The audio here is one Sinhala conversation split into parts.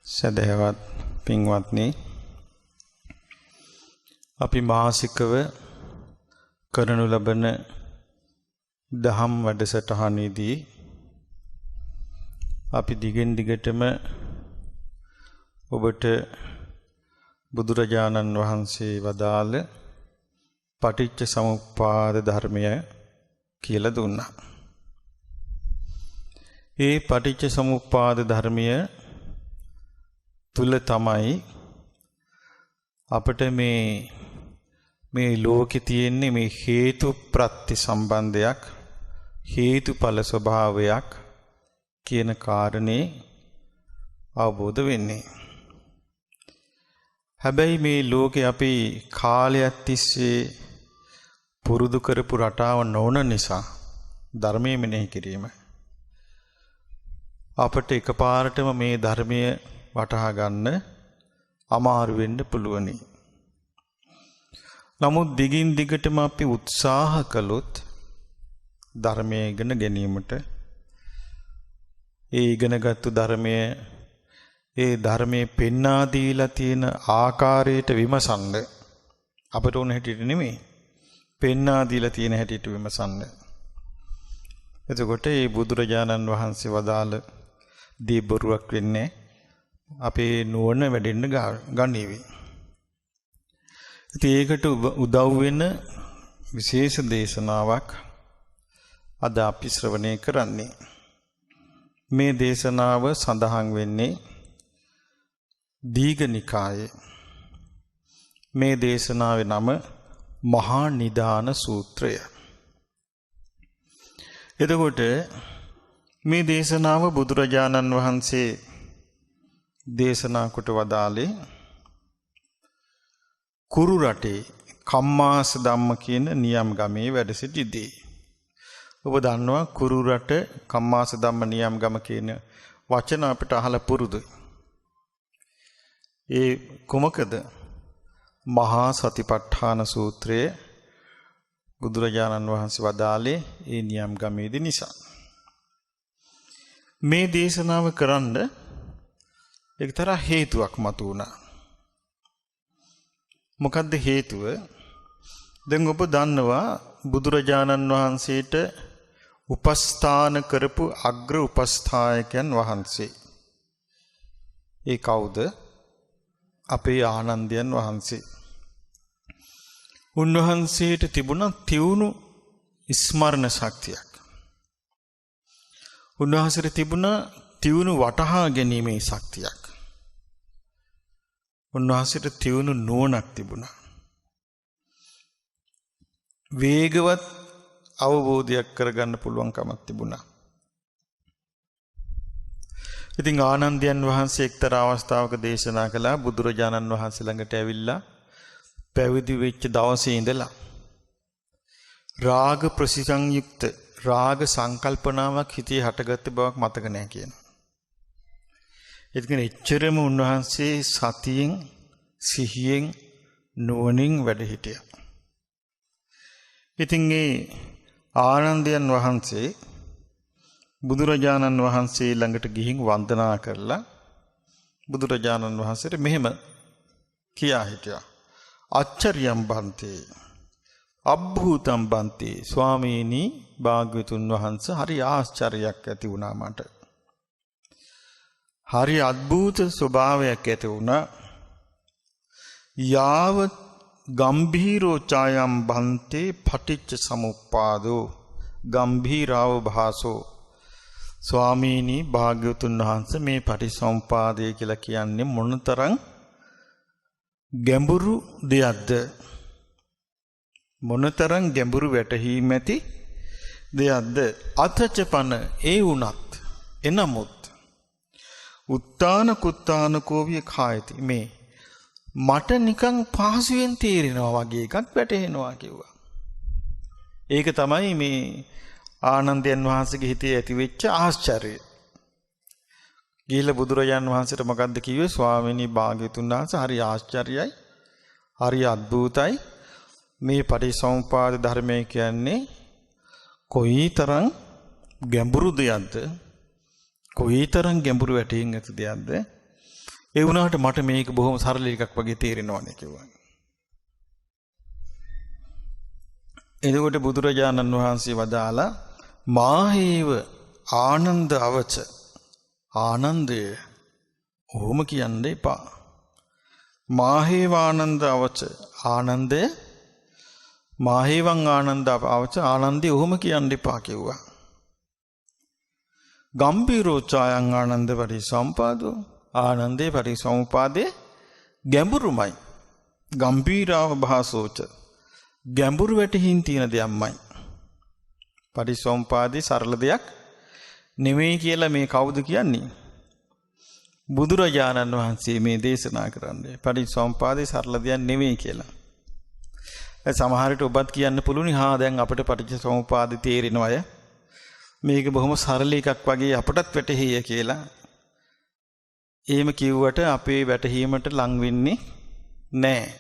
සදහවත් පින්වත්නි, අපි මාසිකව කරනු ලබන දහම් වැඩසටහනේදී අපි දිගින් දිගටම ඔබට බුදුරජාණන් වහන්සේ වදාළ පටිච්ච සමුප්පාද ධර්මය කියලා දුන්නා. ඒ පටිච්ච සමුප්පාද ධර්මය තුල තමයි අපිට මේ ලෝකේ තියෙන්නේ මේ හේතු ප්‍රත්‍ය සම්බන්ධයක්, හේතුඵල ස්වභාවයක් කියන කාරණේ අවබෝධ වෙන්නේ. හැබැයි මේ ලෝකේ අපි කාලයක් තිස්සේ පුරුදු කරපු රටාව නොවන නිසා ධර්මයේ මෙනෙහි කිරීම අපට එකපාරටම මේ ධර්මයේ වටහා ගන්න අමාරු වෙන්න පුළුවනි. නමුත් දිගින් දිගටම අපි උත්සාහ කළොත් ධර්මයේ ඉගෙන ගැනීමට, ඒ ඉගෙනගත්තු ධර්මයේ ඒ ධර්මයේ පෙන්වා දීලා තියෙන ආකාරයට විමසන්න, අපට ඕන හැටියට නෙමෙයි, පෙන්වා දීලා තියෙන හැටියට විමසන්න. එතකොට මේ බුදුරජාණන් වහන්සේ වදාළ දී බොරුවක් වෙන්නේ අපේ නුවණ වැඩෙන්න ගන්නේවි. ඉතින් ඒකට උදව් වෙන විශේෂ දේශනාවක් අද අපි ශ්‍රවණය කරන්නේ. මේ දේශනාව සඳහන් වෙන්නේ දීඝනිකායේ. මේ දේශනාවේ නම මහා නිදාන සූත්‍රය. එතකොට මේ දේශනාව බුදුරජාණන් වහන්සේ දේශනා කොට වදාළේ කුරු රටේ කම්මාස ධම්ම කියන නියම් ගමේ වැඩ සිටිදී. ඔබ දන්නවා කුරු රට කම්මාස ධම්ම නියම් ගම කියන වචන අපිට අහලා පුරුදුයි. ඒ කොමකද? මහා සතිපට්ඨාන සූත්‍රයේ බුදුරජාණන් වහන්සේ වදාළේ ඒ නියම් ගමේදී නිසා. මේ දේශනාව කරන්න එක්තරා හේතුවක් මතු වුණා. මොකද්ද හේතුව? දැන් ඔබ දන්නවා බුදුරජාණන් වහන්සේට උපස්ථාන කරපු අග්‍ර උපස්ථායකයන් වහන්සේ. ඒ කවුද? අපේ ආනන්දයන් වහන්සේ. උන්වහන්සේට තිබුණා තියුණු ස්මරණ ශක්තියක්. උන්වහන්සේට තිබුණා තියුණු වටහා ගැනීමේ ශක්තියක්. උන්වහන්සේට තියුණු නුවණක් තිබුණා. වේගවත් අවබෝධයක් කරගන්න පුළුවන්කමක් තිබුණා. ඉතින් ආනන්දයන් වහන්සේ එක්තරා අවස්ථාවක දේශනා කළා බුදුරජාණන් වහන්සේ ළඟට ඇවිල්ලා පැවිදි වෙච්ච දවසේ ඉඳලා රාග ප්‍රතිසංයුක්ත රාග සංකල්පනාවක් හිතේ හටගත්ත බවක් මතක නැහැ කියනවා. ඒකෙන් එච්චරම උන්වහන්සේ සතියෙන්, සිහියෙන්, නුවණින් වැඩ හිටියා. ඉතින් ඒ ආනන්දයන් වහන්සේ බුදුරජාණන් වහන්සේ ළඟට ගිහින් වන්දනා කරලා බුදුරජාණන් වහන්සේට මෙහෙම කියා හිටියා. අච්චරියම් බන්තේ අබ්භූතම් බන්තේ ස්වාමීනි භාග්‍යවතුන් වහන්සේ හරි ආශ්චර්යයක් ඇති වුණා මට. හරි අద్භූත ස්වභාවයක් ඇති වුණා. යාව ගම්භීරෝ ඡායම් බන්තේ පටිච්ච සමුප්පාදෝ ගම්භීරව භාසෝ. ස්වාමීනි භාග්‍යවතුන් වහන්සේ මේ පටිච්චසමුපාදය කියලා කියන්නේ මොනතරම් ගැඹුරු දෙයක්ද? මොනතරම් ගැඹුරු වැටහීම් ඇති දෙයක්ද? අතචපන ඒ වුණත් එනමුත් උත්තාන කුත්තාන කෝවිය කායති. මේ මට නිකන් පහසුවෙන් තේරෙනවා වගේ එකක් වැටහෙනවා කිව්වා. ඒක තමයි මේ ආනන්දයන් වහන්සේගේ හිතේ ඇතිවෙච්ච ආශ්චර්යය. ගිහිල්ලා බුදුරජාන් වහන්සේට මොකද්ද කිව්වේ? ස්වාමීනි භාග්‍යවතුන් වහන්සේ හරි ආශ්චර්යයි, හරි අద్భుතයි. මේ පටිච්චසමුපාද ධර්මය කියන්නේ කොයිතරම් ගැඹුරු දෙයක්ද? කොයිතරම් ගැඹුරු වැටීම් ඇති දෙයක්ද? ඒ වුණාට මට මේක බොහොම සරල එකක් වගේ තේරෙනවානේ කිව්වා. එතකොට බුදුරජාණන් වහන්සේ වදාලා මාහේව ආනන්ද අවච ආනන්දය ඔහොම කියන්න එපා. මාහේව ආනන්ද අවච ආනන්දය මාහේවං ආනන්ද අවච ආනන්දය ඔහොම කියන්න එපා කිව්වා. ගම්භීරෝ ඡායං ආනන්ද පරිසම්පාදෝ ආනන්දේ පරිසම්පාදේ ගැඹුරුමයි. ගම්භීරාව භාසෝච ගැඹුරු වැටහින් තියෙන දෙයක්මයි. පරිසම්පාදේ සරල දෙයක් නෙමෙයි කියලා මේ කවුද කියන්නේ? බුදුරජාණන් වහන්සේ මේ දේශනා කරන්නේ පරිසම්පාදේ සරල දෙයක් නෙමෙයි කියලා. සමහර විට ඔබත් කියන්න පුළුවන් දැන් අපිට පටිච්චසමුප්පාදේ තේරෙනවය. මේක බොහොම සරල එකක් වගේ අපටත් වැටහිය කියලා. එහෙම කිව්වට අපේ වැටහීමට ලං වෙන්නේ නැහැ.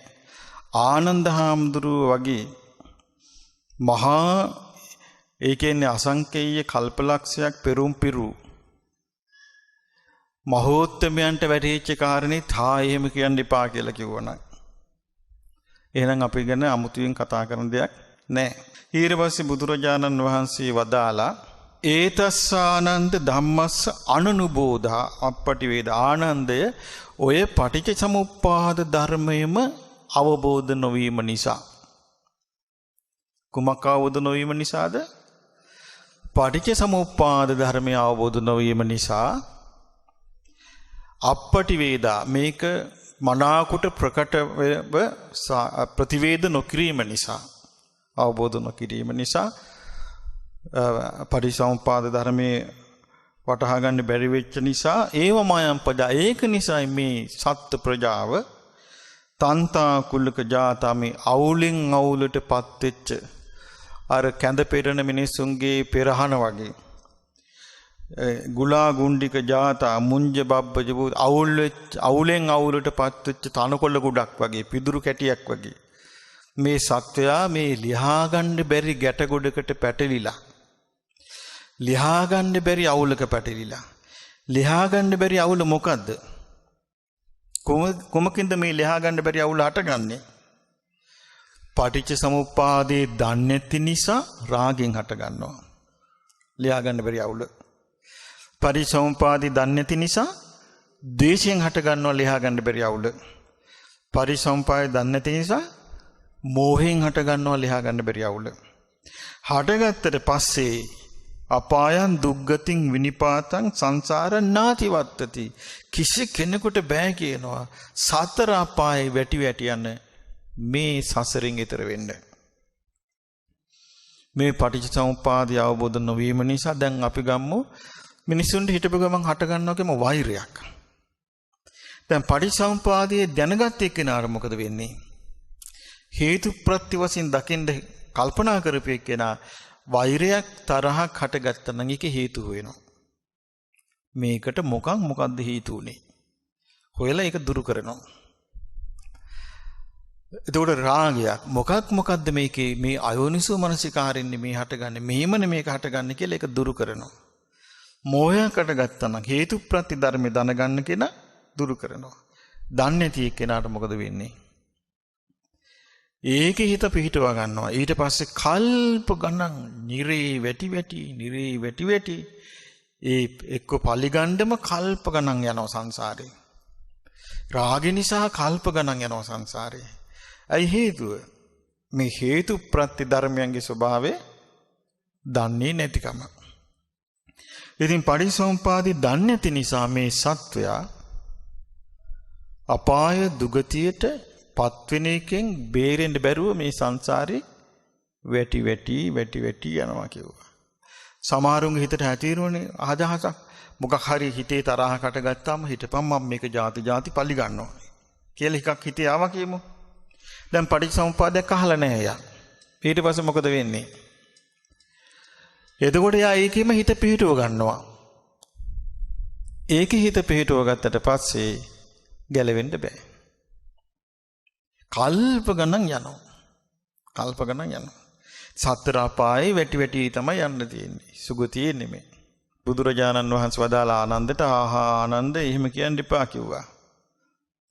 ආනන්ද හාමුදුරුව වගේ මහා ඒ කියන්නේ අසංකේය කල්පලක්ෂයක් පෙරුම් පිරු මහෝත්තමයන්ට වැටහිච්ච කාරණේ එහෙම කියන්න එපා කියලා කිව්වනම් එහෙනම් අපි ගැන අමුතුවෙන් කතා කරන දෙයක් නැහැ. ඊට පස්සේ බුදුරජාණන් වහන්සේ වදාලා ඒතස්සානන්ද ධම්මස්ස අනනුබෝධා අපටි වේද ආනන්දය ඔය පටිච්ච සමුප්පාද ධර්මයේම අවබෝධ නොවීම නිසා. කුමක් අවබෝධ නොවීම නිසාද? පටිච්ච සමුප්පාද ධර්මය අවබෝධ නොවීම නිසා අපටි වේදා මේක මනාකොට ප්‍රකටව ප්‍රතිවේද නොකිරීම නිසා අවබෝධ නොකිරීම නිසා පටිච්චසමුප්පාද ධර්මයේ වටහා ගන්න බැරි වෙච්ච නිසා ඒව මායම් පජා ඒක නිසා මේ සත්ත්ව ප්‍රජාව තන්තා කුල්ලක ජාතා මේ අවුලෙන් අවුලටපත් වෙච්ච අර කැඳ පෙරණ මිනිසුන්ගේ පෙරහන වගේ ගුලා ගුණ්ඩික ජාතා මුංජ බබ්බජ අවුලෙන් අවුලටපත් වෙච්ච තනකොළ ගොඩක් වගේ පිදුරු කැටියක් වගේ මේ සත්වයා මේ ලියා ගන්න බැරි ගැට ගොඩකට පැටලිලා ලියා ගන්න බැරි අවුලක පැටලිලා ලියා ගන්න බැරි අවුල මොකද්ද? කොමකින්ද මේ ලියා ගන්න බැරි අවුල හටගන්නේ? පටිච්ච සමුප්පාදේ දන්නේ නැති නිසා රාගෙන් හට ගන්නවා. ලියා ගන්න බැරි අවුල. පටිච්ච සමුප්පාදේ දන්නේ නැති නිසා ද්වේෂයෙන් හට ගන්නවා ලියා ගන්න බැරි අවුල. පටිච්ච සමුප්පාදේ දන්නේ නැති නිසා මෝහයෙන් හට ගන්නවා ලියා ගන්න බැරි අවුල. හටගත්තට පස්සේ අපායන් දුක්ගතින් විනිපාතං සංසාර නාතිවත්තති කිසි කෙනෙකුට බෑ කියනවා සතර අපායේ වැටි වැටි යන මේ සසරින් ඈතර වෙන්න. මේ පටිච්චසමුප්පාදය අවබෝධ නොවීම නිසා දැන් අපි ගම්මු මිනිසුන්ට හිටපු ගමන් හට ගන්නවකම වෛරයක්. දැන් පටිච්චසමුප්පාදයේ දැනගත් එක්කෙනාට මොකද වෙන්නේ? හේතු ප්‍රත්‍ය වශයෙන් දකින්න කල්පනා කරපු එක්කෙනා වෛරයක් තරහක් හටගත්තා නම් ඒක හේතු වෙනවා. මේකට මොකක්ද හේතු උනේ? හොයලා ඒක දුරු කරනවා. එතකොට රාගයක් මොකක්ද මේකේ මේ අයෝනිසෝ මනසිකාරින්නේ මේ හටගන්නේ මෙහෙමනේ මේක හටගන්නේ කියලා ඒක දුරු කරනවා. මෝහයකට ගත්තා නම් හේතු ප්‍රත්‍ය ධර්ම දැනගන්න කෙනා දුරු කරනවා. දන්නේ නැති කෙනාට මොකද වෙන්නේ? ඒකේ හිත පිහිටව ගන්නවා. ඊට පස්සේ කල්ප ගණන් නිරේ වැටි වැටි ඒ එක්ක පලිගණ්ඩම කල්ප ගණන් යනවා සංසාරේ. රාගය නිසා කල්ප ගණන් යනවා සංසාරේ. ඇයි හේතුව? මේ හේතු ප්‍රත්‍ය ධර්මයන්ගේ ස්වභාවය දන්නේ නැතිකම. ඉතින් පටිච්චසමුප්පාදේ දන්නේ නැති නිසා මේ සත්වයා අපාය දුගතියට පත්වෙන එකෙන් බේරෙන්න බැරුව මේ සංසාරේ වැටි යනවා කිව්වා. සමහරුන්ගේ හිතට හැතිරුණේ අදහසක් මොකක් හරි හිතේ තරහකට ගත්තාම හිටපම් මම මේක ಜಾති පල්ලි ගන්නවා කියලා එකක් හිතේ ආවා කියමු. දැන් පටිච්චසමුප්පාදයක් අහලා නැහැ යා. ඊට පස්සේ මොකද වෙන්නේ? එතකොට යා ඒකෙම හිත පිහිටව ගන්නවා. ඒකේ හිත පිහිටව ගත්තට පස්සේ ගැලවෙන්න බෑ. කල්ප ගණන් යනවා. සතර අපායේ වැටි තමයි යන්න තියෙන්නේ. සුගතියේ නෙමෙයි. බුදුරජාණන් වහන්සේ වදාලා ආනන්දට ආනන්ද එහෙම කියන්න එපා කිව්වා.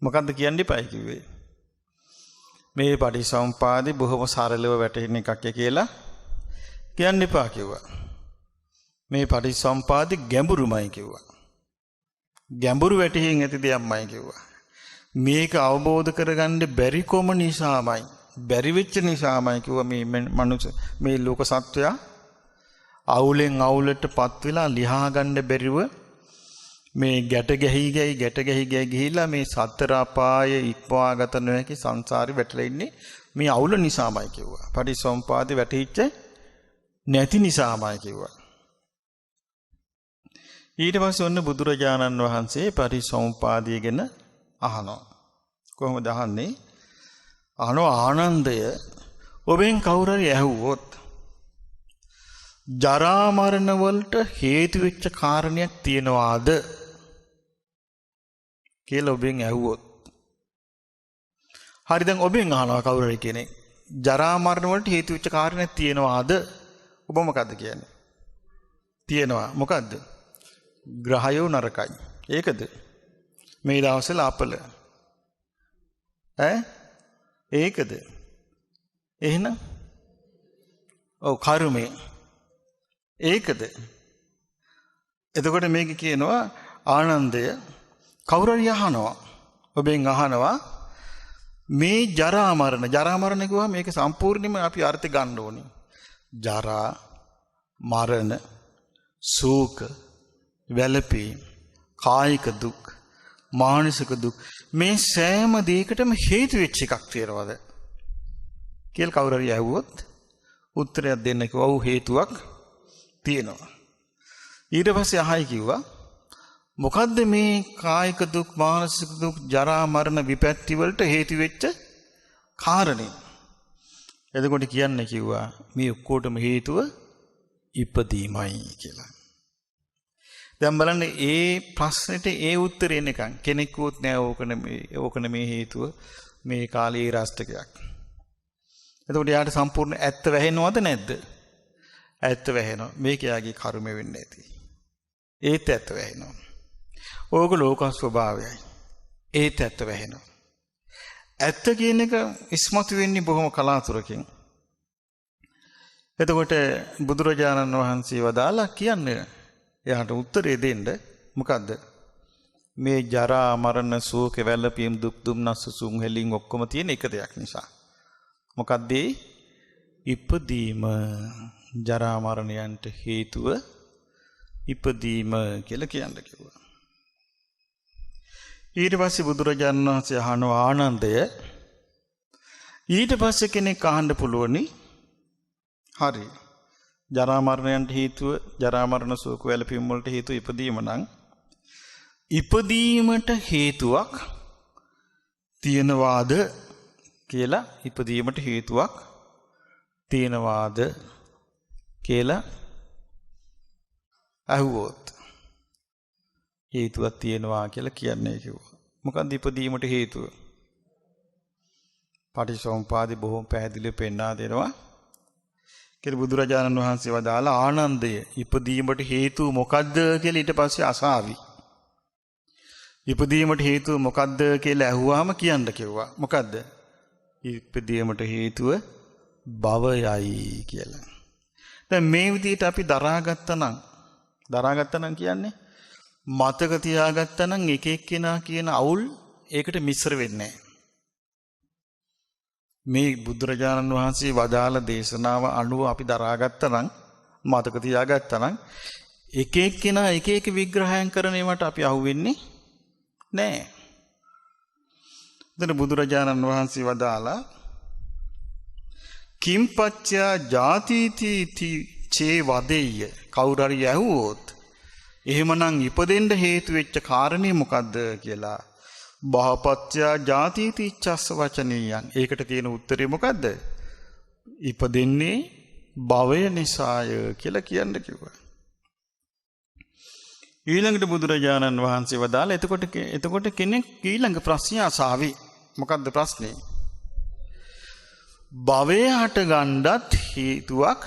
මොකද්ද කියන්න එපායි කිව්වේ? මේ පටිසම්පාදේ බොහොම සරලව වැටහෙන එකක් කියලා කියන්න එපා කිව්වා. මේ පටිසම්පාදේ ගැඹුරුමයි කිව්වා. ගැඹුරු වැටහෙන් ඇති දෙයක්මයි කිව්වා. මේක අවබෝධ කරගන්න බැරි කොම නිසාමයි, බැරි වෙච්ච නිසාමයි කිව්වා මේ මනුස්ස මේ ලෝක සත්වයා අවුලෙන් අවුලටපත් වෙලා ලිහා ගන්න බැරිව මේ ගැට ගැහි ගිහිලා මේ සතර අපායේ ඉක්මවා ගත නොහැකි සංසාරේ වැටලා ඉන්නේ මේ අවුල නිසාමයි කිව්වා. පටිසම්පාදේ වැටිච්ච නැති නිසාමයි කිව්වා. ඊට පස්සේ ඔන්න බුදුරජාණන් වහන්සේ පටිසම්පාදය ගැන අහනවා. කොහොමද අහන්නේ? ආනන්දය, ඔබෙන් කවුරු හරි ඇහුවොත් ජරා මරණ වලට හේතු වෙච්ච කාරණයක් තියනවාද කියලා ඔබෙන් ඇහුවොත්. හරි, දැන් ඔබෙන් අහනවා කවුරු හරි කෙනෙක් ජරා මරණ වලට හේතු වෙච්ච කාරණයක් තියනවාද? ඔබ මොකද්ද කියන්නේ? තියනවා. මොකද්ද? ග්‍රහයෝ නරකයි. ඒකද? මේ දවස්වල අපල ඒකද? එහෙනම් ඔව් කර්මය ඒකද? එතකොට මේක කියනවා ආනන්දය, කවුරු හරි අහනවා, ඔබෙන් අහනවා මේ ජරා මරණ කිව්වම මේක සම්පූර්ණයෙන්ම අපි අර්ථය ගන්න ඕනේ. ජරා මරණ, ශෝක, වැළපීම්, කායික දුක්, මානසික දුක්, මේ සෑම දෙයකටම හේතු වෙච්ච එකක් තියෙනවද කියලා කවුරු හරි ඇහුවොත් උත්තරයක් දෙන්න කිව්වා. ඔව් හේතුවක් තියෙනවා. ඊට පස්සේ අහයි කිව්වා මොකද්ද මේ කායික දුක්, මානසික දුක්, ජරා මරණ විපත්ති වලට හේතු වෙච්ච කාරණේ? එතකොට කියන්නේ කිව්වා මේ ඔක්කොටම හේතුව ඉපදීමයි කියලා. දැන් බලන්න ඒ ප්‍රශ්නෙට ඒ උත්තරේ එනකන් කෙනෙකුත් නෑ ඕකන මේ හේතුව මේ කාලේ රාෂ්ටකයක්. එතකොට යාට සම්පූර්ණ ඇත්ත වැහෙනවද නැද්ද? ඇත්ත වැහෙනවා. මේක යාගේ කර්ම වෙන්නේ නැති. ඒත් ඇත්ත වැහෙනවා. ඕක ලෝක ස්වභාවයයි. ඒත් ඇත්ත වැහෙනවා. ඇත්ත කියන එක ඉස්මතු වෙන්නේ බොහොම කලාතුරකින්. එතකොට බුදුරජාණන් වහන්සේ වදාලා කියන්නේ එයාට උත්තරේ දෙන්න. මොකද්ද? මේ ජරා මරණ ශෝක වැළපීම් දුක් දුම්නස් සුන් හැලින් ඔක්කොම තියෙන එක දෙයක් නිසා. මොකද්ද? ඉපදීම. ජරා මරණයන්ට හේතුව ඉපදීම කියලා කියන්න කිව්වා. ඊට පස්සේ බුදුරජාණන් වහන්සේ අහනවා ආනන්දය, ඊට පස්සේ කෙනෙක් අහන්න පුළුවනි හරි ජරා මරණයන්ට හේතුව ජරා මරණ ශෝක වැළපීම් වලට හේතුව ඉපදීම නම් ඉපදීමට හේතුවක් තියනවාද කියලා, ඉපදීමට හේතුවක් තියනවාද කියලා අහුවොත් හේතුවක් තියනවා කියලා කියන්නේ කිව්වා. මොකක්ද ඉපදීමට හේතුව? පටිච්චසමුප්පාදේ බොහොම පැහැදිලිව පෙන්නලා දෙනවා. කියලා බුදුරජාණන් වහන්සේ වදාලා ආනන්දය, ඉපදීමට හේතුව මොකද්ද කියලා ඊට පස්සේ අසාවි. ඉපදීමට හේතුව මොකද්ද කියලා ඇහුවාම කියන්න කිව්වා. මොකද්ද? ඉපදීමට හේතුව භවයයි කියලා. දැන් මේ විදිහට අපි දරාගත්තා නම් කියන්නේ මතක තියාගත්තා නම් එක එක්කෙනා කියන අවුල් ඒකට මිශ්‍ර වෙන්නේ නැහැ. මේ බුදුරජාණන් වහන්සේ වදාළ දේශනාව අනුව අපි දරාගත්තා නම්, මතක තියාගත්තා නම් එක එක්කෙනා එක එක විග්‍රහයන් කරන ඒවට අපි අහුවෙන්නේ නැහැ. එතන බුදුරජාණන් වහන්සේ වදාලා කිම්පච්චා ජාතිති චේ වදෙය්‍ය, කවුරු හරි ඇහුවොත් එහෙමනම් ඉපදෙන්න හේතු වෙච්ච කාරණේ මොකද්ද කියලා, බහපච්චා ජාතිති ඉච්ඡස්ස වචනීයන්, ඒකට තියෙන උත්තරේ මොකද්ද? ඉපදෙන්නේ භවය නිසාය කියලා කියන්න කිව්වා. ඊළඟට බුදුරජාණන් වහන්සේ වදාලා එතකොට කෙනෙක් ඊළඟ ප්‍රශ්නය අසාවි. මොකද්ද ප්‍රශ්නේ? භවය හට ගන්නත් හේතුවක් .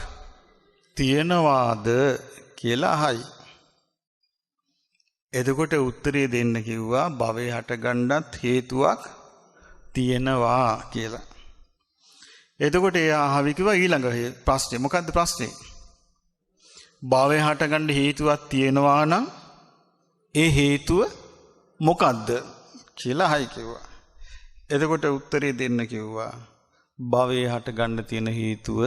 තියනවාද කියලා අහයි. එතකොට උත්තරේ දෙන්න කිව්වා භවය හටගන්නත් හේතුවක් තියෙනවා කියලා. එතකොට එයා අහවි කිව්වා ඊළඟ ප්‍රශ්නේ. මොකද්ද ප්‍රශ්නේ? භවය හටගන්න හේතුවක් තියෙනවා නම් ඒ හේතුව මොකද්ද කියලා අහයි කිව්වා. එතකොට උත්තරේ දෙන්න කිව්වා භවය හටගන්න තියෙන හේතුව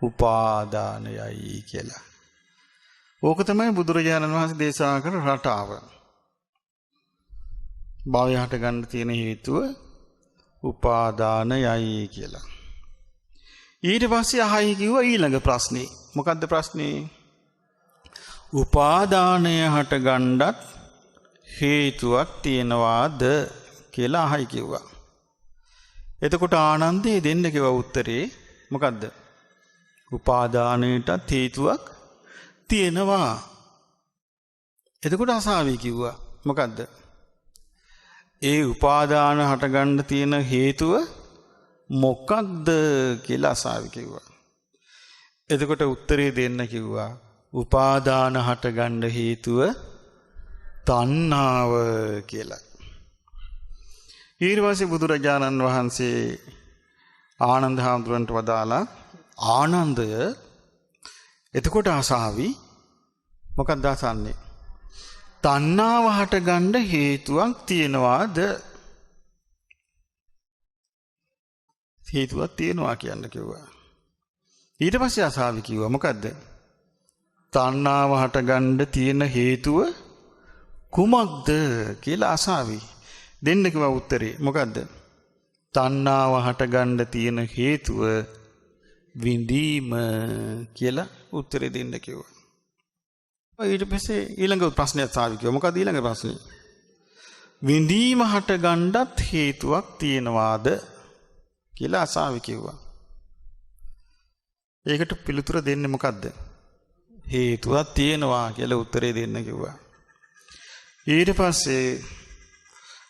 උපාදානයයි කියලා. ඕක තමයි බුදුරජාණන් වහන්සේ දේශනා කරන රටාව. භවය හටගන්න තියෙන හේතුව උපාදානයයි කියලා. ඊට පස්සේ අහයි කිව්වා ඊළඟ ප්‍රශ්නේ. මොකද්ද ප්‍රශ්නේ? උපාදානය හටගන්නත් හේතුවක් තියනවාද කියලා අහයි කිව්වා. එතකොට ආනන්දේ දෙන්න කිව්වා උත්තරේ මොකද්ද? උපාදානයටත් හේතුවක් තියෙනවා. එතකොට අසාවි කිව්වා මොකද්ද? ඒ උපාදාන හටගන්න තියෙන හේතුව මොකක්ද කියලා අසාවි කිව්වා. එතකොට උත්තරේ දෙන්න කිව්වා උපාදාන හටගන්න හේතුව තණ්හාව කියලා. ඊට පස්සේ බුදුරජාණන් වහන්සේ ආනන්ද හාමුදුරන්ට වදාලා ආනන්දය එතකොට අසාවි මොකක්ද අසන්නේ? තණ්හාව හටගන්න හේතුවක් තියනවාද? හේතුවක් තියනවා කියන්න කිව්වා. ඊට පස්සේ අසාවි කිව්වා මොකද්ද? තණ්හාව හටගන්න තියෙන හේතුව කුමක්ද කියලා අසාවි දෙන්න කිව්වා උත්තරේ මොකද්ද? තණ්හාව හටගන්න තියෙන හේතුව විඳීම කියලා උත්තරේ දෙන්න කිව්වා. ඊට පස්සේ ඊළඟ ප්‍රශ්නය අසාවි කිව්වා. මොකද්ද ඊළඟ ප්‍රශ්නේ? විඳීම හටගන්නත් හේතුවක් තියනවාද කියලා අසාවි කිව්වා. ඒකට පිළිතුර දෙන්නේ මොකද්ද? හේතුවක් තියෙනවා කියලා උත්තරේ දෙන්න කිව්වා. ඊට පස්සේ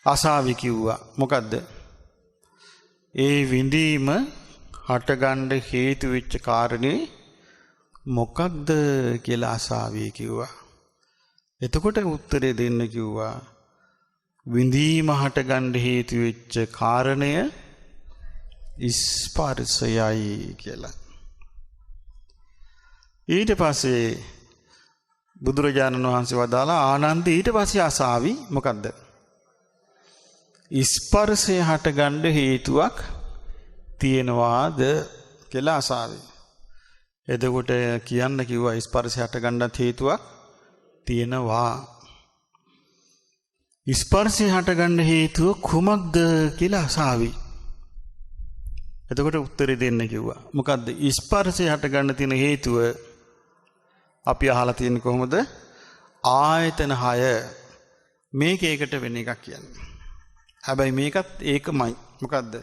අසාවි කිව්වා මොකද්ද? ඒ විඳීම හටගන්න හේතු වෙච්ච කාරණේ මොකක්ද කියලා අසාවි කිව්වා. එතකොට උත්තරේ දෙන්න කිව්වා විඳීම හටගන්න හේතු වෙච්ච කාරණය ස්පර්ශයයි කියලා. ඊට පස්සේ බුදුරජාණන් වහන්සේ වදාලා ආනන්ද ඊට පස්සේ අසාවි මොකද්ද? ස්පර්ශය හටගන්න හේතුවක් තියෙනවාද කියලා අසාවි. එතකොට කියන්න කිව්වා ස්පර්ශය හටගන්නත් හේතුවක් තියෙනවා. ස්පර්ශය හටගන්න හේතුව කුමක්ද කියලා අසාවි. එතකොට උත්තරේ දෙන්න කිව්වා. මොකද්ද? ස්පර්ශය හටගන්න තියෙන හේතුව අපි අහලා තියෙන්නේ කොහොමද? ආයතන 6 මේක ඒකට වෙන එකක් කියන්නේ. හැබැයි මේකත් ඒකමයි. මොකද්ද?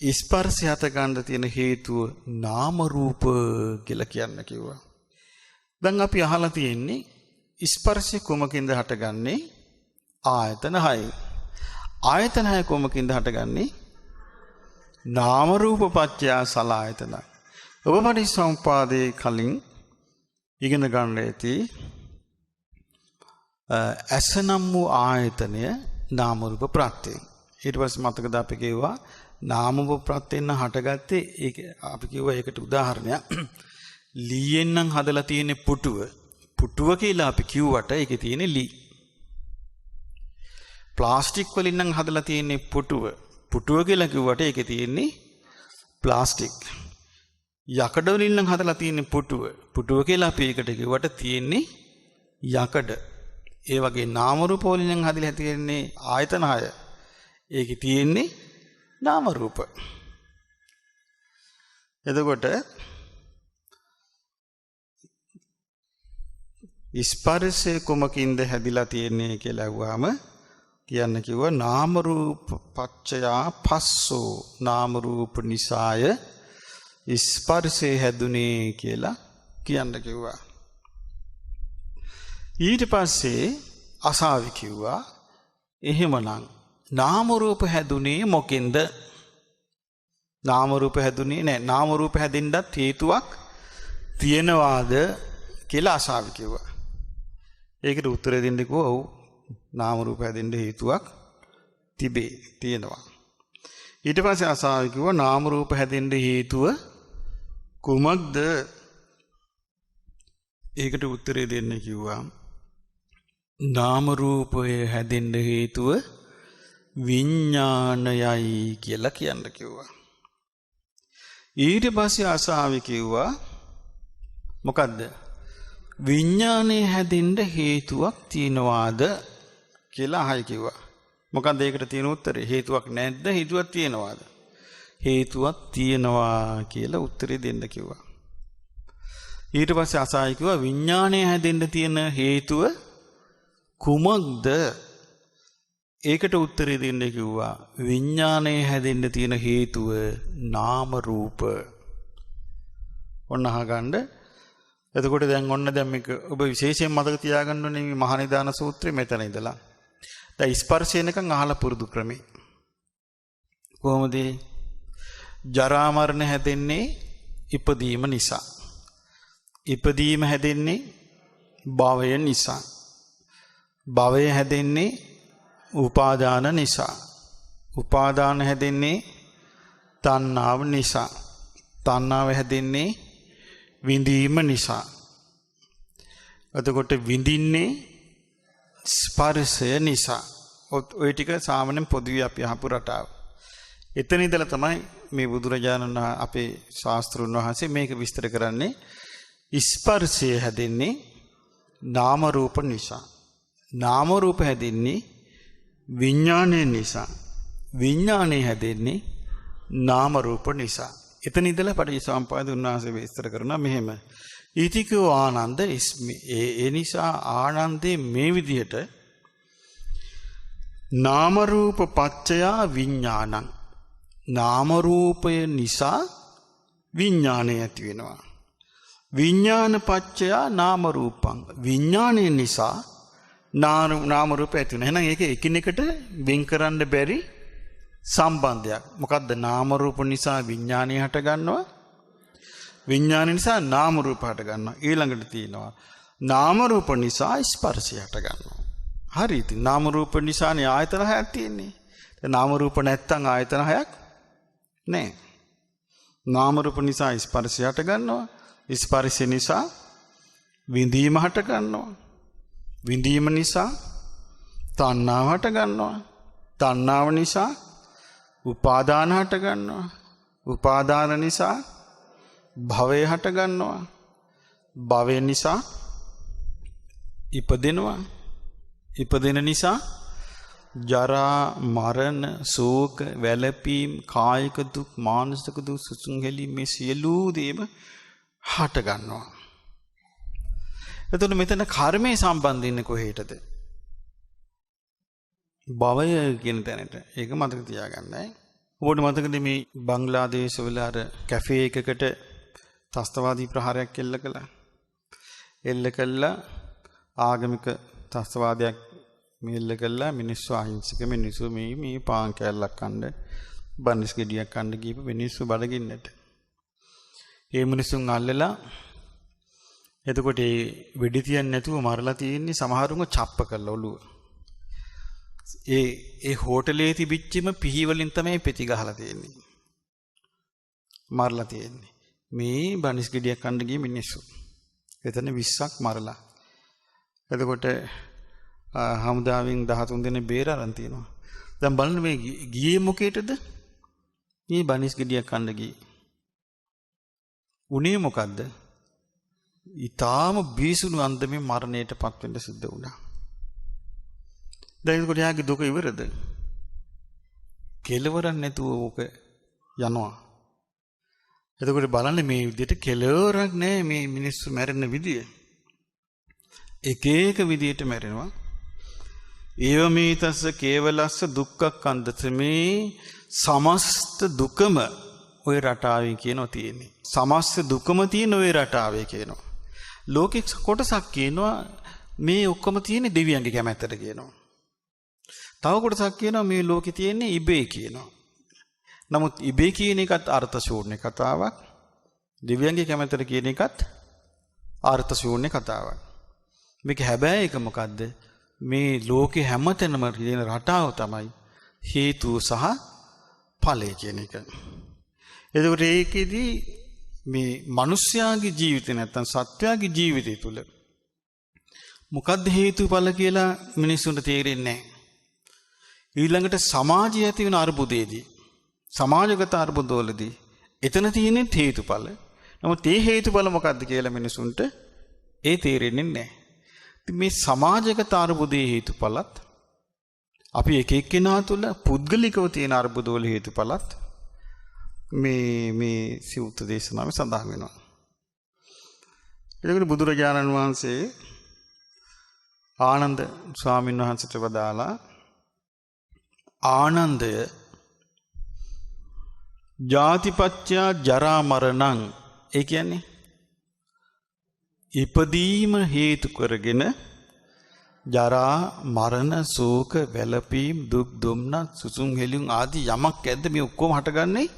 ස්පර්ශය හටගන්න තියෙන හේතුව නාම රූප කියලා කියන්න කිව්වා. දැන් අපි අහලා තියෙන්නේ ස්පර්ශය කොමකින්ද හටගන්නේ? ආයතන 6. ආයතන 6 කොමකින්ද හටගන්නේ? නාම රූප පත්‍ය සලආයතන. ඔබ පටිච්චසමුප්පාදයේ කලින් ඉගෙන ගන්න ඇති අසනම් වූ ආයතනය නාම රූප ප්‍රත්‍යය. ඊට පස්සේ මතකද අපි කියුවා නාම රූප ප්‍රත්‍යයෙන් හටගත්තේ ඒක අපි කිව්වා ඒකට උදාහරණයක් ලීයෙන් නම් හදලා තියෙන පුටුව. පුටුව කියලා අපි කිව්වට ඒකේ තියෙන ලී. ප්ලාස්ටික් වලින් නම් හදලා තියෙන පුටුව. පුටුව කියලා කිව්වට ඒකේ තියෙන්නේ ප්ලාස්ටික්. යකඩ වලින් නම් හදලා තියෙන පුටුව. පුටුව කියලා අපි ඒකට කිව්වට තියෙන්නේ යකඩ. ඒ වගේ නාම රූප වලින් නම් හදලා තියෙන්නේ ආයතන 6. ඒකේ තියෙන්නේ නාම රූප. එතකොට ස්පර්ශය කොමකින්ද හැදිලා තියෙන්නේ කියලා අහුවාම කියන්න කිව්වා නාම රූප පච්චයා පස්සෝ නාම රූප නිසාය ස්පර්ශය හැදුනේ කියලා කියන්න කිව්වා. ඊට පස්සේ අසාවි කිව්වා එහෙමනම් නාම රූප හැදුනේ මොකෙන්ද? නාම රූප හැදුනේ නැහැ. නාම රූප හැදෙන්නත් හේතුවක් තියනවාද කියලා අසාවි කිව්වා. ඒකට උත්තරේ දෙන්න කිව්වා ඔව් නාම රූප හැදෙන්න හේතුවක් තියෙනවා. ඊට පස්සේ අසාවි කිව්වා නාම රූප හැදෙන්න හේතුව කුමක්ද? ඒකට උත්තරේ දෙන්න කිව්වා නාම රූපය හැදෙන්න හේතුව විඥානයයි කියලා කියන්න කිව්වා. ඊට පස්සේ අසාවි කිව්වා මොකද්ද? විඥානය හැදෙන්න හේතුවක් තියනවාද කියලා අහයි කිව්වා. මොකද්ද ඒකට තියෙන උත්තරේ? හේතුවක් නැද්ද? හේතුවක් තියනවාද? හේතුවක් තියනවා කියලා උත්තරේ දෙන්න කිව්වා. ඊට පස්සේ අසාවි කිව්වා විඥානය හැදෙන්න තියෙන හේතුව කුමක්ද? ඒකට උත්තරේ දෙන්න කිව්වා විඥානය හැදෙන්න තියෙන හේතුව නාම රූප. ඔන්න අහගන්න. එතකොට දැන් ඔන්න දැන් මේක ඔබ විශේෂයෙන් මතක තියාගන්න ඕනේ මේ මහා නිදාන සූත්‍රය මෙතන ඉඳලා. දැන් ස්පර්ශයෙන්කන් අහලා පුරුදු ක්‍රමේ. කොහොමද? ජරා මරණ හැදෙන්නේ ඉපදීම නිසා. ඉපදීම හැදෙන්නේ භවය නිසා. භවය හැදෙන්නේ උපාදාන නිසා. උපාදාන හැදෙන්නේ තණ්හාව නිසා. තණ්හාව හැදෙන්නේ විඳීම නිසා. එතකොට විඳින්නේ ස්පර්ශය නිසා. ඔය ටික සාමාන්‍යයෙන් පොදුවේ අපි අහපු රටාව. එතන ඉඳලා තමයි මේ බුදුරජාණන් අපේ ශාස්ත්‍රඥ වහන්සේ මේක විස්තර කරන්නේ. ස්පර්ශය හැදෙන්නේ නාම රූප නිසා. නාම රූප හැදෙන්නේ විඥානය නිසා. විඥානය හැදෙන්නේ නාම රූප නිසා. එතන ඉඳලා පටිච්චසමුප්පාද උන්වහන්සේ විස්තර කරනවා මෙහෙම. ඊතිකෝ ආනන්ද ඒ නිසා ආනන්දේ මේ විදිහට නාම රූප පච්චයා විඥානං. නාම රූපය නිසා විඥානය ඇති වෙනවා. විඥාන පච්චයා නාම රූපං. විඥානය නිසා නාම රූප ඇති වෙනවා. එහෙනම් ඒක එකිනෙකට වෙන් කරන්න බැරි සම්බන්ධයක්. මොකද්ද? නාම රූප නිසා විඥානය හට ගන්නවා. විඥාන නිසා නාම රූප හට ගන්නවා. ඊළඟට තියෙනවා නාම රූප නිසා ස්පර්ශය හට ගන්නවා. හරි. ඉතින් නාම රූප නිසානේ ආයතන හයක් තියෙන්නේ. නාම රූප නැත්තම් ආයතන හයක් නැහැ. නාම රූප නිසා ස්පර්ශය හට ගන්නවා. ස්පර්ශය නිසා විඳීම හට ගන්නවා. විඳීම නිසා තණ්හාව හට ගන්නවා. තණ්හාව නිසා උපාදාන හට ගන්නවා. උපාදාන නිසා භවය හට ගන්නවා. භවය නිසා ඉපදෙනවා. ඉපදෙන නිසා ජරා මරණ ශෝක වැළපීම් කායික දුක් මානසික දුක් සුසුම් හැලීම් මේ සියලු දේම හට ගන්නවා. එතකොට මෙතන කර්මයේ සම්බන්ධ ඉන්නේ කොහේටද? භවය කියන තැනට. ඒක මතක තියාගන්නයි. ඔබට මතකද මේ බංග්ලාදේශ වල අර කැෆේ එකකට ත්‍ස්තවාදී ප්‍රහාරයක් එල්ල කළා ආගමික ත්‍ස්තවාදයක් මෙල්ල කළා මිනිස්සු අහිංසක මිනිස්සු මේ පාන් කෑල්ලක් කන්න බනිස් ගෙඩියක් කන්න ගිහපු මිනිස්සු බඩගින්නට. ඒ මිනිස්සුන් අල්ලලා එතකොට ඒ වෙඩි තියන්නේ නැතුව මරලා තියෙන්නේ සමහරුන්ව චප්ප කළා ඔළුව. ඒ හෝටලේ තිබිච්චම පිහි වලින් තමයි පෙති ගහලා තියෙන්නේ. මරලා තියෙන්නේ. මේ බනිස් ගෙඩියක් කන්න ගිය මිනිස්සු. එතන 20ක් මරලා. එතකොට හමුදාවෙන් 13 දෙනෙක් බේර අරන් තියෙනවා. දැන් බලන්න මේ ගියේ මොකේටද? මේ බනිස් ගෙඩියක් කන්න ගියේ. උනේ මොකද්ද? ඊටාම බීසුණු අන්දමේ මරණයටපත් වෙන්න සිද්ධ වුණා. දැන් ඒකට යාගේ දුක ඉවරද? කෙලවරක් නැතුව ඕක යනවා. එතකොට බලන්න මේ විදිහට කෙලවරක් නැහැ මේ මිනිස්සු මැරෙන විදිය. එක එක විදියට මැරෙනවා. ඒව මේතස්ස කේවලස්ස දුක්ඛක්ඛන්දස මේ සමස්ත දුකම ওই රටාවේ කියනවා තියෙන්නේ. සමස්ත දුකම තියෙන ওই රටාවේ කියනවා. ලෝකෙ කොටසක් කියනවා මේ ඔක්කොම තියෙන්නේ දෙවියන්ගේ කැමැත්තට කියනවා. තව කොටසක් කියනවා මේ ලෝකෙ තියෙන්නේ ඉබේ කියනවා. නමුත් ඉබේ කියන එකත් අර්ථ ශූන්‍ය කතාවක්. දෙවියන්ගේ කැමැත්තට කියන එකත් අර්ථ ශූන්‍ය කතාවක්. මේක හැබැයි එක මොකද්ද? මේ ලෝකේ හැමතැනම තියෙන රටාව තමයි හේතුව සහ ඵලය කියන එක. එතකොට ඒකෙදී මේ මිනිස්යාගේ ජීවිතේ නැත්තම් සත්වයාගේ ජීවිතය තුළ මොකද්ද හේතුඵල කියලා මිනිස්සුන්ට තේරෙන්නේ නැහැ. ඊළඟට සමාජය ඇති වෙන අර්බුදයේදී සමාජගත අර්බුදවලදී එතන තියෙන හේතුඵල. නමුත් ඒ හේතුඵල මොකද්ද කියලා මිනිසුන්ට ඒ තේරෙන්නේ නැහැ. ඉතින් මේ සමාජගත අර්බුදයේ හේතුඵලත් අපි එක එක්කෙනා තුළ පුද්ගලිකව තියෙන අර්බුදවල හේතුඵලත් මේ සූත්‍ර දේශනාවේ සඳහන් වෙනවා. එතකොට බුදුරජාණන් වහන්සේ ආනන්ද ස්වාමීන් වහන්සේට වදාලා ආනන්දය ජාතිපච්චය ජරා මරණං ඒ කියන්නේ ඉපදීම හේතු කරගෙන ජරා මරණ ශෝක වැළපීම් දුක් දුම්නස් සුසුම් හෙළුම් ආදී යමක් ඇද්ද මේ ඔක්කොම හටගන්නේ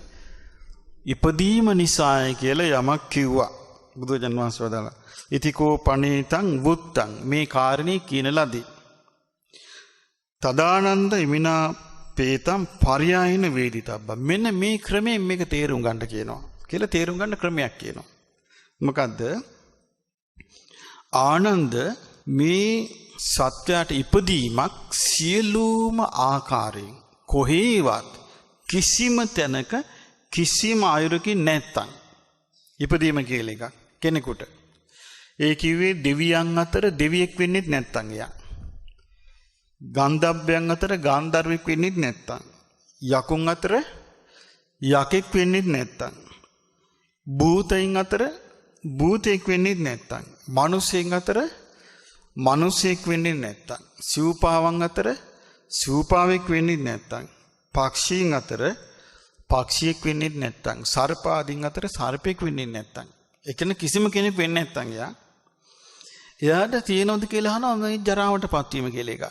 ඉපදීම නිසායි කියලා යමක් කිව්වා. බුදුරජාණන් වහන්සේ වදාළා ඉතිකෝ පණේතං වුත්තං මේ කාරණේ කියන ලදී. තදානන්ද ඉමිනා පේතම් පර්යායන වේදිතබ්බ මෙන්න මේ ක්‍රමයෙන් මේක තේරුම් ගන්න කියනවා කියලා තේරුම් ගන්න ක්‍රමයක් කියනවා. මොකද්ද? ආනන්ද මේ සත්‍යයට ඉපදීමක් සියලුම ආකාරයෙන් කොහේවත් කිසිම තැනක කිසිම ආයුරකින් නැත්තම් ඉපදීම කියලා එකක් කෙනෙකුට. ඒ කිව්වේ දෙවියන් අතර දෙවියෙක් වෙන්නෙත් නැත්තම් එයා. ගන්ධබ්බයන් අතර ගාන්ධර්වෙක් වෙන්නෙත් නැත්තම්. යකුන් අතර යකෙක් වෙන්නෙත් නැත්තම්. භූතයින් අතර භූතෙක් වෙන්නෙත් නැත්තම්. මිනිසෙන් අතර මිනිසෙක් වෙන්නේ නැත්තම්. සිව්පාවන් අතර සිව්පාවෙක් වෙන්නේ නැත්තම්. පක්ෂීන් අතර පක්ෂියෙක් වෙන්නේ නැත්තම්. සර්පාදීන් අතර සර්පෙක් වෙන්නේ නැත්තම්. එකන කිසිම කෙනෙක් වෙන්නේ නැත්තම් එයාට තියෙනවද කියලා අහනවා මේ ජරාවටපත් වීම කියලා එකක්.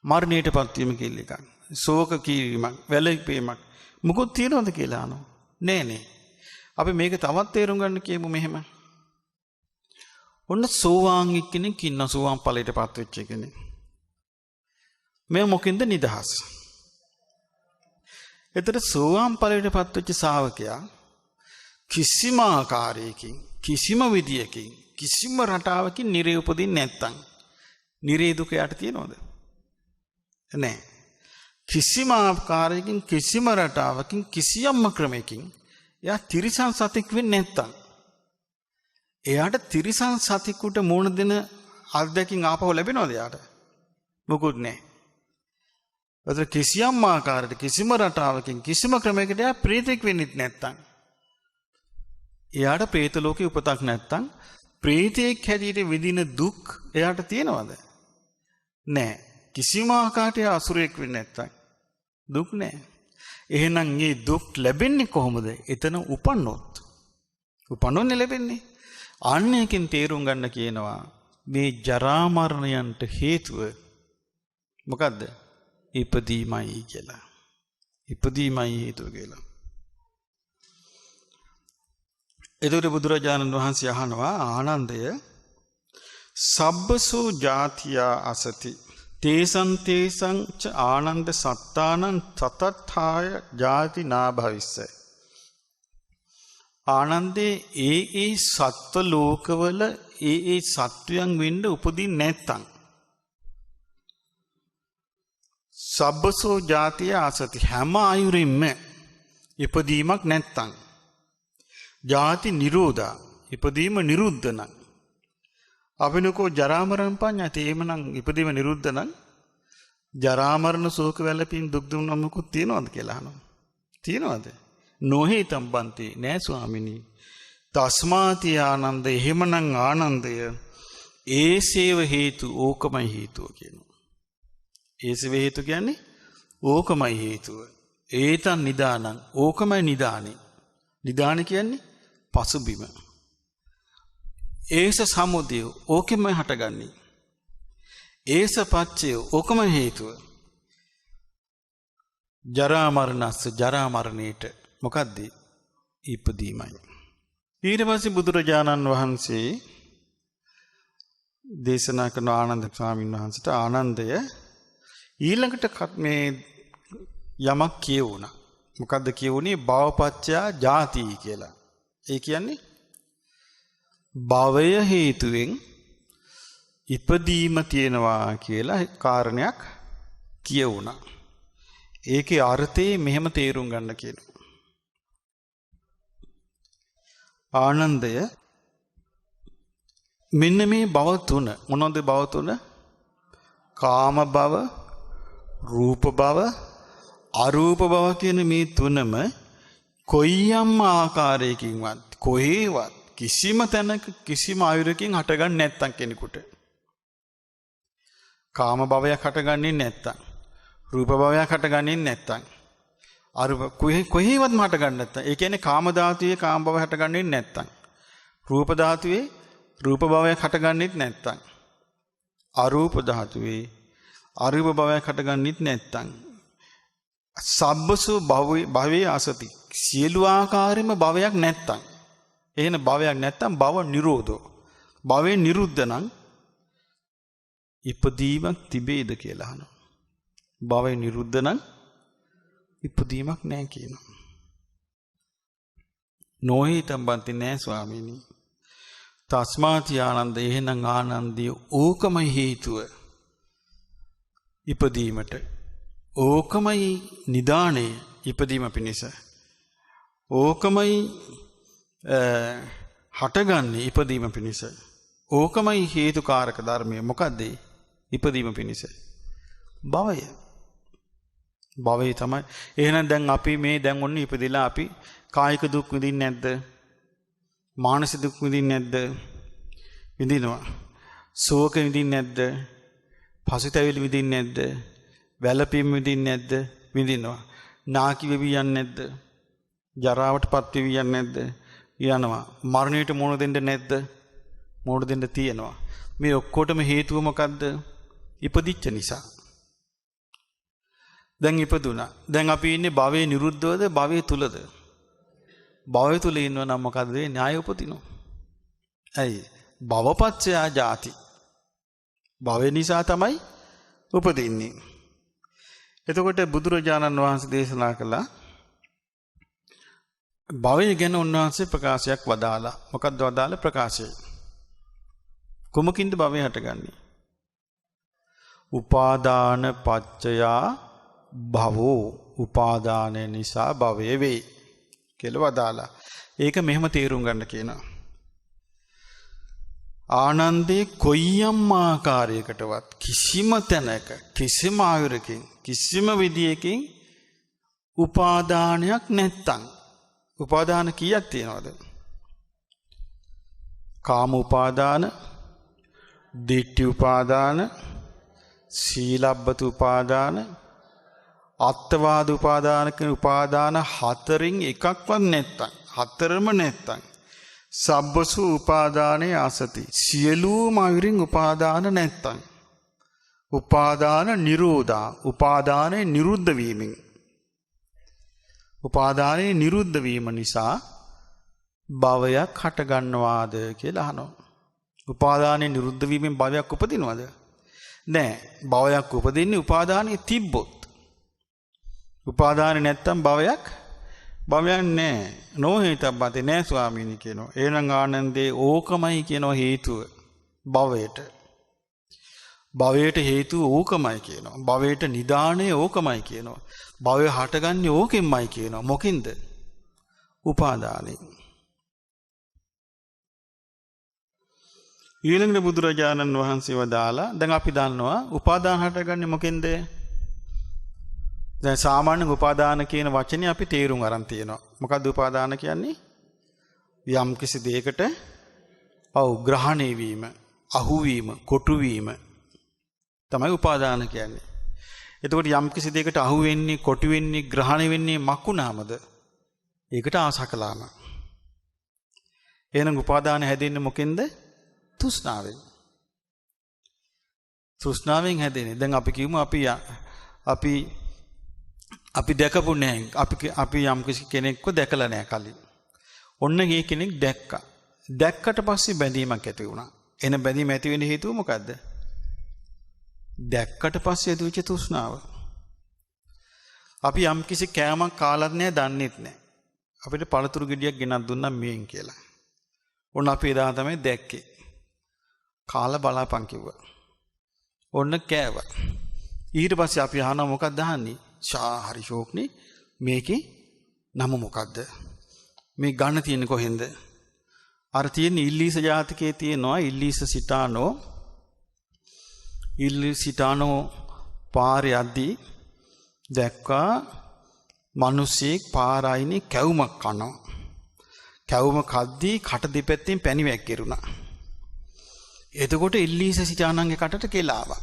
මරණයටපත් වීම කියලා එකක්. ශෝක කිරීමක්, වැළපීමක් මොකොත් තියෙනවද කියලා අහනවා. නෑ. අපි මේක තවත් තේරුම් ගන්න කියමු මෙහෙම. ඔන්න සෝවාන් කෙනෙක් ඉන්න සෝවාන් ඵලයටපත් වෙච්ච කෙනෙක්. මේ මොකෙන්ද නිදහස්? එතකොට සෝවාන් ඵලයටපත් වෙච්ච ශාවකයා කිසිම ආකාරයකින් කිසිම විදියකින් කිසිම රටාවකින් නිරේ උපදින්නේ නැත්තම් නිරේ දුක යට තියනවද? නැහැ. කිසිම ආකාරයකින් කිසිම රටාවකින් කිසියම් ක්‍රමයකින් එයා තිරිසන් සතෙක් වෙන්නේ නැත්තම් එයාට තිරිසන් සතෙකුට මුණ දෙන අත්දැකීම් ආපහු ලැබෙනවද එයාට? මොකුත් නැහැ. අතර කිසියම් ආකාරයකට කිසිම රටාවකින් කිසිම ක්‍රමයකට එයා ප්‍රේතෙක් වෙන්නේ නැත්තම් එයාට പ്രേත ලෝකේ උපතක් නැත්තම් ප්‍රේතෙක් හැටියට විඳින දුක් එයාට තියෙනවද? නැහැ. කිසිම ආකාරයකට අසුරෙක් වෙන්නේ නැත්තම් දුක් නැහැ. එහෙනම් මේ දුක් ලැබෙන්නේ කොහොමද? එතන උපන්නොත්. උපන්නොන්නේ ලැබෙන්නේ. අන්න එකෙන් තේරුම් ගන්න කියනවා මේ ජරා මරණයන්ට හේතුව මොකද්ද? ඉපදීමයි කියලා. ඉපදීමයි හේතුව කියලා. එතකොට බුදුරජාණන් වහන්සේ අහනවා ආනන්දය සබ්බසෝ ජාතියා අසති තේසං තේසං ච ආනන්ද සත්තානං තතත්ථාය ජාති නාභවිස්ස. ආනන්දේ ඒ සත්ව ලෝකවල ඒ සත්වයන් වෙන්න උපදින්නේ නැත්තම් සබ්බසෝ ජාතිය ආසති හැම ආයුරින්ම ඉපදීමක් නැත්තම් ජාති නිරෝධා ඉපදීම නිරුද්ධ නම් අපිනකෝ ජරා මරණ පඤ්ඤාති එහෙමනම් ඉපදීම නිරුද්ධ නම් ජරා මරණ ශෝක වැළපීම් දුක් දුම්නස් මොකුත් තියනවද කියලා අහනවා. තියනවද? නොහේතම් බන්ති නෑ ස්වාමිනී. තස්මාති ආනන්ද එහෙමනම් ආනන්දය ඒසේව හේතු ඕකමයි හේතුව කියනවා. ඒසේව හේතු කියන්නේ ඕකමයි හේතුව. ඒතන් නිදානං ඕකමයි නිදානේ. නිදාන කියන්නේ පසුබිම. ඒස සමුදය ඕකෙමයි හටගන්නේ. ඒස පච්චය ඕකම හේතුව. ජරා මරණස්ස ජරා මරණයට මොකද්ද? ඉපදීමයි. ඊට පස්සේ බුදුරජාණන් වහන්සේ දේශනා කරන ආනන්ද ස්වාමීන් වහන්සේට ආනන්දය ඊළඟට මේ යමක් කියවුණා. මොකද්ද කියවුනේ? භවපච්චයා ජාති කියලා. ඒ කියන්නේ භවය හේතුවෙන් ඉපදීම තියෙනවා කියලා කාරණයක් කියවුණා. ඒකේ අර්ථය මෙහෙම තේරුම් ගන්න කියනවා. ආනන්දය මෙන්න මේ භව තුන මොනවද? භව තුන කාම භව, රූප භව, අරූප භව කියන මේ තුනම කොයියම් ආකාරයකින්වත් කොහේවත් කිසිම තැනක කිසිම ආයුරකින් හටගන්නේ නැත්තම් කෙනෙකුට කාම භවයක් හටගන්නේ නැත්තම් රූප භවයක් හටගන්නේ නැත්තම් අරූප කොහේවත් හටගන්නේ නැත්තම් ඒ කියන්නේ කාම ධාතුවේ කාම භව හටගන්නේ නැත්තම් රූප ධාතුවේ රූප භවයක් හටගන්නේ නැත්තම් අරූප ධාතුවේ අරූප භවයක් හටගන්නේ නැත්තම් සබ්බසු භවයේ අසති සියලු ආකාරෙම භවයක් නැත්තම් එහෙන භවයක් නැත්තම් භව නිරෝධෝ භවේ නිරුද්ධ නම් ඉපදීමක් තිබේද කියලා අහනවා. භවේ නිරුද්ධ නම් ඉපදීමක් නැහැ කියනවා. නොහිතම් බන්ති නෑ ස්වාමීනි. තස්මාති ආනන්ද එහෙනම් ආනන්දිය ඕකමයි හේතුව ඉපදීමට. ඕකමයි නිදාණය ඉපදීම පිණිස. ඕකමයි හටගන්නේ ඉපදීම පිණිස. ඕකමයි හේතුකාරක ධර්මය. මොකද්ද? ඉපදීම පිණිස. භවය. භවය තමයි. එහෙනම් දැන් අපි මේ දැන් ඔන්න ඉපදිලා අපි කායික දුක් විඳින්නේ නැද්ද? මානසික දුක් විඳින්නේ නැද්ද? විඳිනවා. ශෝක විඳින්නේ නැද්ද? පසුතැවිලි විඳින්නේ නැද්ද? වැළපීම් විඳින්නේ නැද්ද? විඳිනවා. නාකි වෙවි යන්නේ නැද්ද? ජරාවටපත් වෙවි යන්නේ නැද්ද? යනවා. මරණයට මුහුණ දෙන්න නැද්ද? මුහුණ දෙන්න තියෙනවා. මේ ඔක්කොටම හේතුව මොකද්ද? ඉපදිච්ච නිසා. දැන් ඉපදුණා. දැන් අපි ඉන්නේ භවයේ නිරුද්ධවද භවයේ තුලද? භවයේ තුල ඉන්නවා නම් මොකද වෙන්නේ? න්‍යාය උපදිනවා. ඇයි? භවපච්චයා ජාති. භවය නිසා තමයි උපදින්නේ. එතකොට බුදුරජාණන් වහන්සේ දේශනා කළා භවය ගැන උන්වහන්සේ ප්‍රකාශයක් වදාලා. මොකක්ද වදාළ ප්‍රකාශය? කුමකින්ද භවය හටගන්නේ? උපාදාන පච්චයා භවෝ. උපාදානය නිසා භවය වේ කියලා වදාලා. ඒක මෙහෙම තේරුම් ගන්න කියනවා. ආනන්දේ කොයියම් ආකාරයකටවත් කිසිම තැනක කිසිම ආයුරකින් කිසිම විදියකින් උපාදානයක් නැත්තම් උපාදාන කීයක් තියෙනවද? කාම උපාදාන, ditthi උපාදාන, සීලබ්බත උපාදාන, අත්වාද උපාදාන කියන උපාදාන හතරෙන් එකක්වත් නැත්තම් හතරම නැත්තම් සබ්බසු උපාදානේ ආසති සියලුම අයුරින් උපාදාන නැත්තම් උපාදාන නිරෝධා උපාදානේ නිරුද්ධ වීමෙන් උපාදානේ නිරුද්ධ වීම නිසා භවයක් හට ගන්නවාද කියලා අහනවා. උපාදානේ නිරුද්ධ වීමෙන් භවයක් උපදිනවද? නෑ. භවයක් උපදින්නේ උපාදානේ තිබ්බොත්. උපාදානේ නැත්තම් භවයක් නෑ. නොහේතබ්බතේ නෑ ස්වාමීනි කියනවා. එහෙනම් ආනන්දේ ඕකමයි කියනවා හේතුව භවයට. භවයට හේතුව ඕකමයි කියනවා. භවයට නිදාණය ඕකමයි කියනවා. භවය හටගන්නේ ඕකෙන්මයි කියනවා. මොකින්ද? උපාදානෙන්. ඊළඟට බුදුරජාණන් වහන්සේ වදාලා දැන් අපි දන්නවා උපාදාන හටගන්නේ මොකෙන්ද? දැන් සාමාන්‍ය උපාදාන කියන වචනේ අපි තේරුම් අරන් තියෙනවා. මොකද්ද උපාදාන කියන්නේ? යම් කිසි දෙයකට ග්‍රහණය වීම, අහු වීම, කොටු වීම තමයි උපාදාන කියන්නේ. එතකොට යම් කිසි දෙයකට අහු වෙන්නේ, කොටු වෙන්නේ, ග්‍රහණය වෙන්නේ මක්ුණාමද? ඒකට ආශා කළාම. එහෙනම් උපාදාන හැදෙන්නේ මොකෙන්ද? තෘෂ්ණාවෙන්. තෘෂ්ණාවෙන් හැදෙන්නේ. දැන් අපි කියමු අපි දැකපු නැහැ. අපි යම් කිසි කෙනෙක්ව දැකලා නැහැ කලින්. ඔන්න ඒ කෙනෙක් දැක්කා. දැක්කට පස්සේ බැඳීමක් ඇති වුණා. එන බැඳීම ඇති වෙන්න හේතුව මොකද්ද? දැක්කට පස්සේ ඇතිවෙච්ච තෘෂ්ණාව. අපි යම් කිසි කෑමක් කාලත් නැහැ, දන්නෙත් නැහැ. අපිට පළතුරු ගෙඩියක් ගෙනත් දුන්නා මේන් කියලා. ඔන්න අපි එදා තමයි දැක්කේ. කාලා බලාපන් කිව්වා. ඔන්න කෑවා. ඊට පස්සේ අපි අහනවා මොකක්ද අහන්නේ? හරි ෂෝක්නේ. මේකේ නම මොකක්ද? මේ ගන්න තියෙන්නේ කොහෙන්ද? අර තියෙන ඉල්ලීස ජාතකයේ තියෙනවා ඉල්ලීස සිටානෝ පාරේ යද්දී දැක්කා මිනිස්සෙක් පාරයිනේ කැවුමක් කනවා. කැවුම කද්දී කට දෙපැත්තෙන් පැණි වැක්කිරුණා. එතකොට ඉල්ලීස සිටානන්ගේ කටට කෙලාවා.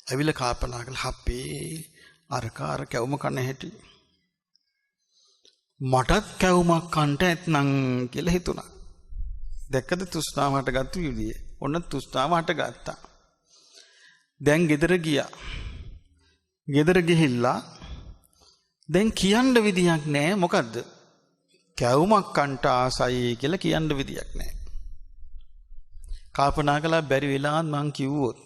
ඇවිල්ලා කල්පනා කළා හප්පේ අර කැවුම කන හැටි. මටත් කැවුමක් කන්ට ඇත්නම් කියලා හිතුණා. දැක්කද තෘෂ්ණාව හටගත්තු විදිය. ඔන්න තෘෂ්ණාව හටගත්තා. දැන් ගෙදර ගියා. ගෙදර ගිහිල්ලා දැන් කියන්න විදියක් නැහැ. මොකද්ද? කැවුමක් කන්ට ආසයි කියලා කියන්න විදියක් නැහැ. කල්පනා කළා බැරි වෙලාවත් මං කිව්වොත්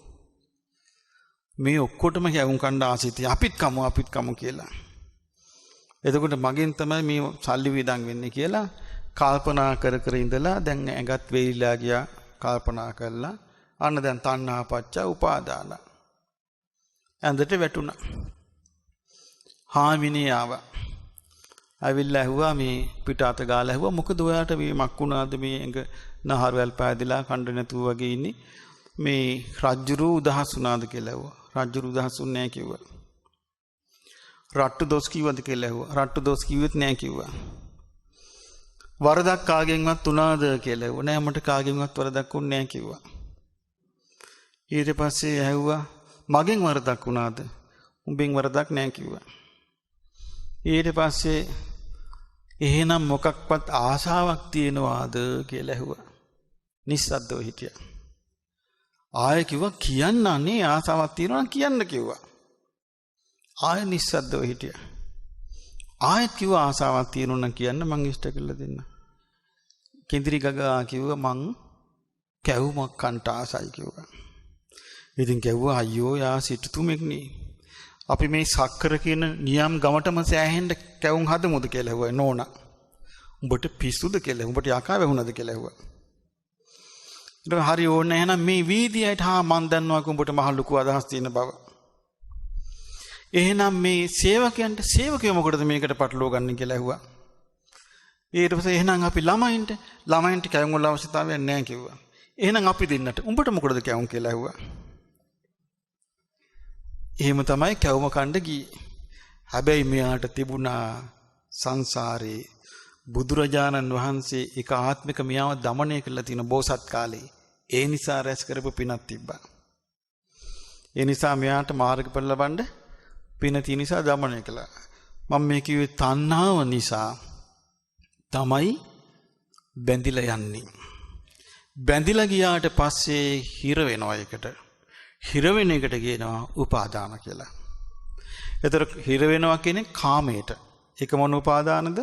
මේ ඔක්කොටම කැවුම් කන්න ආසිතිය අපිත් කමු කියලා. එතකොට මගෙන් තමයි මේ සල්ලි වියදම් වෙන්නේ කියලා කල්පනා කර ඉඳලා දැන් ඇඟත් වේලිලා ගියා. කල්පනා කළා අන්න දැන් තණ්හා පච්ච උපාදාන ඇඳට වැටුණා. හාමිනේ ආවා. ඇවිල්ලා ඇහුවා මේ පිට අත ගාලා ඇහුවා මොකද ඔයාට මේ මක් වුණාද මේ ඇඟ නහරවල් පෑදිලා කණ්ඩ නැතුව වගේ ඉන්නේ මේ රජ්ජුරු උදහස් වුණාද කියලා ඇහුවා. රජ්ජුරු උදහස් වුන්නේ නැහැ කිව්වා. රට්ටු දොස් කිව්වද කියලා ඇහුවා. රට්ටු දොස් කිව්වෙත් නැහැ කිව්වා. වරදක් කාගෙන්වත් උනාද කියලා ඇහුවා. නෑ මට කාගෙන්වත් වරදක් උන්නේ නැහැ කිව්වා. ඊට පස්සේ ඇහුවා මගෙන් වරදක් උනාද? උඹෙන් වරදක් නැහැ කිව්වා. ඊට පස්සේ එහෙනම් මොකක්වත් ආසාවක් තියනවාද කියලා ඇහුවා. නිස්සද්දව හිටියා. ආයෙ කිව්වා කියන්න අනේ ආසාවක් තියනවා නම් කියන්න කිව්වා. ආයෙ නිස්සද්දව හිටියා. ආයෙත් කිව්වා ආසාවක් තියනවා නම් කියන්න මං ඉෂ්ට කරලා දෙන්න. කෙන්දිරි ගගා කිව්වා මං කැවුමක් කන්ට ආසයි කිව්වා. ඉතින් කිව්වා අයියෝ යා සිටුතුමෙක් නේ. අපි මේ සක්කර කියන නියම් ගමටම සෑහෙන්න කැවුම් හදමුද කියලා ඇහුවා නෝනා. උඹට පිස්සුද කියලා උඹට යකා වැහුණාද කියලා ඇහුවා. ඊට හරි ඕනේ එහෙනම් මේ වීදියට මන් දන්නවා උඹට මහ ලොකු අදහස් තියෙන බව. එහෙනම් මේ සේවකයෝ මොකටද මේකට පටලවා ගන්න කියලා ඇහුවා. ඊට පස්සේ එහෙනම් අපි ළමයින්ට කැවුම් වල අවශ්‍යතාවයක් නැහැ කිව්වා. එහෙනම් අපි දෙන්නට උඹට මොකටද කැවුම් කියලා ඇහුවා. එහෙම තමයි කැවුම කණ්ඩ ගියේ. හැබැයි මෙයාට තිබුණා සංසාරේ බුදුරජාණන් වහන්සේ එක ආත්මික මියාව দমনය කළා තියෙන බෝසත් කාලේ. ඒ නිසා රැස් කරපු පිනක් තිබ්බා. ඒ නිසා මෙයාට මාර්ගඵල ලබන්න පින තියෙන නිසා দমনය කළා. මම මේ කිව්වේ තණ්හාව නිසා තමයි බැඳිලා යන්නේ. බැඳිලා ගියාට පස්සේ හිර වෙනවා ඒකට. හිර වෙන එකට කියනවා උපාදාන කියලා. ඒතර හිර වෙනවා කියන්නේ කාමයට. ඒක මොන උපාදානද?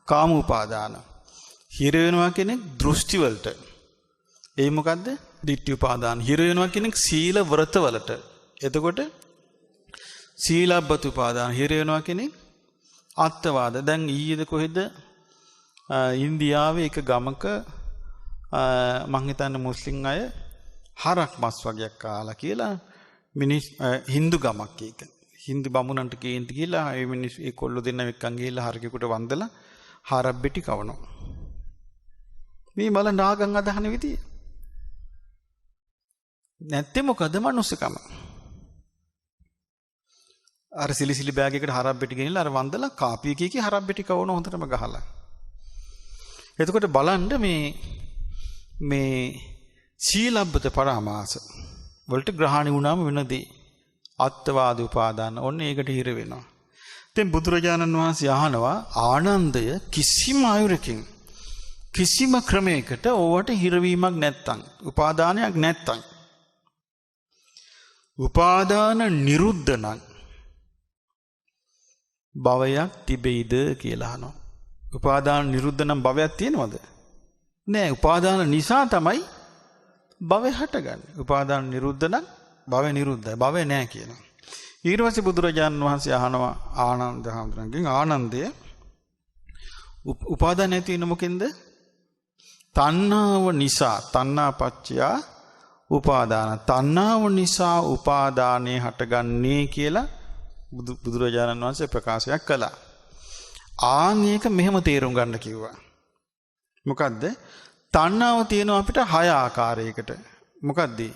කාම උපාදාන. හිර වෙනවා කියන්නේ දෘෂ්ටි වලට. ඒ මොකද්ද? ditthi උපාදාන. හිර වෙනවා කියන්නේ සීල වෘත වලට. එතකොට සීලබ්බත උපාදාන. හිර වෙනවා කියන්නේ අත්වාද. දැන් ඊයේද කොහෙද ඉන්දියාවේ එක ගමක මං හිතන්නේ මුස්ලිම් අය හරක් මස් වගේක් කාලා කියලා හින්දු ගමක් ඒක. හින්දු බමුණන්ට කේන්ති කියලා ඒ මිනිස් ඒ කොල්ල දෙන්න එක්කන් ගිහිල්ලා හරකෙකුට වන්දලා හරක් බෙටි කවනවා. මේ මල නාගන් අදහන විදිය. නැත්තේ මොකද මනුස්සකම. අර සිලිසිලි බෑග් එකට හරක් බෙටි ගෙනිලා අර වන්දලා කාපි එකේ හරක් බෙටි කවන හොඳටම ගහලා. එතකොට බලන්න මේ සීලබ්බත පරාමාස වලට ග්‍රහණය වුණාම වෙනදී අත්වාද උපාදාන ඔන්න ඒකට හිර වෙනවා. දැන් බුදුරජාණන් වහන්සේ අහනවා ආනන්දය කිසිම ආයුරකින් කිසිම ක්‍රමයකට ඕවට හිරවීමක් නැත්තම් උපාදානයක් නැත්තම් උපාදාන නිරුද්ධ නම් භවයක් තිබෙයිද කියලා අහනවා. උපාදාන නිරුද්ධ නම් භවයක් තියෙනවද? නෑ. උපාදාන නිසා තමයි භවය හටගන්නේ. උපාදාන නිරුද්ධ නම් භවය නිරුද්ධයි. භවය නැහැ කියනවා. ඊට පස්සේ බුදුරජාණන් වහන්සේ අහනවා ආනන්ද හාමුදුරන්ගෙන් ආනන්දය උපාදාන නැති වෙන මොකෙන්ද? තණ්හාව නිසා තණ්හාපච්චයා උපාදාන. තණ්හාව නිසා උපාදානය හටගන්නේ කියලා බුදුරජාණන් වහන්සේ ප්‍රකාශයක් කළා. ආන් ඒක මෙහෙම තේරුම් ගන්න කිව්වා. මොකද්ද? තණ්හාව තියෙනවා අපිට 6 ආකාරයකට. මොකද්ද?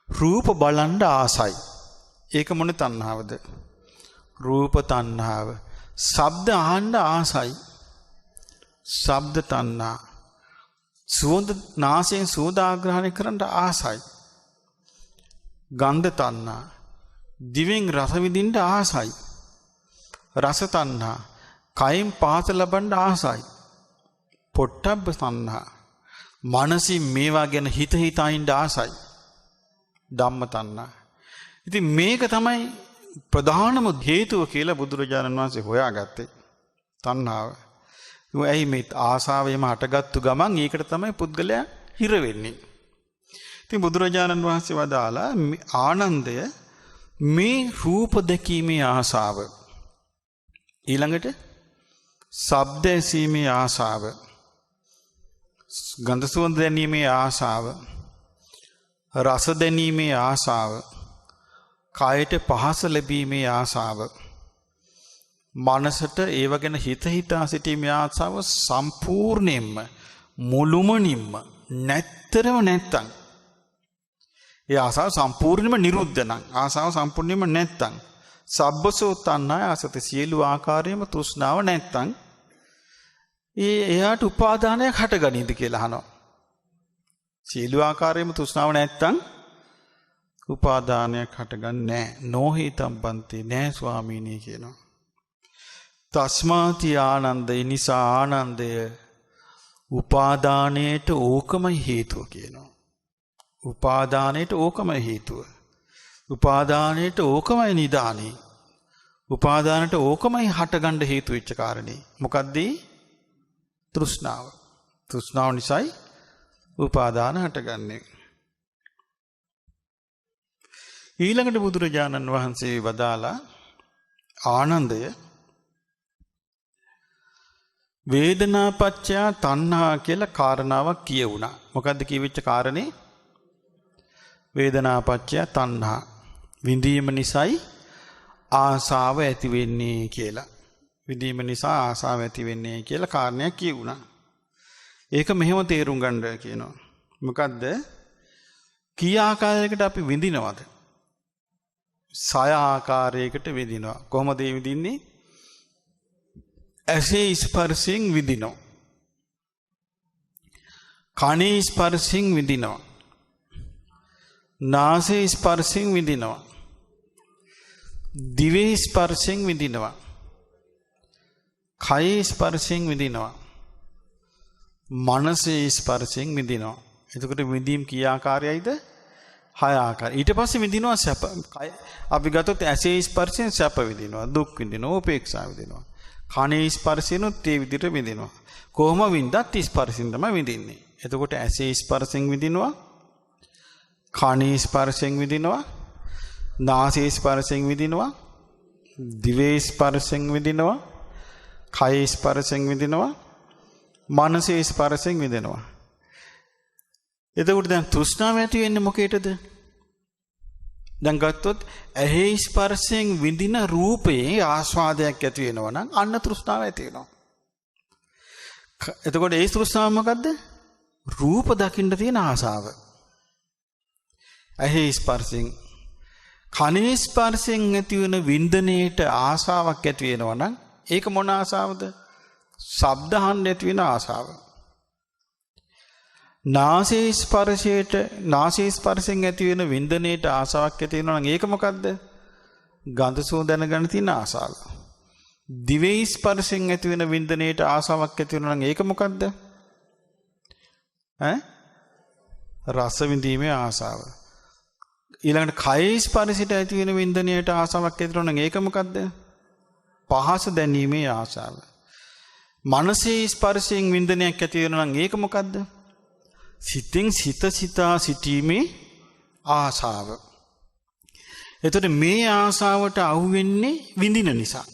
රූප බලන්න ආසයි. ඒක මොන තණ්හාවද? රූප තණ්හාව. ශබ්ද අහන්න ආසයි. ශබ්ද තණ්හා. සුවඳ නාසයෙන් සුවඳ ආග්‍රහණය කරන්න ආසයි. ගන්ධ තණ්හා. දිවෙන් රස විඳින්න ආසයි. රස තණ්හා. කයින් පහස ලබන්න ආසයි. පොට්ටබ්බ තණ්හා. මනසින් මේවා ගැන හිත හිතා ඉන්න ආසයි. ධම්ම තණ්හා. ඉතින් මේක තමයි ප්‍රධානම හේතුව කියලා බුදුරජාණන් වහන්සේ හොයාගත්තේ. තණ්හාව. ඇයි මේ ආසාවෙම හටගත්තු ගමන් ඒකට තමයි පුද්ගලයා හිර වෙන්නේ. ඉතින් බුදුරජාණන් වහන්සේ වදාලා ආනන්දය මේ රූප දැකීමේ ආසාව, ඊළඟට ශබ්ද ඇසීමේ ආසාව, ගන්ධ සුවඳ දැනීමේ ආසාව, රස දැනීමේ ආසාව, කායට පහස ලැබීමේ ආසාව, මනසට ඒව ගැන හිත හිතා සිටීමේ ආසාව සම්පූර්ණයෙන්ම මුළුමනින්ම නැත්තරම නැත්තම්, ඒ ආසාව සම්පූර්ණයෙන්ම නිරුද්ධ නම්, ආසාව සම්පූර්ණයෙන්ම නැත්තම්, සබ්බසෝ තණ්හාය ආසති, සියලු ආකාරයෙන්ම තෘෂ්ණාව නැත්තම් එයාට උපාදානයක් හටගනීද කියලා අහනවා. සියලු ආකාරයෙන්ම තෘෂ්ණාව නැත්තම් උපාදානයක් හටගන්නේ නැහැ. නොහිතම් බන්ති නෑ ස්වාමීනි කියනවා. තස්මාති ආනන්දය, නිසා ආනන්දය උපාදානයට ඕකමයි හේතුව කියනවා. උපාදානයට ඕකමයි හේතුව. උපාදානයට ඕකමයි නිදානේ. උපාදානයට ඕකමයි හටගන්න හේතු වෙච්ච කාරණේ. මොකද්ද? තෘෂ්ණාව. තෘෂ්ණාව නිසායි උපාදාන හටගන්නේ. ඊළඟට බුදුරජාණන් වහන්සේ වදාලා ආනන්දය වේදනාපච්චය තණ්හා කියලා කාරණාවක් කියවුණා. මොකද්ද කියවිච්ච කාරණේ? වේදනාපච්චය තණ්හා. විඳීම නිසායි ආසාව ඇති වෙන්නේ කියලා. විඳීම නිසා ආසාව ඇති වෙන්නේ කියලා කාරණයක් කියවුණා. ඒක මෙහෙම තේරුම් ගන්න කියනවා. මොකද්ද? කී ආකාරයකට අපි විඳිනවද? 6 ආකාරයකට විඳිනවා. කොහොමද ඒ විඳින්නේ? ඇසේ ස්පර්ශයෙන් විඳිනවා. කනේ ස්පර්ශයෙන් විඳිනවා. නාසයේ ස්පර්ශයෙන් විඳිනවා. දිවේ ස්පර්ශයෙන් විඳිනවා. කයේ ස්පර්ශයෙන් විඳිනවා. මනසේ ස්පර්ශයෙන් විඳිනවා. එතකොට විඳීම් කී ආකාරයයිද? 6 ආකාරය. ඊට පස්සේ විඳිනවා සැප. අපි ගත්තොත් ඇසේ ස්පර්ශයෙන් සැප විඳිනවා, දුක් විඳිනවා, උපේක්ෂා විඳිනවා. කනේ ස්පර්ශයෙන්ුත් ඒ විදිහට විඳිනවා. කොහොම වින්දත් ස්පර්ශයෙන් තමයි විඳින්නේ. එතකොට ඇසේ ස්පර්ශයෙන් විඳිනවා, කනේ ස්පර්ශයෙන් විඳිනවා, නාසයේ ස්පර්ශයෙන් විඳිනවා, දිවේ ස්පර්ශයෙන් විඳිනවා, කයේ ස්පර්ශයෙන් විඳිනවා, මනසේ ස්පර්ශයෙන් විඳිනවා. එතකොට දැන් තෘෂ්ණාව ඇති වෙන්නේ මොකේටද? දැන් ගත්තොත් ඇහි ස්පර්ශයෙන් විඳින රූපේ ආස්වාදයක් ඇති වෙනවා නම් අන්න තෘෂ්ණාව ඇති වෙනවා. එතකොට ඒ තෘෂ්ණාව මොකද්ද? රූප දකින්න තියෙන ආසාව. ඇහි ස්පර්ශයෙන්, කනේ ස්පර්ශයෙන් ඇති වෙන වින්දනයේට ආසාවක් ඇති වෙනවා නම් ඒක මොන ආසාවද? ශබ්ද අහන්න ඇති වෙන ආසාව. නාසයේ ස්පර්ශයෙන් ඇති වෙන වින්දනයේට ආසාවක් ඇති වෙනවා නම් ඒක මොකද්ද? ගන්ධ සුවඳ දැනගන්න තියෙන ආසාව. දිවේ ස්පර්ශයෙන් ඇති වෙන වින්දනයේට ආසාවක් ඇති වෙනවා නම් ඒක මොකද්ද? රස විඳීමේ ආසාව. ඊළඟට කයේ ස්පර්ශයට ඇති වෙන වින්දනයේට ආසාවක් ඇති වෙනවා නම් ඒක මොකද්ද? පහස දැනීමේ ආසාව. මනසේ ස්පර්ශයෙන් වින්දනයක් ඇති වෙනවා නම් ඒක මොකද්ද? සිතින් සිත සිතා සිටීමේ ආසාව. එතකොට මේ ආසාවට අහු වෙන්නේ විඳින නිසා.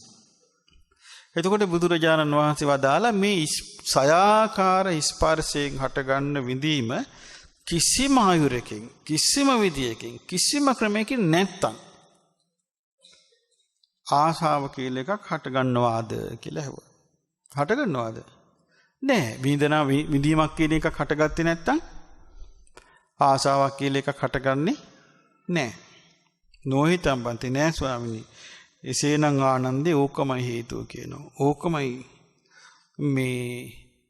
එතකොට බුදුරජාණන් වහන්සේ වදාලා මේ සයාකාර ස්පර්ශයෙන් හටගන්න විඳීම කිසිම ආයුරකින් කිසිම විදියකින් කිසිම ක්‍රමයකින් නැත්තම් ආසාව කියලා එකක් හටගන්නවාද කියලා ඇහුවා. හටගන්නවාද? නෑ. විඳීමක් කියන එකක් හටගත්තේ නැත්තම් ආසාවක් කියලා එකක් හටගන්නේ නෑ. නොහිතම් බන්ති නෑ ස්වාමිනී. එසේනම් ආනන්දේ ඕකමයි හේතුව කියනවා. ඕකමයි මේ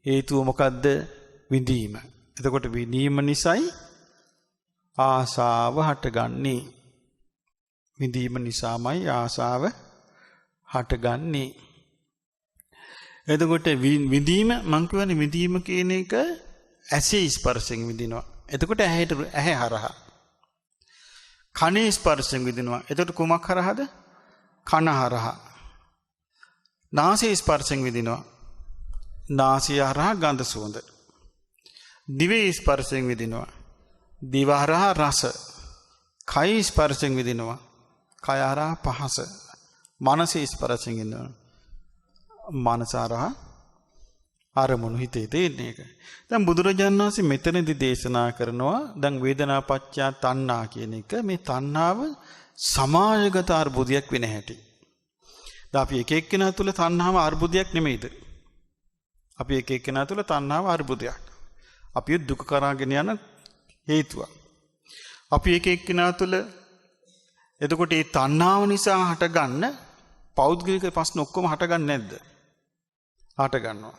හේතුව මොකද්ද? විඳීම. එතකොට විඳීම නිසායි ආසාව හටගන්නේ. විඳීම නිසාමයි ආසාව හටගන්නේ. එතකොට විඳීම මං කියවනේ විඳීම කියන එක ඇසේ ස්පර්ශයෙන් විඳිනවා. එතකොට ඇහැ හරහා. කනේ ස්පර්ශයෙන් විඳිනවා. එතකොට කුමක් හරහාද? කන හරහා. නාසයේ ස්පර්ශයෙන් විඳිනවා. නාසය හරහා ගඳ සුවඳ. දිවේ ස්පර්ශයෙන් විඳිනවා. දිව හරහා රස. කය ස්පර්ශයෙන් විඳිනවා. කය හරහා පහස. මනසේ ස්පර්ශයෙන් විඳිනවා. මනස හරහා අරමුණු හිතේ තියෙන එක. දැන් බුදුරජාණන් වහන්සේ මෙතනදී දේශනා කරනවා දැන් වේදනාපච්චය තණ්හා කියන එක. මේ තණ්හාව සමාජගත අර්බුදයක් වෙන හැටි. දැන් අපි එක එක්කෙනා තුල තණ්හාව අර්බුදයක් නෙමෙයිද? අපි එක එක්කෙනා තුල තණ්හාව අර්බුදයක්. අපි දුක කරාගෙන යන හේතුවක්. අපි එක එක්කෙනා තුල එතකොට මේ තණ්හාව නිසා හටගන්න පෞද්ගලික ප්‍රශ්න ඔක්කොම හටගන්නේ නැද්ද? හට ගන්නවා.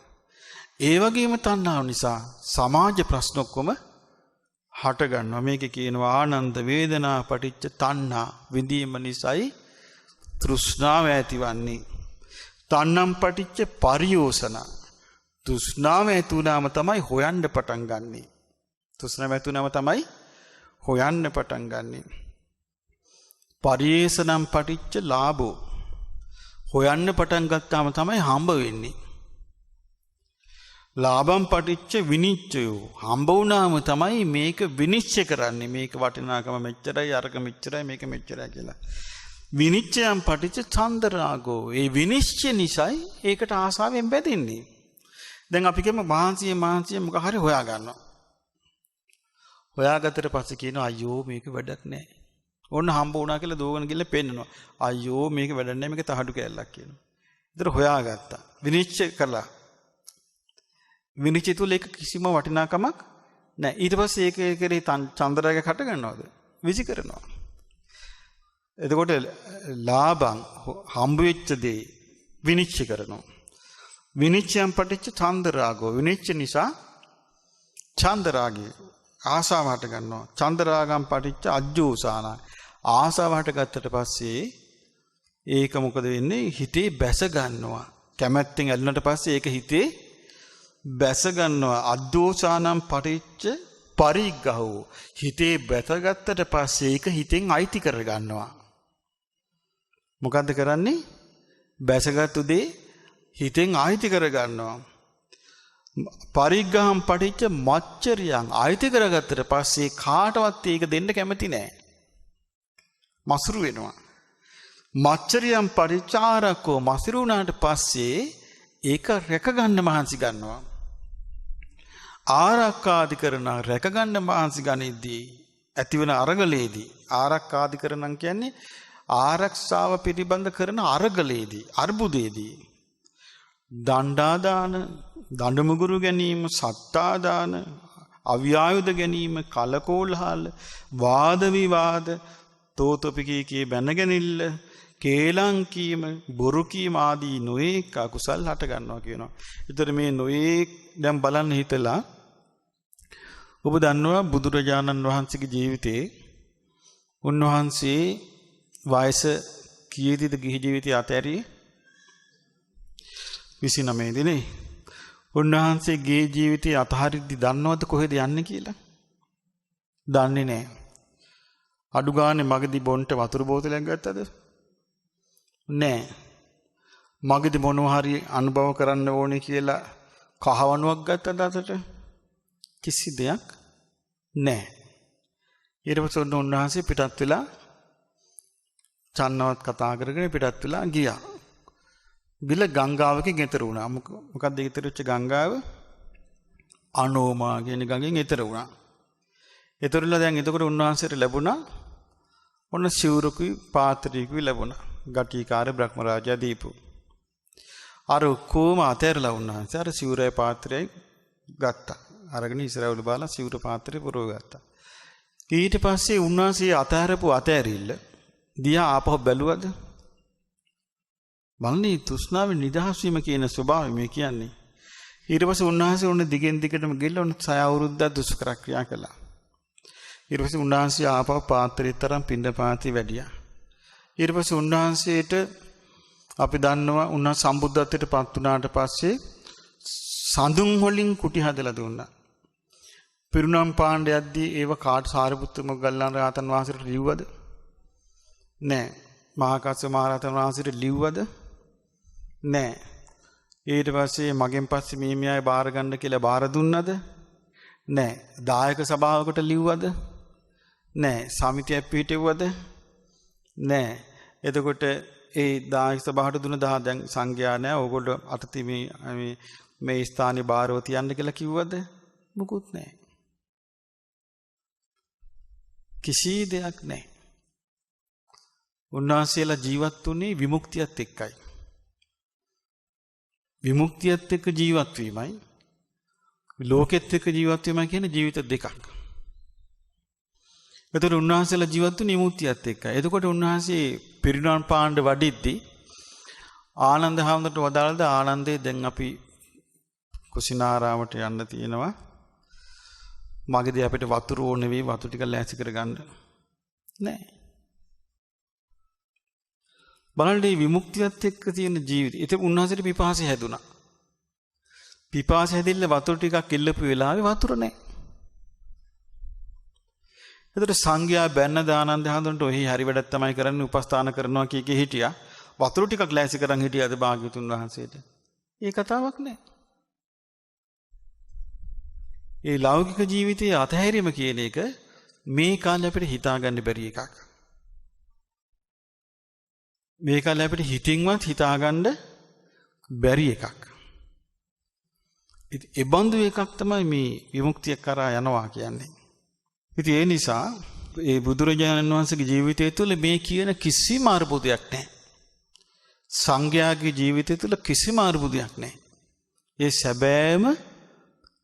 ඒ වගේම තණ්හාව නිසා සමාජ ප්‍රශ්න ඔක්කොම හට ගන්නවා. මේකේ කියනවා ආනන්ද වේදනා පටිච්ච තණ්හා විඳීම නිසායි තෘෂ්ණාව ඇතිවන්නේ. තණ්හම් පටිච්ච පරියෝසන. තෘෂ්ණාව ඇතුණාම තමයි හොයන්න පටන් ගන්නෙ. තෘෂ්ණාව ඇතුණාම තමයි හොයන්න පටන් ගන්නෙ. පරියේසනම් පටිච්ච ලාභෝ. හොයන්න පටන් ගත්තාම තමයි හම්බ වෙන්නේ. ලාභම් පටිච්ච විනිච්ඡයෝ. හම්බ වුණාම තමයි මේක විනිශ්චය කරන්නේ. මේක වටිනාකම මෙච්චරයි, අරක මෙච්චරයි, මේක මෙච්චරයි කියලා. විනිශ්චයම් පටිච්ච චන්දරාගෝ. ඒ විනිශ්චය නිසායි ඒකට ආසාවෙන් බැඳෙන්නේ. දැන් අපි කියමු මහන්සිය මොකක් හරි හොයා ගන්නවා. හොයාගත්තට පස්සේ කියනවා අයියෝ මේක වැඩක් නෑ. ඕන්න හම්බ වුණා කියලා දෝගන ගිහලා පෙන්නනවා. අයියෝ මේක වැඩක් නෑ, මේක තහඩු කැල්ලක් කියනවා. ඒතර හොයාගත්තා. විනිශ්චය කළා. විනිශ්චය තුල ඒක කිසිම වටිනාකමක් නෑ. ඊට පස්සේ ඒක කෙරේ චන්දරාගය හට ගන්නවද? විසි කරනවා. එතකොට ලාභං හම්බ වෙච්ච දේ විනිශ්චය කරනවා. විනිශ්චයම් පටිච්ච චන්දරාගෝ. විනිශ්චය නිසා චන්දරාගය ආසාව හට ගන්නවා. චන්දරාගම් පටිච්ච අජ්ජෝසාන. ආසාව හට ගත්තට පස්සේ ඒක මොකද වෙන්නේ? හිතේ බැස ගන්නවා. කැමැත්තෙන් ඇල්ලුණට පස්සේ ඒක හිතේ බැස ගන්නවා. අද්දෝසානම් පටිච්ච පරිග්ගහෝ. හිතේ බැසගත්තට පස්සේ ඒක හිතෙන් අයිති කර ගන්නවා. මොකද්ද කරන්නේ? බැසගත්තු දේ හිතෙන් අයිති කර ගන්නවා. පරිග්ගහම් පටිච්ච මච්චරියං. අයිති කරගත්තට පස්සේ කාටවත් ඒක දෙන්න කැමති නෑ. මසුරු වෙනවා. මච්චරියම් පරිචාරකෝ. මසුරු වුණාට පස්සේ ඒක රැක ගන්න මහන්සි ගන්නවා. ආරක්කාදිකරණ රැක ගන්න මහන්සි ගනිද්දී ඇතිවන අරගලේදී. ආරක්කාදිකරණම් කියන්නේ ආරක්ෂාව පිළිබඳ කරන අරගලේදී, අර්බුදයේදී දණ්ඩාදාන, දඬුමුගුරු ගැනීම, සත්තාදාන, අවියායුධ ගැනීම, කලකෝලහල, වාද විවාද, තෝතොපිකී බැනගැනිල්ල, කේලම් කීම, බොරු කීම ආදී නොඑක අකුසල් හට ගන්නවා කියනවා. ඒතර මේ නොඑක දැන් බලන්න හිතලා ඔබ දන්නවා බුදුරජාණන් වහන්සේගේ ජීවිතේ උන්වහන්සේ වයස කීයේදීද ගිහි ජීවිතය අතහැරියේ? 29 දිනේ. උන්වහන්සේ ගේ ජීවිතය අතහරිද්දි දන්නවද කොහෙද යන්නේ කියලා? දන්නේ නැහැ. අඩු ගානේ මගදී බොන්ට වතුර බෝතලයක් ගත්තද? නෑ. මගදී මොනවා හරි අනුභව කරන්න ඕනේ කියලා කහවණුවක් ගත්තද අතට? කිසි දෙයක් නැහැ. ඊට පස්සේ උන්වහන්සේ පිටත් වෙලා චන්නවත් කතා කරගෙන පිටත් වෙලා ගියා. ගිල ගංගාවකින් ඈතර වුණා. මොකක්ද ඈතර වෙච්ච ගංගාව? අනෝමා කියන ගඟෙන් ඈතර වුණා. ඈතරලා දැන් එතකොට උන්වහන්සේට ලැබුණා ඔන්න සිවුරකුයි පාත්‍රයකුයි ලැබුණා. ගටිකාර බ්‍රහ්මරාජා දීපු. අර කොම අතහැරලා උන්වහන්සේ අර සිවුරයි පාත්‍රයයි ගත්තා. අරගෙන ඉස්සරහට බලලා සිවුර පාත්‍රය පුරව ගත්තා. ඊට පස්සේ උන්වහන්සේ අතහැරපු අතහැරිල්ල දිහා ආපහු බැලුවද? බලන්නේ තෘෂ්ණාවෙන් නිදහස් වීම කියන ස්වභාවය මේ කියන්නේ. ඊට පස්සේ උන්වහන්සේ උන්න දිගෙන් දිගටම ගිහලා උන්න 6 අවුරුද්දක් දුෂ්කර ක්‍රියා කළා. ඊට පස්සේ උන්වහන්සේ ආපහු පාත්‍රයට තරම් පින්ඩපාතේ වැඩියා. ඊට පස්සේ උන්වහන්සේට අපි දන්නවා උන්වහන්සේ සම්බුද්ධත්වයට පත් වුණාට පස්සේ සඳුන් වලින් කුටි හදලා දුන්නා. පිරුණම් පාණ්ඩයක්දී ඒව කාට සාරිපුත්ත මොග්ගල්ලාන රහතන් වහන්සේට ලිව්වද? නෑ. මහා කස්සප මහ රහතන් වහන්සේට ලිව්වද? නෑ. ඊට පස්සේ මගෙන් පස්සේ මේ මෙයයි බාර ගන්න කියලා බාර දුන්නද? නෑ. දායක සභාවකට ලිව්වද? නෑ. සමිතියක් පිහිටෙව්වද? නෑ. එතකොට ඒ දායක සභාවට දුන්න දැන් සංඝයා නෑ. ඕගොල්ලෝ අතති මේ ස්ථානේ බාරව තියන්න කියලා කිව්වද? මුකුත් නෑ. කිසි දෙයක් නෑ. උන්වහන්සේලා ජීවත් වුණේ විමුක්තියත් එක්කයි. විමුක්තියත් එක්ක ජීවත් වීමයි ලෝකෙත් එක්ක ජීවත් වීමයි කියන ජීවිත දෙකක්. එතකොට උන්වහන්සේලා ජීවත් වුණේ විමුක්තියත් එක්කයි. එතකොට උන්වහන්සේ පිරිනිවන් පාන්න වඩිද්දී ආනන්ද හාමුදුරුවෝ වදාළද ආනන්දේ දැන් අපි කුසිනාරාමට යන්න තියෙනවා. මගදී අපිට වතුර ඕනේ වෙයි වතුර ටික ලෑස්ති කරගන්න. නෑ. බලන්න මේ විමුක්තියත් එක්ක තියෙන ජීවිතය. ඒක උන්වහන්සේට පිපාසය හැදුනා. පිපාසය හැදිල්ල වතුර ටිකක් ඉල්ලපු වෙලාවේ වතුර නැහැ. ඒතර සංඝයා බැන්න දානන්ද හඳුන්ට ඔහි හරි වැඩක් තමයි කරන්නේ උපස්ථාන කරනවා කීකේ හිටියා. වතුර ටිකක් ලෑසි කරන් හිටියාද භාග්‍යතුන් වහන්සේට? ඒ කතාවක් නැහැ. ඒ ලෞකික ජීවිතයේ අතහැරීම කියන එක මේ කාලේ අපිට හිතාගන්න බැරි එකක්. මේ කාලේ අපිට හිතින්වත් හිතාගන්න බැරි එකක්. ඉතින් ඒ බඳු එකක් තමයි මේ විමුක්තිය කරා යනවා කියන්නේ. ඉතින් ඒ නිසා ඒ බුදුරජාණන් වහන්සේගේ ජීවිතය තුළ මේ කියන කිසිම අරුබුදයක් නැහැ. සංඝයාගේ ජීවිතය තුළ කිසිම අරුබුදයක් නැහැ. ඒ සැබෑම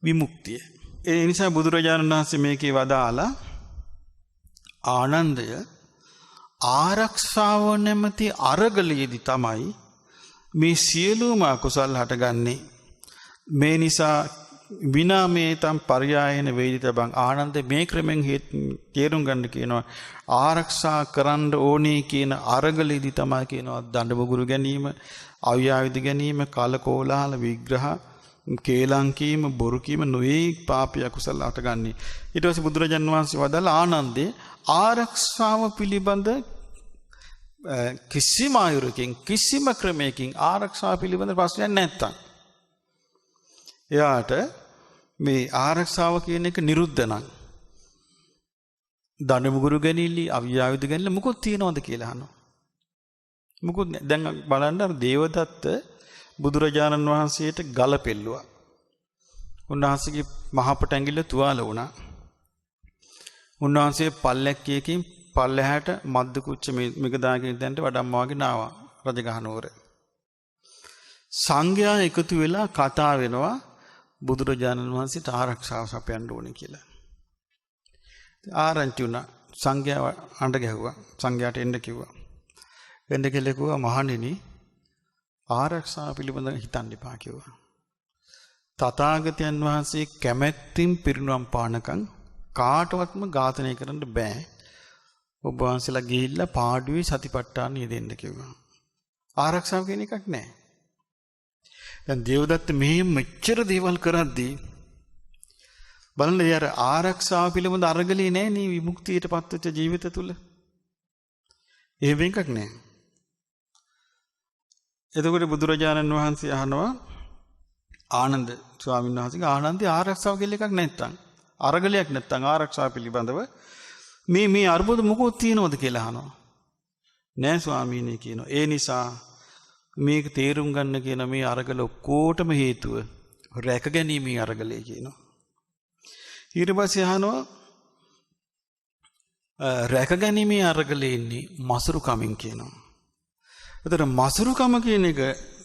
විමුක්තිය. ඒ නිසා බුදුරජාණන් වහන්සේ මේකේ වදාලා ආනන්දය ආරක්ෂාව නැමැති අරගලයේදී තමයි මේ සියලුම අකුසල් හටගන්නේ. මේ නිසා විනා මේතම් පර්යායන වේදිතබං ආනන්ද මේ ක්‍රමෙන් තේරුම් ගන්න කියනවා ආරක්ෂා කරන්න ඕනේ කියන අරගලයේදී තමයි කියනවා දඬ මුගුරු ගැනීම, අව්‍යාවිද ගැනීම, කලකෝලහල විග්‍රහ, කේලම් කීම, බොරු කීම නොයේ පාපී අකුසල හටගන්නේ. ඊට පස්සේ බුදුරජාන් වහන්සේ වදාළා ආනන්දේ ආරක්ෂාව පිළිබඳ කිසිම ආයුරකින් කිසිම ක්‍රමයකින් ආරක්ෂාව පිළිබඳ ප්‍රශ්නයක් නැත්තම් එයාට මේ ආරක්ෂාව කියන එක නිරුද්ධ නම් දඬු මුගුරු ගැනීමලි අව්‍යාවිද ගැනීම මොකොත් තියනවද කියලා අහනවා. මොකොත් නෑ. දැන් බලන්න අර දේවදත්ත බුදුරජාණන් වහන්සේට ගල පෙල්ලුවා. උන්වහන්සේගේ මහපට ඇඟිල්ල තුවාල වුණා. උන්වහන්සේ පල්ලැක්කියකින් පල්ලෙහාට මද්ද කුච්ච මිගදාගෙන දැන්ට වඩම්මාගෙන ආවා රජගහ නුවර. සංඝයා එකතු වෙලා කතා වෙනවා බුදුරජාණන් වහන්සේට ආරක්ෂාව සපයන්න ඕනේ කියලා. ආරංචි වුණා. සංඝයා අඬ ගැහුවා. සංඝයාට එන්න කිව්වා. එන්න කියලා කිව්වා මහණෙනි ආරක්ෂාව පිළිබඳව හිතන්න එපා කිව්වා. තථාගතයන් වහන්සේ කැමැත්තින් පිරිනුවම් පානකම් කාටවත්ම ඝාතනය කරන්න බෑ. ඔබ වහන්සේලා ගිහිල්ලා පාඩුවේ සතිපට්ඨාන යෙදෙන්න කිව්වා. ආරක්ෂාව කියන එකක් නැහැ. දැන් දේවදත්ත මෙච්චර දේවල් කරද්දී බලන්න යාර ආරක්ෂාව පිළිබඳ අරගලී නැහැ නේ විමුක්තියටපත් වෙච්ච ජීවිත තුල. එහෙම එකක් නැහැ. එතකොට බුදුරජාණන් වහන්සේ අහනවා ආනන්ද ස්වාමීන් වහන්සේගේ ආනන්දේ ආරක්ෂාව කියලා එකක් නැත්තම් අරගලයක් නැත්තම් ආරක්ෂාව පිළිබඳව මේ අර්බුද මොකක්ද තියෙනවද කියලා අහනවා. නෑ ස්වාමීනි කියනවා. ඒ නිසා මේක තේරුම් ගන්න කියන මේ අරගල ඔක්කොටම හේතුව රැක ගැනීමේ අරගලයි කියනවා. ඊට පස්සේ අහනවා රැක ගැනීමේ අරගලේ ඉන්නේ මසුරුකමින් කියනවා. ඒතර මසුරුකම කියන එක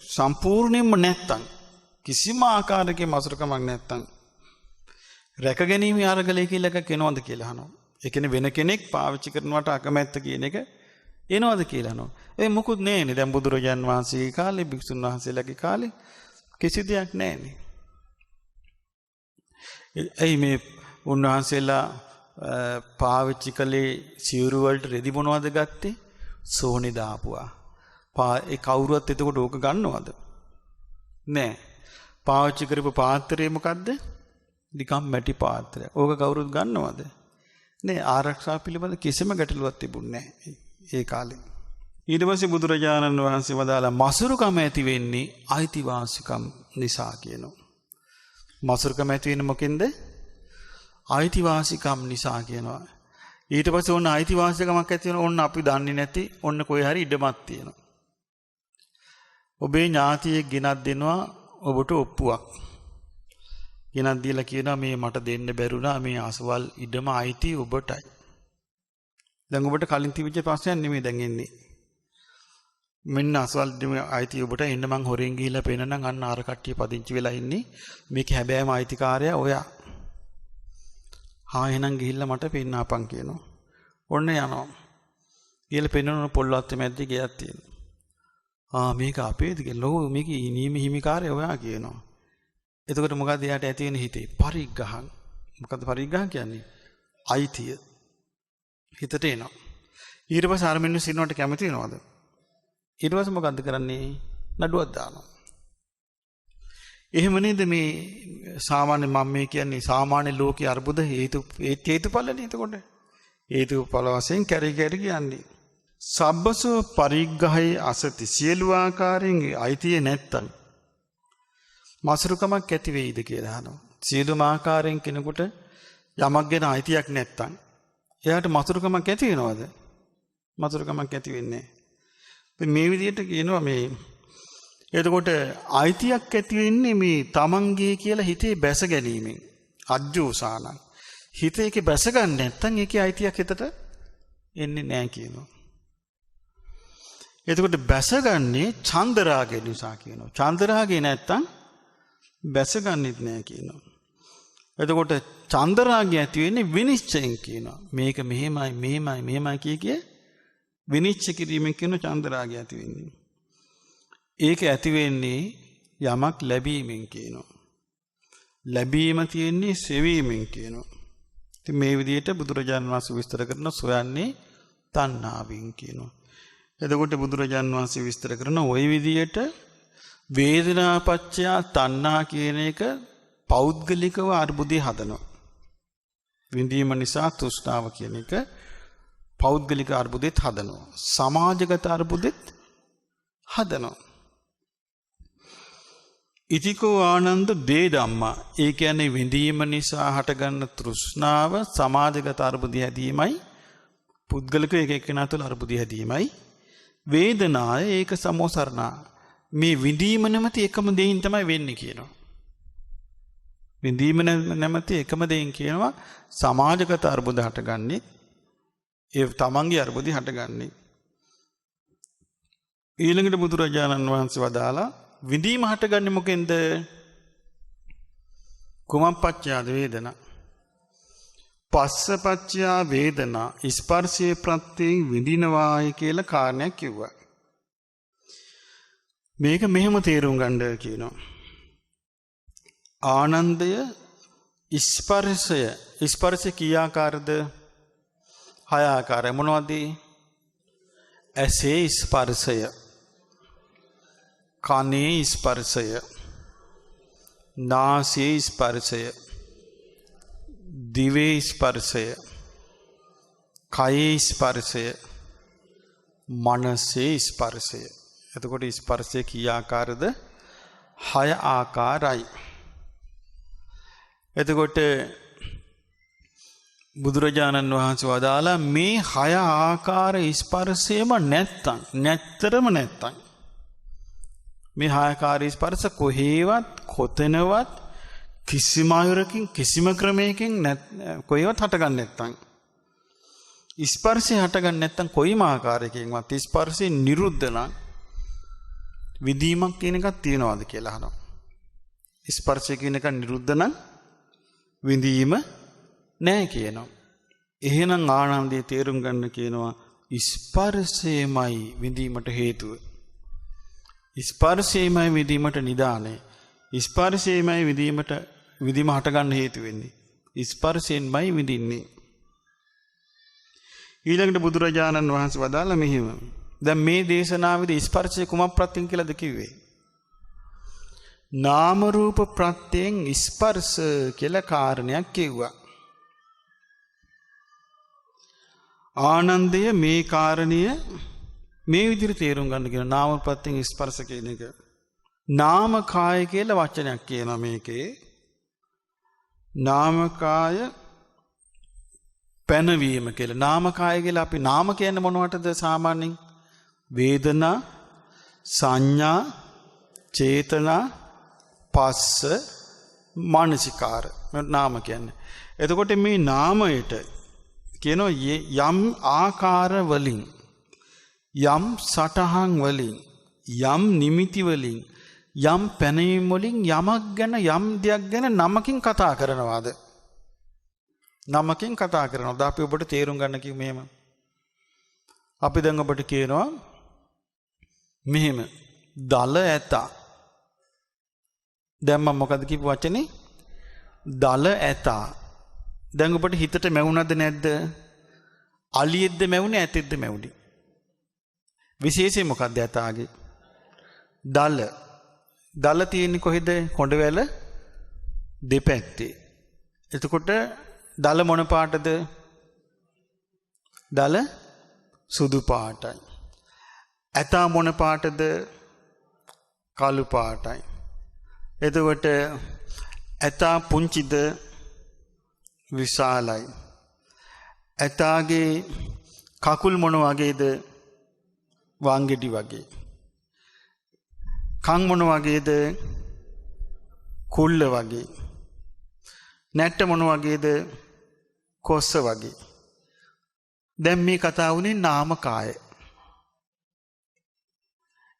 සම්පූර්ණයෙන්ම නැත්තම් කිසිම ආකාරයකින් මසුරුකමක් නැත්තම් රැක ගැනීමේ අරගලේ කියලා එකක් එනවද කියලා අහනවා. ඒ කියන්නේ වෙන කෙනෙක් පාවිච්චි කරනවට අකමැත්ත කියන එක එනවද කියලා අහනවා. ඒ මොකුත් නෑනේ. දැන් බුදුරජාන් වහන්සේගේ කාලේ භික්ෂුන් වහන්සේලාගේ කාලේ කිසි දෙයක් නෑනේ. එයි මේ උන්වහන්සේලා පාවිච්චි කළේ සිවුරු වලට රෙදි මොනවද ගත්තේ? සෝනේ දාපුවා. ඒ කවුරුවත් එතකොට ඕක ගන්නවද? නෑ. පාවිච්චි කරපු පාත්‍රය මොකද්ද? නිකම් මැටි පාත්‍රයක්. ඕක කවුරුත් ගන්නවද? නෑ. ආරක්ෂා පිළිබඳ කිසිම ගැටලුවක් තිබුණේ නෑ ඒ කාලේ. ඊට පස්සේ බුදුරජාණන් වහන්සේ වදාලා මසුරුකම ඇති වෙන්නේ අයිතිවාසිකම් නිසා කියනවා. මසුරුකම ඇති වෙන්නේ මොකෙන්ද? අයිතිවාසිකම් නිසා කියනවා. ඊට පස්සේ ඔන්න අයිතිවාසිකමක් ඇති වෙන ඔන්න අපි දන්නේ නැති ඔන්න කොහේ හරි ඉඩමක් තියෙනවා. ඔබේ ඥාතියෙක් ගෙනත් දෙනවා ඔබට ඔප්පුවක්. ගෙනත් දීලා කියනවා මේ මට දෙන්න බැරුණා මේ අසවල් ඉඩම අයිති ඔබටයි. දැන් ඔබට කලින් තිබිච්ච ප්‍රශ්නයක් නෙමෙයි දැන් එන්නේ. මෙන්න අසවල් ඉඩම අයිති ඔබට එන්න මං හොරෙන් ගිහිල්ලා පේනනම් අන්න අර කට්ටිය පදිංචි වෙලා ඉන්නේ. මේක හැබෑම අයිතිකාරයා ඔයා. එහෙනම් ගිහිල්ලා මට පෙන්නපන් කියනවා. ඔන්න යනවා. ගිහලා පෙන්නන පොල්ලත් මැද්දේ ගියක් තියෙනවා. මේක අපේද කියලා. ලෝ මේක නීමි හිමිකාරය ඔයා කියනවා. එතකොට මොකද එයාට ඇති වෙන හිතේ? පරිග්‍රහං. මොකද පරිග්‍රහං කියන්නේ? අයිතිය. හිතට එනවා. ඊට පස්සේ අර මිනිස්සු ඉන්නවට කැමති වෙනවද? ඊට පස්සේ මොකද්ද කරන්නේ? නඩුවක් දානවා. එහෙම නේද මේ සාමාන්‍ය මම මේ කියන්නේ සාමාන්‍ය ලෝකයේ අර්බුද හේතුඵලනේ එතකොට. හේතුඵල වශයෙන් කැරි කියන්නේ. සබ්බසෝ පරිග්‍රහයේ අසති සියලු ආකාරයෙන් අයිතිය නැත්තම් මසුරුකමක් ඇති වෙයිද කියලා අහනවා. සියලුම ආකාරයෙන් කෙනෙකුට යමක් ගැන අයිතියක් නැත්තම් එයාට මසුරුකමක් ඇති වෙනවද? මසුරුකමක් ඇති වෙන්නේ නැහැ. මේ විදිහට කියනවා මේ එතකොට අයිතියක් ඇති වෙන්නේ මේ තමන්ගේ කියලා හිතේ බැස ගැනීමෙන්. අජ්ජෝසානං. හිතේ ඒක බැස ගන්න නැත්නම් ඒකේ අයිතියක් හිතට එන්නේ නැහැ කියනවා. එතකොට බැසගන්නේ චන්දරාගය නිසා කියනවා. චන්දරාගය නැත්තම් බැසගන්නෙත් නැහැ කියනවා. එතකොට චන්දරාගය ඇති වෙන්නේ විනිශ්චයෙන් කියනවා. මේක මෙහෙමයි කිය විනිශ්චය කිරීමෙන් කියන චන්දරාගය ඇති වෙන්නේ. ඒක ඇති වෙන්නේ යමක් ලැබීමෙන් කියනවා. ලැබීම තියෙන්නේ සෙවීමෙන් කියනවා. ඉතින් මේ විදිහට බුදුරජාණන් වහන්සේ විස්තර කරන සොයන්නේ තණ්හාවෙන් කියනවා. එතකොට බුදුරජාණන් වහන්සේ විස්තර කරන ওই විදිහට වේදනාපච්චය තණ්හා කියන එක පෞද්ගලිකව අර්බුදේ හදනවා. විඳීම නිසා තෘෂ්ණාව කියන එක පෞද්ගලික අර්බුදෙත් හදනවා. සමාජගත අර්බුදෙත් හදනවා. ඉතිකෝ ආනන්ද දේ ධම්මා. ඒ කියන්නේ විඳීම නිසා හටගන්න තෘෂ්ණාව සමාජගත අර්බුදය හැදීමයි පුද්ගලික එක එක්කෙනා තුළ අර්බුදය හැදීමයි වේදනාය ඒක සමෝසරණා. මේ විඳීම නැමැති එකම දෙයින් තමයි වෙන්නේ කියනවා. විඳීම නැමැති එකම දෙයින් කියනවා සමාජගත අර්බුද හටගන්නේ ඒ තමන්ගේ අර්බුදය හටගන්නේ. ඊළඟට බුදුරජාණන් වහන්සේ වදාලා විඳීම හටගන්නේ මොකෙන්ද? කුමප්පච්චයාද වේදනා. පස්සපච්චයා වේදනා ස්පර්ශයේ ප්‍රත්‍යයෙන් විඳිනවායි කියලා කාරණයක් කිව්වා. මේක මෙහෙම තේරුම් ගන්න කියනවා. ආනන්දය ස්පර්ශය කී ආකාරද? 6 ආකාරයි. මොනවද? ඇසේ ස්පර්ශය, කනේ ස්පර්ශය, නාසයේ ස්පර්ශය, දිවේ ස්පර්ශය, කයේ ස්පර්ශය, මනසේ ස්පර්ශය. එතකොට ස්පර්ශය කී ආකාරද? 6 ආකාරයි. එතකොට බුදුරජාණන් වහන්සේ වදාලා මේ 6 ආකාර ස්පර්ශයම නැත්තරම නැත්තම් මේ 6 ආකාර ස්පර්ශ කොහේවත් කොතනවත් කිසිම ආයුරකින් කිසිම ක්‍රමයකින් කොහේවත් හටගන්නේ නැත්තම් ස්පර්ශය හටගන්නේ නැත්තම් කොයිම ආකාරයකින්වත් ස්පර්ශය නිරුද්ධ නම් විදීමක් කියන එකක් තියනවාද කියලා අහනවා. ස්පර්ශය කියන එක නිරුද්ධ නම් විඳීම නැහැ කියනවා. එහෙනම් ආනන්දේ තේරුම් ගන්න කියනවා ස්පර්ශයමයි විඳීමට හේතුව. ස්පර්ශයමයි විඳීමට නිදානේ. ස්පර්ශයමයි විඳීම හට ගන්න හේතු වෙන්නේ. ස්පර්ශයෙන්මයි විඳින්නේ. ඊළඟට බුදුරජාණන් වහන්සේ වදාළ මෙහිම. දැන් මේ දේශනාවේදී ස්පර්ශය කුමක් ප්‍රත්‍යයෙන් කියලාද කිව්වේ? නාම රූප ප්‍රත්‍යයෙන් ස්පර්ශ කියලා කාරණයක් කිව්වා. ආනන්දය මේ කාරණය මේ විදිහට තේරුම් ගන්න කියන නාම ප්‍රත්‍යයෙන් ස්පර්ශ කියන එක. නාම කාය කියලා වචනයක් කියනවා මේකේ. නාම කාය පැනවීම කියලා. නාම කාය කියලා අපි නාම කියන්නේ මොනවටද සාමාන්‍යයෙන්? වේදනා, සංඥා, චේතනා, පස්ස, මානසිකාර. නාම කියන්නේ. එතකොට මේ නාමයට කියනවා යම් ආකාර වලින් යම් සටහන් වලින් යම් නිමිති වලින් යම් පැනීම් වලින් යමක් ගැන යම් දෙයක් ගැන නමකින් කතා කරනවාද? නමකින් කතා කරනවාද? අපි ඔබට තේරුම් ගන්න කිව්ව මෙහෙම. අපි දැන් ඔබට කියනවා මෙහෙම දල ඇත. දැන් මම මොකද කිව්ව වචනේ? දල ඇත. දැන් ඔබට හිතට මැවුනද නැද්ද? අලියෙක්ද මැවුනේ ඇතෙක්ද මැවුනේ? විශේෂයෙන් මොකක්ද ඇතාගේ? දල. දල තියෙන්නේ කොහෙද? කොඬවැල දෙපැත්තේ. එතකොට දල මොන පාටද? දල සුදු පාටයි. ඇතා මොන පාටද? කළු පාටයි. එතකොට ඇතා පුංචිද විශාලයි? ඇතාගේ කකුල් මොන වගේද? වංගෙඩි වගේ. කන් මොන වගේද? කුල්ල වගේ. නැට්ට මොන වගේද? කොස්ස වගේ. දැන් මේ කතා වුණේ නාම කාය.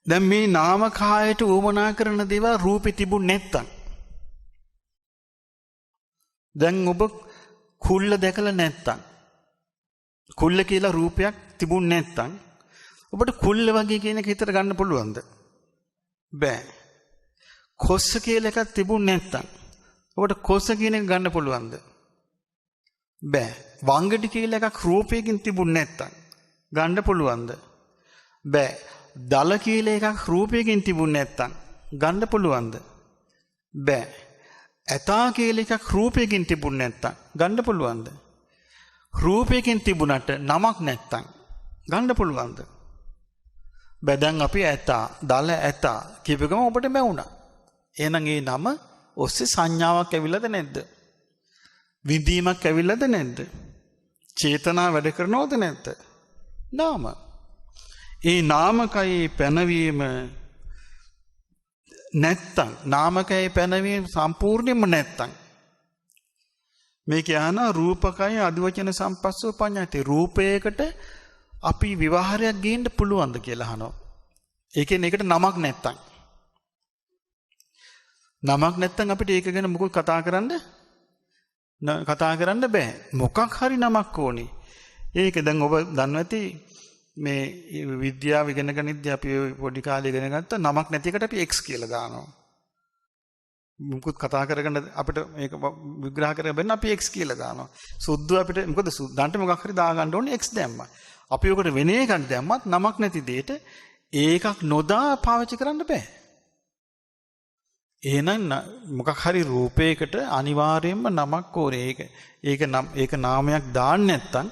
දැන් මේ නාම කායට උවමනා කරන දේවල් රූපෙ තිබුණ නැත්තම් දැන් ඔබ කුල්ල දැකලා නැත්තම් කුල්ල කියලා රූපයක් තිබුණ නැත්තම් ඔබට කුල්ල වගේ කියන එක හිතට ගන්න පුළුවන්ද? බෑ. කොස්ස කියලා එකක් තිබුණ නැත්තම් ඔබට කොස්ස කියන එක ගන්න පුළුවන්ද? බෑ. වංගඩි කියලා එකක් රූපයකින් තිබුණ නැත්තම් ගන්න පුළුවන්ද? බෑ. දල කියලා එකක් රූපයකින් තිබුණ නැත්තම් ගන්න පුළුවන්ද? බෑ. ඇතා කියලා එකක් රූපයකින් තිබුණ නැත්තම් ගන්න පුළුවන්ද? රූපයකින් තිබුණට නමක් නැත්තම් ගන්න පුළුවන්ද? බෑ. දැන් අපි ඇතා, දල ඇතා කියපුවම ඔබට මැවුණා. එහෙනම් ඒ නම ඔස්සේ සංඥාවක් ඇවිල්ලාද නැද්ද? විඳීමක් ඇවිල්ලාද නැද්ද? චේතනා වැඩ කරනවද නැද්ද? නාම. ඒ නාමකයේ පැනවීම නැත්තම් නාමකයේ පැනවීම සම්පූර්ණයෙන්ම නැත්තම් මේ කියනවා රූපකය අදිවචන සම්පස්සෝ පඤ්ඤාති. රූපයකට අපි විවහාරයක් ගේන්න පුළුවන්ද කියලා අහනවා. ඒ කියන්නේ ඒකට නමක් නැත්තම්. නමක් නැත්තම් අපිට ඒක ගැන මොකක් කතා කරන්න බෑ. මොකක් හරි නමක් ඕනේ. ඒක දැන් ඔබ දන්නවා ඇති මේ විද්‍යාව ඉගෙන ගනිද්දී අපි පොඩි කාලේ ඉගෙන ගත්ත නමක් නැති එකට අපි x කියලා දානවා. මුකුත් කතා කරගන්න අපිට මේක විග්‍රහ කරගන්න අපි x කියලා දානවා. සුද්ධ අපිට මොකද සුද්ධන්ට මොකක් හරි දාගන්න ඕනේ x දැම්මා. අපි ඔකට වෙන එකක් දැම්මත් නමක් නැති දෙයට ඒකක් නොදා පාවිච්චි කරන්න බෑ. එහෙනම් මොකක් හරි රූපයකට අනිවාර්යයෙන්ම නමක් ඕනේ. ඒක නාමයක් දාන්න නැත්තම්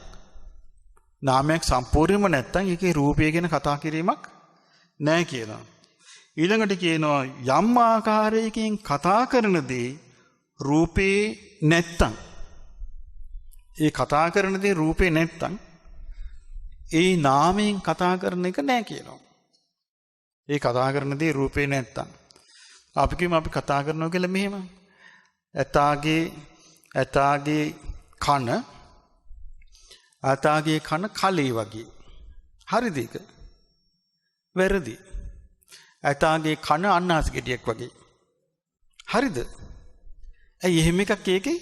නාමයක් සම්පූර්ණයෙන්ම නැත්තම් ඒකේ රූපය ගැන කතා කිරීමක් නැහැ කියනවා. ඊළඟට කියනවා යම් ආකාරයකින් කතා කරන දේ රූපේ නැත්තම් ඒ කතා කරන දේ රූපේ නැත්තම් ඒ නාමයෙන් කතා කරන එක නෑ කියනවා. ඒ කතා කරන දේ රූපේ නැත්තම් අපි කියමු අපි කතා කරනවා කියලා මෙහෙම. ඇතාගේ කන කලේ වගේ. හරිද ඒක? වැරදි. ඇතාගේ කන අන්නාසි ගෙඩියක් වගේ. හරිද? ඇයි එහෙම එකක් ඒකේ?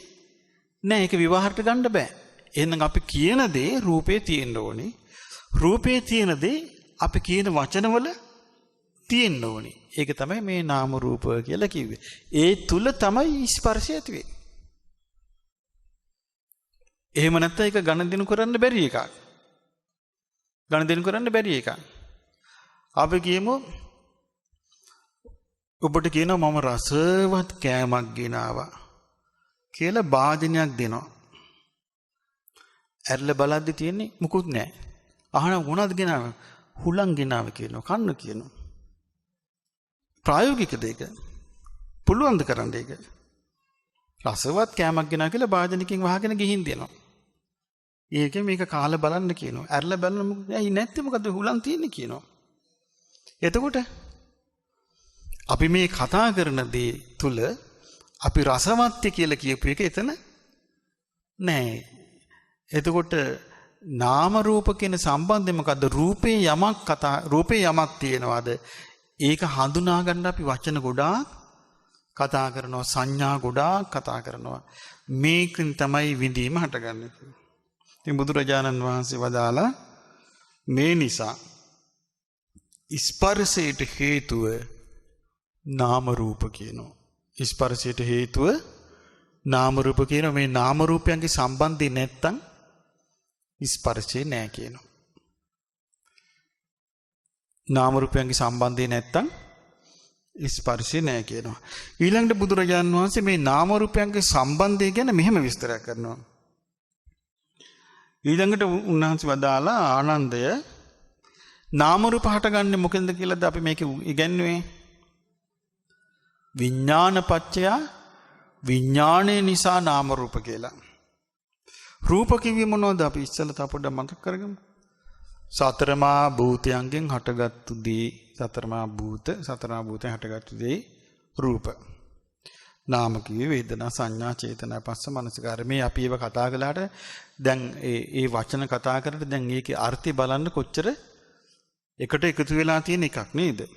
නෑ ඒක විවාහයට ගන්න බෑ. එහෙනම් අපි කියන දේ රූපේ තියෙන්න ඕනේ. රූපේ තියෙන දේ අපි කියන වචනවල තියෙන්න ඕනේ. ඒක තමයි මේ නාම රූප කියලා කිව්වේ. ඒ තුල තමයි ස්පර්ශය ඇති වෙන්නේ. එහෙම නැත්නම් ඒක ගණන් කරන්න බැරි එකක්. ගණන් කරන්න බැරි එකක්. අපි කියමු ඔබට කියනවා මම රසවත් කෑමක් ගෙනාවා කියලා වාදනයක් දෙනවා. ඇරලා බලද්දි තියෙන්නේ මුකුත් නැහැ. අහන මොනවද ගෙනාවා? හුලං ගෙනාවා කියනවා. කන්න කියනවා. ප්‍රායෝගිකද ඒක? පුළුවන් ද කරන්න ඒක? රසවත් කෑමක් ගෙනා කියලා වාදනකින් වහගෙන ගිහින් දෙනවා. ඒකෙන් මේක කාලා බලන්න කියනවා. ඇරලා බලන්න මොකද? ඇයි නැත්තේ මොකද හුලං තියෙන්නේ කියනවා. එතකොට අපි මේ කතා කරන දේ තුල අපි රසවත්ය කියලා කියපු එක එතන නෑ. එතකොට නාම රූප කියන සම්බන්ධය මොකද්ද? රූපේ යමක් තියෙනවාද? ඒක හඳුනා ගන්න අපි වචන ගොඩාක් කතා කරනවා, සංඥා ගොඩාක් කතා කරනවා. මේකෙන් තමයි විඳීම හටගන්නේ. ඉතින් බුදුරජාණන් වහන්සේ වදාලා මේ නිසා ස්පර්ශයට හේතුව නාම රූප කියනවා. ස්පර්ශයට හේතුව නාම රූප කියනවා. මේ නාම රූපයන්ගේ සම්බන්ධය නැත්තම් ස්පර්ශය නෑ කියනවා. නාම රූපයන්ගේ සම්බන්ධය නැත්තම් ස්පර්ශය නෑ කියනවා. ඊළඟට බුදුරජාණන් වහන්සේ මේ නාම රූපයන්ගේ සම්බන්ධය ගැන මෙහෙම විස්තරයක් කරනවා. ඊළඟට උන්වහන්සේ වදාලා ආනන්දය නාම රූප හටගන්නේ මොකෙන්ද කියලාද අපි මේක ඉගැන්වුවේ? විඥානපච්චය විඥාණය නිසා නාම රූප කියලා. රූප කිව්වේ මොනවද? අපි ඉස්සෙල්ලා පොඩ්ඩක් මතක් කරගමු. සතරමා භූතයන්ගෙන් හටගත්තු දේ, සතරමා භූතයෙන් හටගත්තු දේ රූප. නාම කිව්වේ වේදනා, සංඥා, චේතනා, පස්ස, මනසිකාර. මේ අපි ඒව කතා කළාට දැන් ඒ වචන කතා කරලා දැන් ඒකේ අර්ථය බලන්න කොච්චර එකට එකතු වෙලා තියෙන එකක් නේද?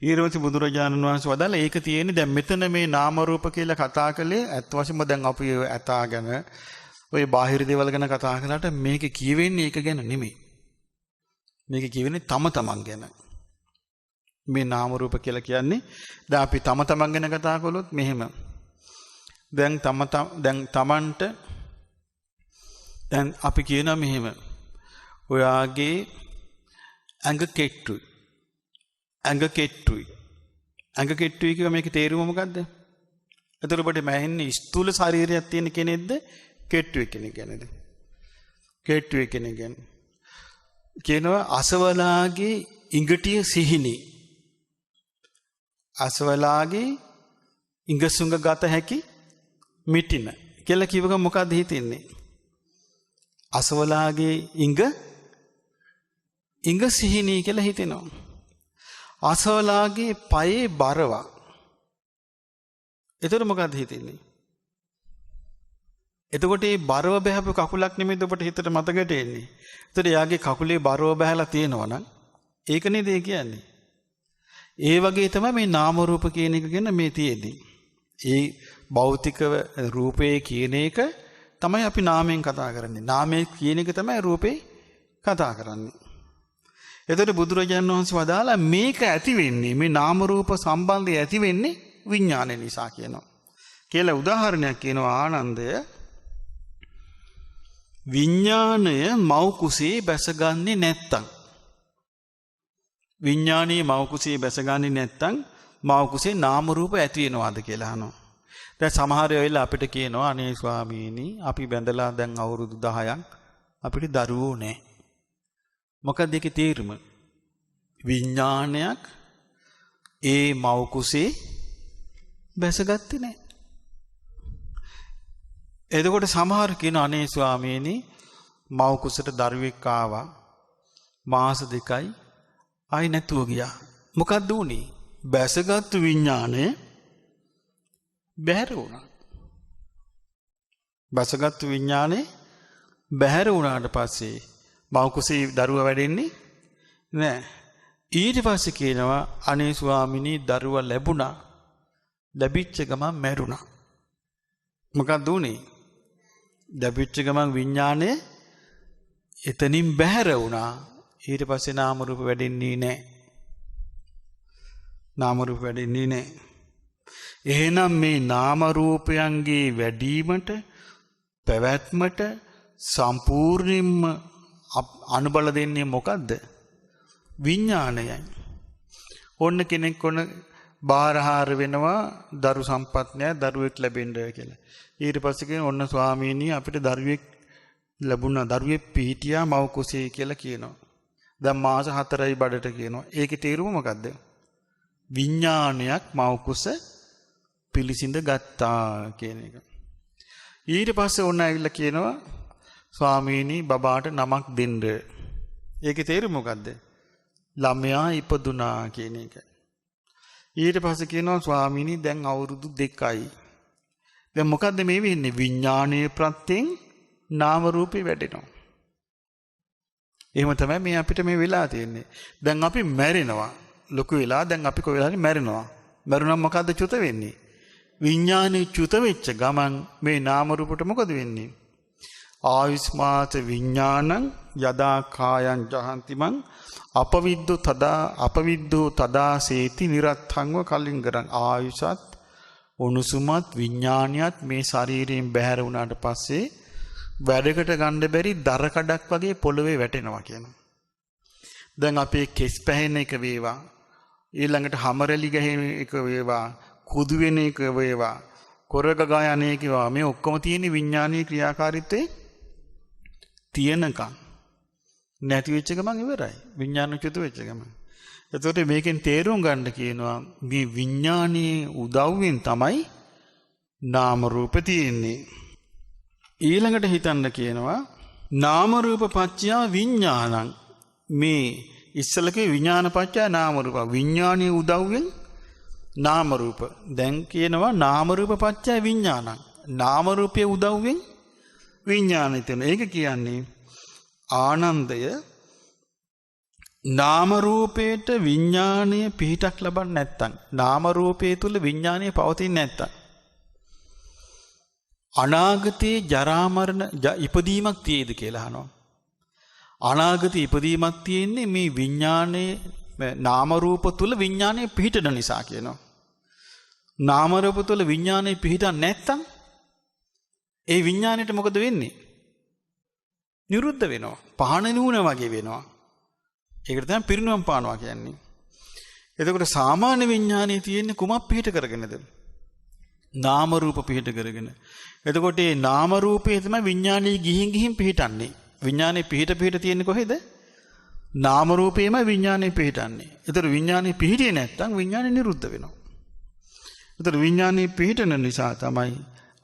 ඊළඟට බුදුරජාණන් වහන්සේ වදාලා ඒක තියෙන්නේ දැන් මෙතන මේ නාම රූප කියලා කතා කළේ අත් වශයෙන්ම දැන් අපි ඇතා ගැන ඔය බාහිර දේවල් ගැන කතා කළාට මේක කියවෙන්නේ ඒක ගැන නෙමෙයි. මේක කියවෙන්නේ තම තමන් ගැන. මේ නාම රූප කියලා කියන්නේ දැන් අපි තම තමන් ගැන කතා කළොත් මෙහෙම. දැන් තමන්ට දැන් අපි කියනවා මෙහෙම. ඔයාගේ ඇඟ කෙට්ටුයි. ඇඟ කෙට්ටුයි කියව මේකේ තේරුම මොකද්ද? එතකොට ඔබට මැහෙන්නේ ස්ථූල ශරීරයක් තියෙන කෙනෙක්ද කෙට්ටුයි කෙනෙක් ගැනද? කෙට්ටුයි කෙනෙක් ගැන. කියනවා අසවලාගේ ඉඟටිය සිහිනි. අසවලාගේ ඉඟසුඟ ගත හැකි මිටින කියලා කිව්වක මොකද්ද හිතෙන්නේ? අසවලාගේ ඉඟ සිහිනි කියලා හිතෙනවා. අසවලාගේ පයේ බරවා. එතකොට මොකද්ද හිතෙන්නේ? එතකොට මේ බරව බහැපු කකුලක් නෙමෙයිද ඔබට හිතට මතකයට එන්නේ. එතකොට එයාගේ කකුලේ බරව බහැලා තියෙනවා නම් ඒක නේද ඒ කියන්නේ. ඒ වගේ තමයි මේ නාම රූප කියන එක ගැන මේ තියෙන්නේ. ඒ භෞතික රූපේ කියන එක තමයි අපි නාමයෙන් කතා කරන්නේ. නාමයේ කියන එක තමයි රූපේ කතා කරන්නේ. එතකොට බුදුරජාණන් වහන්සේ වදාලා මේක ඇති වෙන්නේ මේ නාම රූප සම්බන්ධය ඇති වෙන්නේ විඥානය නිසා කියනවා. කියලා උදාහරණයක් කියනවා ආනන්දය. විඥාණය මව් කුසේ බැසගන්නේ නැත්තම් විඥානීය මව් කුසේ බැසගන්නේ නැත්තම් මව් කුසේ නාම රූප ඇති වෙනවද කියලා අහනවා. දැන් සමහර වෙලාවට අපිට කියනවා අනේ ස්වාමීනි අපි බැඳලා දැන් අවුරුදු 10ක් අපිට දරුවෝ නැහැ. මොකක්ද ඒකේ තේරුම? විඥානයක් ඒ මව් කුසේ බැසගත්තේ නැහැ. එතකොට සමහර කියන අනේ ස්වාමීනි මව කුසට දරුවෙක් ආවා මාස 2යි ආයි නැතුව ගියා. මොකක්ද උනේ? බැසගත් විඥාණය බැහැර වුණා. බැසගත් විඥානේ බැහැර වුණාට පස්සේ මව කුසේ දරුවා වැඩෙන්නේ නෑ. ඊට පස්සේ කියනවා අනේ ස්වාමිනී දරුවා ලැබුණා. ලැබිච්ච ගමන් මැරුණා. මොකක්ද උනේ? ලැබිච්ච ගමන් විඥානේ එතනින් බැහැර වුණා. ඊට පස්සේ නාම රූප වැඩෙන්නේ නෑ. නාම රූප වැඩෙන්නේ නෑ. එහෙනම් මේ නාම රූපයන්ගේ වැඩිවීමට පැවැත්මට සම්පූර්ණයෙන්ම අනුබල දෙන්නේ මොකද්ද? විඥාණයයි. ඔන්න කෙනෙක් ඔන්න බාරහාර වෙනවා දරු සම්පත් නැහැ දරුවෙක් ලැබෙන්න කියලා. ඊට පස්සේ කියන ඔන්න ස්වාමීනි අපිට දරුවෙක් ලැබුණා දරුවෙක් පිහිටියා මව කුසේ කියලා කියනවා. දැන් මාස 4යි බඩට කියනවා. ඒකේ තේරුම මොකද්ද? විඥානයක් මව කුස පිළිසිඳ ගත්තා කියන එක. ඊට පස්සේ ඔන්න ඇවිල්ලා කියනවා ස්වාමීනි බබාට නමක් දෙන්න. ඒකේ තේරුම මොකද්ද? ළමයා ඉපදුනා කියන එක. ඊට පස්සේ කියනවා ස්වාමීනි දැන් අවුරුදු 2යි. දැන් මොකද්ද මේ වෙන්නේ? විඥානීය ප්‍රත්‍යයෙන් නාම රූපේ වැඩෙනවා. එහෙම තමයි මේ අපිට මේ වෙලා තියෙන්නේ. දැන් අපි මැරෙනවා. ලොකු වෙලා දැන් අපි කොයි වෙලාවරි මැරෙනවා. මැරුණාම මොකද්ද චුත වෙන්නේ? විඥානේ චුත වෙච්ච ගමන් මේ නාම රූපට මොකද වෙන්නේ? ආයුස්මාත විඥානං යදා කායං ජහන්තිමං අපවිද්දෝ තදා සේති නිරත්තංව කලින්ගරං. ආයුෂත් උණුසුමත් විඥානියත් මේ ශරීරයෙන් බැහැර වුණාට පස්සේ වැඩකට ගන්න බැරි දර කඩක් වගේ පොළවේ වැටෙනවා කියනවා. දැන් අපේ කෙස් පැහෙන එක වේවා ඊළඟට හැමරලි ගහන එක වේවා කුදු වෙන එක වේවා කොරගගා යන එක වේවා මේ ඔක්කොම තියෙන විඥානීය ක්‍රියාකාරීත්වයේ තියෙනකම් නැති වෙච්ච ගමන් ඉවරයි. විඥාන චුත වෙච්ච ගමන්. එතකොට මේකෙන් තේරුම් ගන්න කියනවා මේ විඥානීය උදව්වෙන් තමයි නාම රූප තියෙන්නේ. ඊළඟට හිතන්න කියනවා නාම රූප පත්‍ය විඥානං. මේ ඉස්සලකේ විඥාන පත්‍ය නාම රූප. විඥානීය උදව්වෙන් නාම රූප. දැන් කියනවා නාම රූප පත්‍ය විඥානං. නාම රූපයේ උදව්වෙන් විඥානය තියෙන. ඒක කියන්නේ ආනන්දය නාම රූපේට විඥානීය පිහිටක් ලබන්නේ නැත්තම් නාම රූපයේ තුල විඥානීය පවතින්නේ නැත්තම් අනාගතේ ජරා මරණ ඉපදීමක් තියෙයිද කියලා අහනවා. අනාගතේ ඉපදීමක් තියෙන්නේ මේ විඥානයේ නාම රූප තුල විඥානීය පිහිටන නිසා කියනවා. නාම රූප තුල විඥානීය පිහිටක් නැත්තම් ඒ විඥාණයට මොකද වෙන්නේ? නිරුද්ධ වෙනවා. පහන නුන වගේ වෙනවා. ඒකට තමයි පිරිනුවම් පානවා කියන්නේ. එතකොට සාමාන්‍ය විඥානයේ තියෙන්නේ කුමක් පිහිට කරගෙනද? නාම රූප පිහිට කරගෙන. එතකොට මේ නාම රූපේ තමයි විඥානයේ ගිහින් පිහිටන්නේ. විඥානයේ පිහිට තියෙන්නේ කොහෙද? නාම රූපේම විඥානයේ පිහිටන්නේ. එතකොට විඥානයේ පිහිටියේ නැත්නම් විඥානය නිරුද්ධ වෙනවා. එතකොට විඥානයේ පිහිටන නිසා තමයි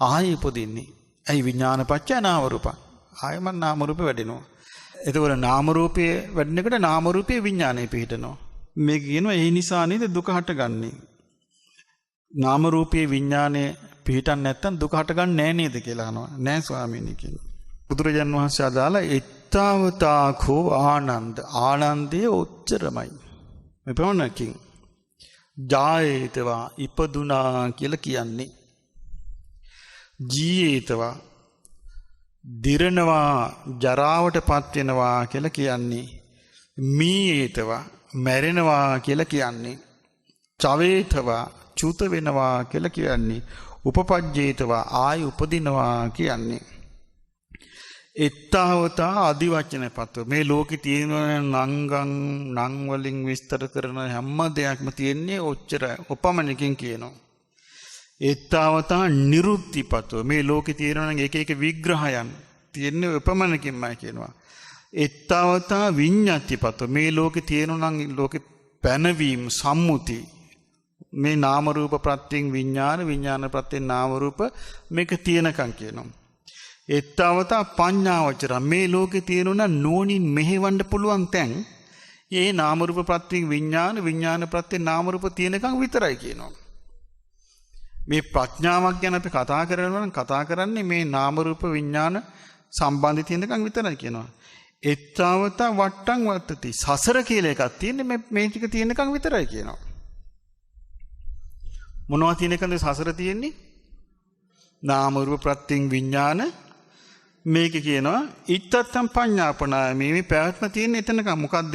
ආයෙ උපදින්නේ. ඇයි විඥාන පත්‍ය නාම රූප. ආයෙම නාම රූපේ වැඩෙනවා. එතකොට නාම රූපයේ වැඩෙනකොට නාම රූපයේ විඥානයේ පිහිටනවා. මේ කියනවා ඒ නිසා නේද දුක හටගන්නේ. නාම රූපයේ විඥානයේ පිහිටන් නැත්තම් දුක හටගන්නේ නැහැ නේද කියලා අහනවා. නෑ ස්වාමීනි කියනවා. බුදුරජාන් වහන්සේ අදාලා ඊත්තාවතාඛෝ ආනන්ද. ආනන්දයේ උච්චරමයි. මේ ප්‍රවණකින් ජායේතවා ඉපදුනා කියලා කියන්නේ. ජීයේතවා දිරනවා ජරාවට පත් වෙනවා කියලා කියන්නේ. මීයේතවා මැරෙනවා කියලා කියන්නේ. චවේතවා චුත වෙනවා කියලා කියන්නේ. උපපජ්ජේතවා ආයි උපදිනවා කියන්නේ. එත්තාවතා ආදි වචනපත්ව මේ ලෝකේ තියෙන නං වලින් විස්තර කරන හැම දෙයක්ම තියෙන්නේ ඔච්චර උපමනකින් කියනවා. එත්තාවතා නිරුත්තිපත්ව මේ ලෝකේ තියෙන එක විග්‍රහයන් තියෙන්නේ උපමනකින්මයි කියනවා. එත්තාවතා විඤ්ඤාතිපත්ව මේ ලෝකේ තියෙන ලෝකේ පැනවීම සම්මුති මේ නාම රූප ප්‍රත්‍යයෙන් විඥාන ප්‍රත්‍යයෙන් නාම රූප මේක තියෙනකම් කියනවා. එත්තවතා පඤ්ඤාවචර මේ ලෝකේ තියෙනුනා නෝනින් මෙහෙවන්න පුළුවන් තැන් ඒ නාම රූප ප්‍රත්‍යයෙන් විඥාන විඥාන ප්‍රත්‍යයෙන් නාම රූප තියෙනකන් විතරයි කියනවා. මේ ප්‍රඥාවක් ගැන අපි කතා කරනවා නම් කතා කරන්නේ මේ නාම රූප විඥාන සම්බන්ධය තියෙනකන් විතරයි කියනවා. එත්තවතා වට්ටං වත්තති සසර කියලා එකක් තියෙන්නේ මේ ටික තියෙනකන් විතරයි කියනවා. මොනවා තියෙනකන්ද සසර තියෙන්නේ? නාම රූප ප්‍රත්‍යයෙන් විඥාන මේක කියනවා ඉත්තත්තම් පඤ්ඤාපනාය මේ පැවැත්ම තියෙන එතනක මොකද්ද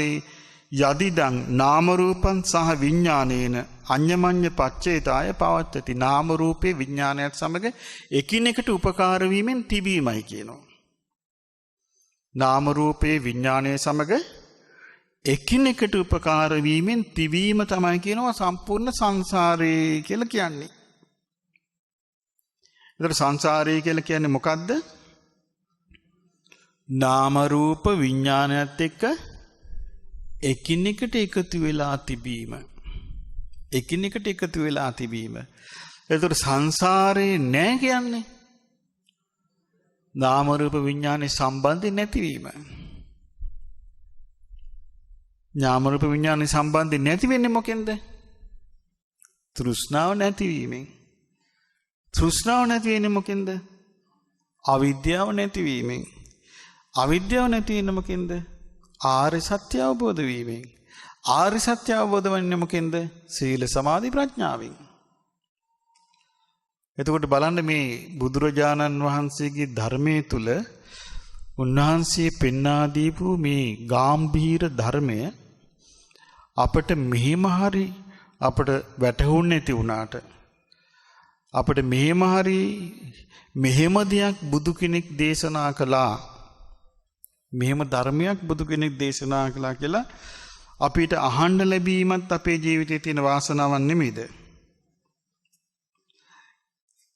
යදිදං නාම රූපං සහ විඥානේන අඤ්ඤමඤ්ඤ පච්චේතාය පවත්තති නාම රූපේ විඥානයත් සමග එකිනෙකට උපකාර වීමෙන් තිබීමයි කියනවා. නාම රූපේ විඥානයේ සමග එකිනෙකට උපකාර වීමෙන් තිබීම තමයි කියනවා සම්පූර්ණ සංසාරේ කියලා කියන්නේ. ඒතර සංසාරය කියලා කියන්නේ මොකද්ද? නාම රූප විඥානයත් එක්ක එකිනෙකට එකතු වෙලා තිබීම. එකිනෙකට එකතු වෙලා තිබීම. ඒතර සංසාරේ නැහැ කියන්නේ නාම රූප විඥානේ සම්බන්ධය නැතිවීම. නාම රූප විඥානේ සම්බන්ධය නැති වෙන්නේ මොකෙන්ද? තෘෂ්ණාව නැතිවීමෙන්. තෘෂ්ණාව නැති වෙන්නේ මොකෙන්ද? අවිද්‍යාව නැතිවීමෙන්. අවිද්‍යාව නැති වෙන්නේ මොකෙන්ද? ආර්ය සත්‍ය අවබෝධ වීමෙන්. ආර්ය සත්‍ය අවබෝධ වෙන්නේ මොකෙන්ද? සීල සමාධි ප්‍රඥාවෙන්. එතකොට බලන්න මේ බුදුරජාණන් වහන්සේගේ ධර්මයේ තුල උන්වහන්සේ පෙන්වා දීපු මේ ගාම්භීර ධර්මය අපිට මෙහෙම හරි අපිට වැටහුන්නේ නැති වුණාට අපිට මෙහෙම දෙයක් බුදු කෙනෙක් දේශනා කළා මෙහෙම ධර්මයක් බුදු කෙනෙක් දේශනා කළා කියලා අපිට අහන්න ලැබීමත් අපේ ජීවිතයේ තියෙන වාසනාවක් නෙමෙයිද?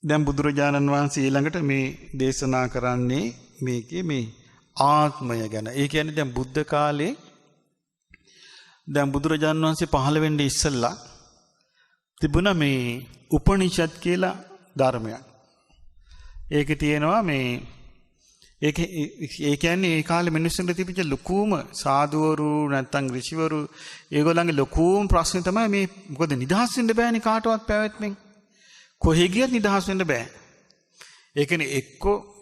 දැන් බුදුරජාණන් වහන්සේ ඊළඟට මේ දේශනා කරන්නේ මේකේ මේ ආත්මය ගැන. ඒ කියන්නේ දැන් බුද්ධ කාලේ දැන් බුදුරජාණන් වහන්සේ පහළ වෙන්නේ ඉස්සෙල්ලා තිබුණා මේ උපනිෂද් කියලා ධර්මයක්. ඒකේ තියෙනවා මේ ඒ කියන්නේ ඒ කාලේ මිනිස්සුන්ට තිබිච්ච ලොකුම සාදුවරු නැත්තම් ඍෂිවරු ඒගොල්ලන්ගේ ලොකුම ප්‍රශ්නේ තමයි මේ මොකද නිදහස් වෙන්න බෑනේ කාටවත් පැවැත්මෙන්. කොහෙ ගියත් නිදහස් වෙන්න බෑ. ඒ කියන්නේ එක්කෝ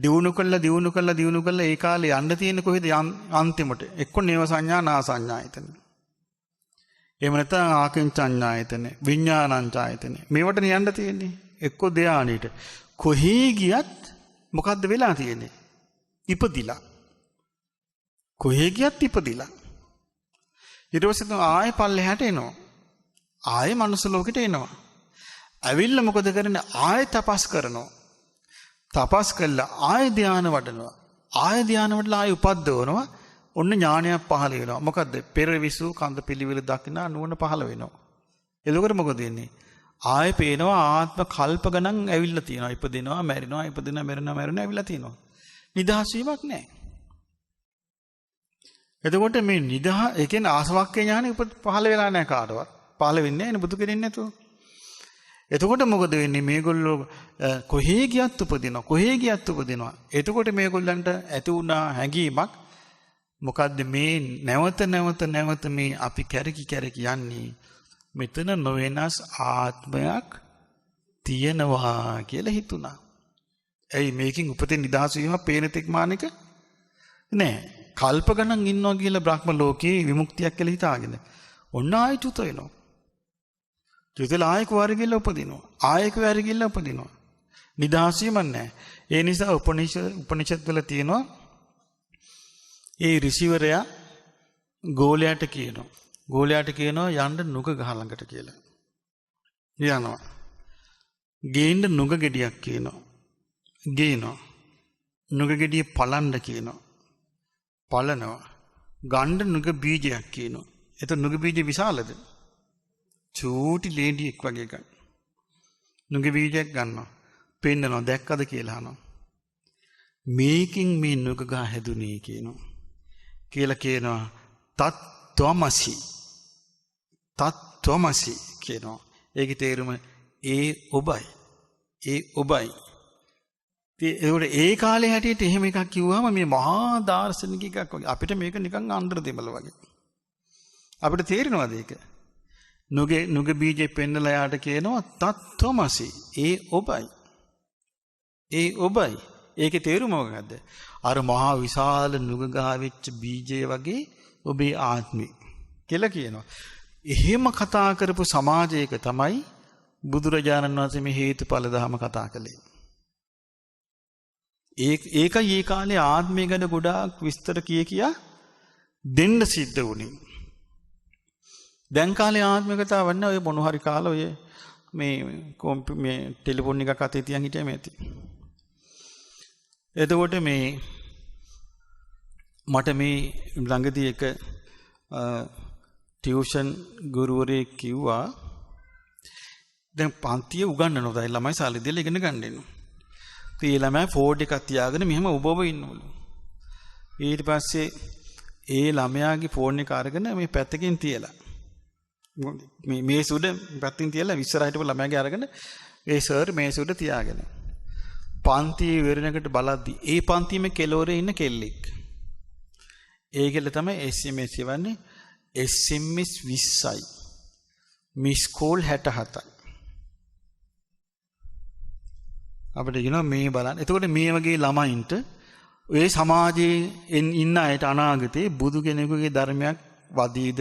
දියුණු කළා ඒ කාලේ යන්න තියෙන කොහෙද අන්තිමට එක්කෝ නේව සංඥා නා සංඥායතන. එහෙම නැත්නම් ආකින්චඤ්ඤායතන විඥානංචායතන මේවට යන්න තියෙන්නේ එක්කෝ ධානීට. කොහෙ ගියත් මොකද්ද වෙලා තියෙන්නේ? ඉපදිලා. කොහෙ ගියත් ඉපදිලා. ඊට පස්සේ ආයෙ පල්ලෙහාට එනවා. ආයෙ මනුස්ස ලෝකෙට එනවා. ඇවිල්ලා මොකද කරන්නේ? ආයෙ තපස් කරනවා. තපස් කළා ආයෙ ධානය වඩනවා. ආයෙ ධානය වඩලා ආයෙ උපද්දවනවා. ඔන්න ඥානයක් පහළ වෙනවා. මොකද්ද? පෙරවිසු කන්ද පිළිවිල දකිනා නුවණ පහළ වෙනවා. එතකොට මොකද වෙන්නේ? ආයෙ පේනවා ආත්ම කල්ප ගණන් ඇවිල්ලා තියෙනවා. ඉපදිනවා, මැරෙනවා ඇවිල්ලා තියෙනවා. නිදහස් වීමක් නැහැ. එතකොට මේ ඒ කියන්නේ ආසවක්ඛ්‍ය ඥානෙ පහළ වෙලා නැහැ කාටවත්. පහළ වෙන්නේ නැහැ නේ බුදු කෙනෙක් නැතුව. එතකොට මොකද වෙන්නේ? මේගොල්ලෝ කොහේ ගියත් උපදිනවා. එතකොට මේගොල්ලන්ට ඇති වුණා හැඟීමක් මොකද්ද මේ නැවත මේ අපි කැරකි යන්නේ මෙතන නොවෙනස් ආත්මයක් තියෙනවා කියලා හිතුණා. ඇයි මේකෙන් උපතින් නිදහස් වීම පේන තෙක් මානික නෑ. කල්ප ගණන් ඉන්නවා කියලා බ්‍රහ්ම ලෝකේ විමුක්තියක් කියලා හිතාගෙන. ඔන්න ආයෙ චුත වෙනවා. චුතලා ආයෙක වාරි ගිල්ල උපදිනවා. නිදහස් වීම නැහැ. ඒ නිසා උපනිෂද් වල තියෙනවා ඒ ඍෂිවරයා ගෝලයාට කියනවා යන්න නුග ගහ ළඟට කියලා. යනවා. ගේන්න නුග ගෙඩියක් කියනවා. ගේනවා. නුග ගෙඩිය පලන්න කියනවා. පලනවා. ගන්න නුග බීජයක් කියනවා. එතකොට නුග බීජ විශාලද? චූටි ලේඩියෙක් වගේ එකක්. නුග බීජයක් ගන්නවා. පෙන්නනවා දැක්කද කියලා අහනවා. මේකින් මේ නුග ගහ හැදුනේ කියනවා. කියනවා තත්ත්වමසි කියනවා. ඒකේ තේරුම ඒ ඔබයි. ඒ කාලේ හැටියට එහෙම එකක් කිව්වම මේ මහා දාර්ශනික එකක් වගේ. අපිට මේක නිකන් අnder දෙමළ වගේ. අපිට තේරෙනවද ඒක? නුග බීජේ පෙන්නලා යාට කියනවා තත්ත්වමසි. ඒ ඔබයි. ඒ ඔබයි. ඒකේ තේරුම මොකක්ද? අර මහා විශාල නුග ගාවෙච්ච බීජය වගේ ඔබේ ආත්මය කියලා කියනවා. එහෙම කතා කරපු සමාජයක තමයි බුදුරජාණන් වහන්සේ මේ හේතුඵල ධම කතා කළේ. ඒකයි ඒ කාලේ ආත්මය ගැන ගොඩාක් විස්තර කියා දෙන්න සිද්ධ වුණේ. දැන් කාලේ ආත්මය කතාවක් නැහැ. ඔය මොන හරි කාලේ ඔය මේ ටෙලිෆෝන් එකක් අතේ තියන් හිටියා මේ ඇති. එතකොට මට මේ ළඟදී එක ටියුෂන් ගුරුවරයෙක් කිව්වා දැන් පන්තිය උගන්වනවා දැන් ළමයි සල්ලි දීලා ඉගෙන ගන්න එනවා. ඒ ළමයි ෆෝඩ් එකක් තියාගෙන මෙහෙම ඔබ ඉන්නවලු. ඊට පස්සේ ඒ ළමයාගේ ෆෝන් එක අරගෙන මේ පැත්තකින් තියලා මේ සුඩ පැත්තකින් තියලා ඉස්සරහට ළමයාගේ අරගෙන ඒ සර් මේ සුඩ තියාගෙන පන්තිය ඉවරනකට බලද්දි ඒ පන්තියේ කෙළවරේ ඉන්න කෙල්ලෙක්. ඒකල තමයි SMS යවන්නේ SMS 20යි. මිස් කෝල් 67යි. අපිට කියනවා මේ බලන්න. එතකොට මේ වගේ ළමයින්ට ඔය සමාජයේ ඉන්න අයට අනාගතේ බුදු කෙනෙකුගේ ධර්මයක් වදීද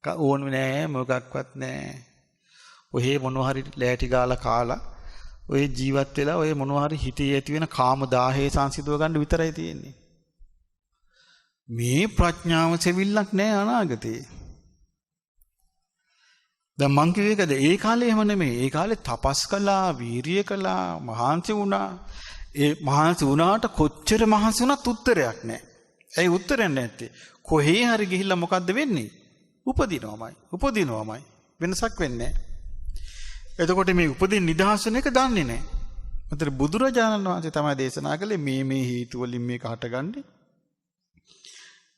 ඕන නෑ මොකක්වත් නෑ. ඔහේ මොනවා හරි ලෑටි ගාලා කාලා ඔය ජීවත් වෙලා ඔය මොනවා හරි හිතේ ඇති වෙන කාම දාහේ සංසිඳව ගන්න විතරයි තියෙන්නේ. මේ ප්‍රඥාව සෙවිල්ලක් නෑ අනාගතේ. දැන් මං කිව්වේ ඒකද ඒ කාලේ එහෙම නෙමෙයි. ඒ කාලේ තපස් කළා, වීරිය කළා, මහාන්සි වුණා. ඒ මහාන්සි වුණාට කොච්චර මහාන්සි වුණත් උත්තරයක් නෑ. ඒ උත්තරයක් නැත්තේ. කොහේ හරි ගිහිල්ලා මොකද්ද වෙන්නේ? උපදිනවමයි. වෙනසක් වෙන්නේ නෑ. එතකොට මේ උපදින නිදහස් වෙන එක දන්නේ නෑ. මතර බුදුරජාණන් වහන්සේ තමයි දේශනා කළේ මේ හේතු වලින් මේක හටගන්නේ.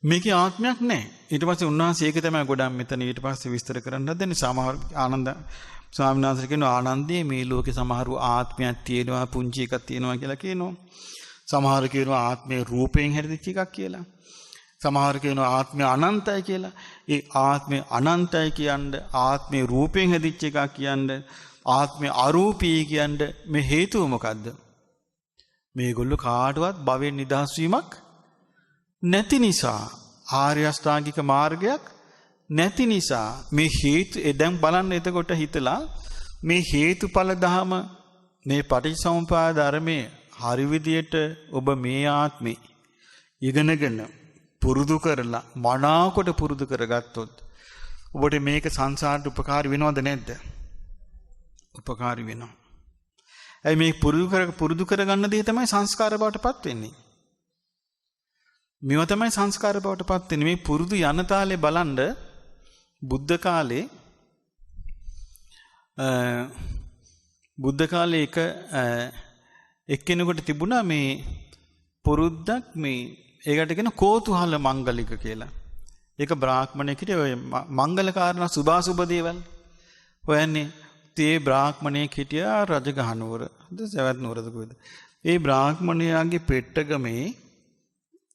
මේකේ ආත්මයක් නැහැ. ඊට පස්සේ උන්වහන්සේ ඒක තමයි ගොඩක් මෙතන ඊට පස්සේ විස්තර කරන්න හදන්නේ. සමහර ආනන්ද ස්වාමීන් වහන්සේ කියනවා ආනන්දේ මේ ලෝකේ සමහරු ආත්මයක් තියෙනවා පුංචි එකක් තියෙනවා කියලා කියනවා. සමහර කියනවා ආත්මේ රූපයෙන් හැදිච්ච එකක් කියලා. සමහර කියනවා ආත්මය අනන්තයි කියලා. ඒ ආත්මය අනන්තයි කියන්නේ ආත්මේ රූපයෙන් හැදිච්ච එකක් කියන්නේ ආත්මය අරූපී කියන්නේ මේ හේතුව මොකද්ද? මේගොල්ලෝ කාටවත් භවෙන් නිදහස් වීමක් නැති නිසා ආර්ය අෂ්ටාංගික මාර්ගයක් නැති නිසා මේ හේතු දැන් බලන්න එතකොට හිතලා මේ හේතුඵල ධම මේ පටිච්චසමුප්පාද ධර්මයේ හරි විදියට ඔබ මේ ආත්මේ ඉගෙනගෙන පුරුදු කරලා මනාවකට පුරුදු කරගත්තොත් ඔබට මේක සංසාරට උපකාරී වෙනවද නැද්ද? උපකාරී වෙනවා. ඒ මේ පුරුදු කරගන්න දේ තමයි සංස්කාර බවටපත් වෙන්නේ. මේවා තමයි සංස්කාර බවට පත් වෙන්නේ. මේ පුරුදු යන තාලේ බලන්න බුද්ධ කාලේ එක්කෙනෙකුට තිබුණා මේ පුරුද්දක් මේ ඒකට කියන කෝතුහල මංගලික කියලා. ඒක බ්‍රාහ්මණයෙක් හිටිය ඔය මංගල කාරණා සුභාසුභ දේවල් හොයන්නේ. තේ බ්‍රාහ්මණයෙක් හිටියා රජගහ නුවර. සවැත් නුවරද කොහෙද? ඒ බ්‍රාහ්මණයාගේ පෙට්ටගමේ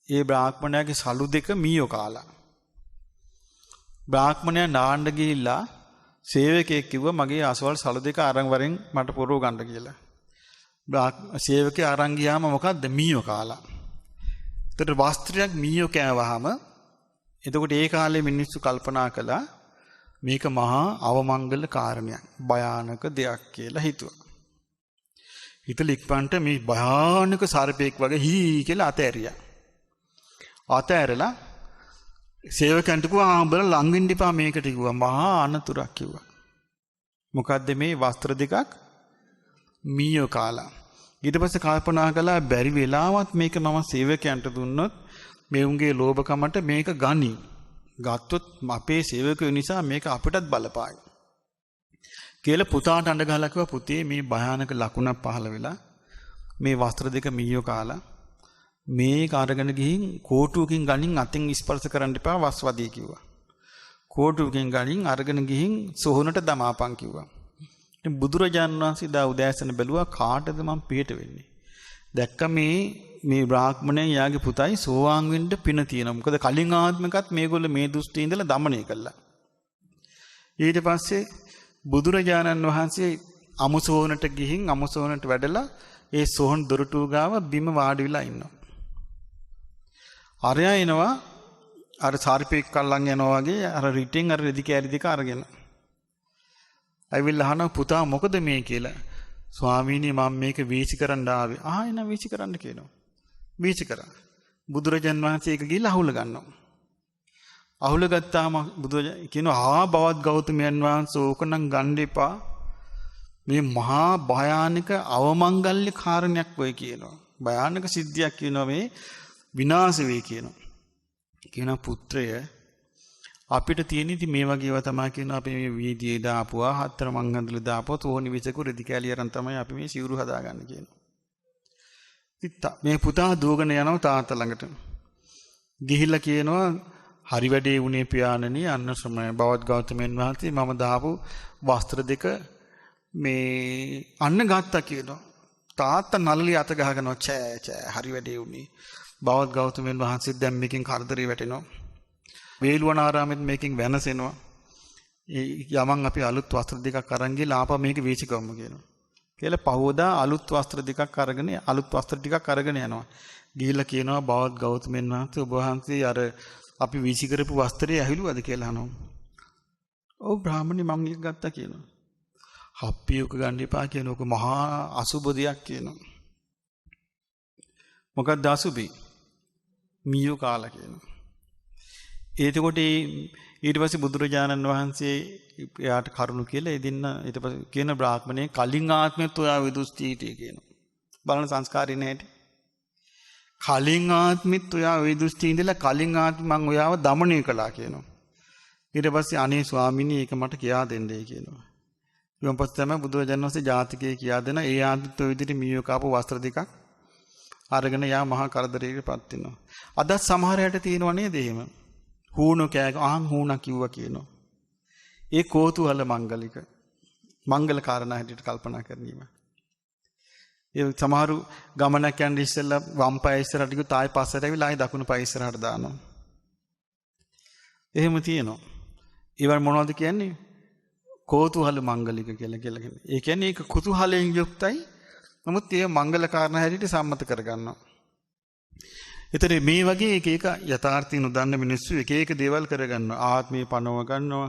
ඒ බ්‍රාහ්මණයාගේ සලු දෙක මීයෝ කාලා. බ්‍රාහ්මණයා නාන්න ගිහිල්ලා සේවකයෙක් කිව්වා මගේ අසවල් සලු දෙක අරන් වරෙන් මට පොරව ගන්න කියලා. සේවකයා අරන් ගියාම මොකද්ද? මීයෝ කාලා. ඒතර වස්ත්‍රයක් මීයෝ කෑවහම එතකොට ඒ කාලේ මිනිස්සු කල්පනා කළා මේක මහා අවමංගල කාරණයක්, භයානක දෙයක් කියලා හිතුවා. හිතල ඉක්මනට මේ භයානක සර්පෙක් වගේ හී කියලා අතෑරියා. අතෑරලා සේවකයන්ට කිව්වා උඹලා ළඟ ඉන්න එපා මේකට කිව්වා. මහා අනතුරක් කිව්වා. මොකද්ද මේ වස්ත්‍ර දෙකක් මීයෝ කාලා. ඊට පස්සේ කල්පනා කළා බැරි වෙලාවත් මේක මම සේවකයන්ට දුන්නොත් මේ උන්ගේ ලෝභකමට මේක ගනි. ගත්තොත් අපේ සේවකයෝ නිසා මේක අපිටත් බලපායි. කියලා පුතාට අඬ ගහලා කිව්වා පුතේ මේ භයානක ලකුණක් පහළ වෙලා මේ වස්ත්‍ර දෙක මීයෝ කාලා මේක අරගෙන ගිහින් කෝටුවකින් ගනින් අතින් ස්පර්ශ කරන්න එපා වස්වදී කිව්වා. කෝටුවකින් ගනින් අරගෙන ගිහින් සොහොනට දමාපන් කිව්වා. ඉතින් බුදුරජාණන් වහන්සේ දා උදෑසන බැලුවා කාටද මම පිට වෙන්නේ? දැක්ක මේ බ්‍රාහ්මණය යාගේ පුතයි සෝවාන් වෙන්න පින තියෙනවා. මොකද කලින් ආත්මකත් මේගොල්ලෝ මේ දෘෂ්ටි ඉඳලා দমনය කළා. ඊට පස්සේ බුදුරජාණන් වහන්සේ අමුසෝනට ගිහින් අමුසෝනට වැඩලා ඒ සෝහන් දොරටුව ගාව බිම වාඩි වෙලා ඉන්නවා. අරයා එනවා අර සාරිපෙක් කල්ලන් යනවා වගේ අර රිටෙන් අර රෙදි කෑලි දෙක අරගෙන. අයිවිල්ලා අහනවා පුතා මොකද මේ කියලා. ස්වාමීනි මම මේක වීසි කරන්න ආවේ. එන වීසි කරන්න කියනවා. වීසි කරා. බුදුරජාන් වහන්සේ ඒක ගිහලා අහුල ගන්නවා. අහුල ගත්තාම බුදුරජාන් කියනවා බවත් ගෞතමයන් වහන්සේ ඕකනම් ගන්න එපා. මේ මහා භයානක අවමංගල්‍ය කාරණයක් වෙයි කියනවා. භයානක සිද්ධියක් කියනවා මේ විනාශ වෙයි කියනවා. කියන පුත්‍රය අපිට තියෙන ඉතින් මේ වගේව තමයි කියන අපි මේ වීදියේ දාපුවා හතර මංගන්දල දාපුවා තෝනි විසකු රෙදි කැලිය අරන් තමයි අපි මේ සිවුරු හදාගන්න කියනවා. ඉතින් මේ පුතා දුවගෙන යනවා තාත්තා ළඟට. ගිහිල්ලා කියනවා හරි වැඩේ උනේ පියාණනි අන්න සමය බවත් ගෞතමයන් වහන්සේ මම දාපු වස්ත්‍ර දෙක මේ අන්න ගත්තා කියනවා. තාත්තා නළලි අත ගහගෙනවා චෑ හරි වැඩේ උනේ. බවත් ගෞතමයන් වහන්සේ දැන් මේකෙන් කරදරේ වැටෙනවා. වේළුවනාරාමෙත් මේකෙන් වෙනසෙනවා. යමන් අපි අලුත් වස්ත්‍ර දෙකක් අරන් ගිහලා ආපහු මේක වීසිකවමු කියනවා. කියලා පහවදා අලුත් වස්ත්‍ර දෙකක් අරගෙන අලුත් වස්ත්‍ර ටිකක් අරගෙන යනවා. ගිහිල්ලා කියනවා බවත් ගෞතමයන් වහන්සේ ඔබ වහන්සේ අර අපි වීසි කරපු වස්ත්‍රය ඇහිලුවද කියලා අහනවා. ඔව් බ්‍රාහ්මණි මම ඒක ගත්තා කියනවා. හප්පියක ගන්න එපා කියනවා. ඔක මහා අසුබ දෙයක් කියනවා. මොකක්ද අසුබි? මියෝ කාලා කියනවා. එතකොට ඊට පස්සේ බුදුරජාණන් වහන්සේ එයාට කරුණු කියලා ඒ දෙන්න ඊට පස්සේ කියන බ්‍රාහ්මණය කලින් ආත්මෙත් ඔයා විදුස්තිටි කියනවා. බලන සංස්කාරේ නැහැටි. කලින් ආත්මෙත් ඔයා විදුස්ති ඉඳලා කලින් ආත්මෙ මං ඔයාව দমনය කළා කියනවා. ඊට පස්සේ අනේ ස්වාමීනි ඒක මට කියා දෙන්නයි කියනවා. ඊට පස්සේ තමයි බුදුරජාණන් වහන්සේ ජාතකයේ කියා දෙන ඒ ආත්මෙත් ඔය විදිහට මියෝ කාපු වස්ත්‍ර දෙකක් අරගෙන යා මහා කරදරයකටපත් වෙනවා. අද සමහර හැට තියෙනව නේද එහෙම? හූණු කෑග හූණා කිව්වා කියනවා. ඒ කෝතුහල මංගල කාරණා හැටියට කල්පනා කරනීම. ඒ සමහරු ගමනක් යන ඉස්සෙල්ලා වම් පය ඉස්සරහට ගිහුවා තායි පස්සට ඇවිල්ලා ආයි දකුණු පය ඉස්සරහට දානවා. එහෙම තියෙනවා. ඒවල් මොනවද කියන්නේ? කෝතුහල මංගලික කියලා කියන්නේ. ඒ කියන්නේ ඒක කුතුහලයෙන් යුක්තයි. නමුත් ඒ මංගල කාරණා හැටියට සම්මත කරගන්නවා. ඒතර මේ වගේ එක යථාර්ථය නොදන්න මිනිස්සු එක එක දේවල් කරගන්නවා. ආත්මය පනව ගන්නවා,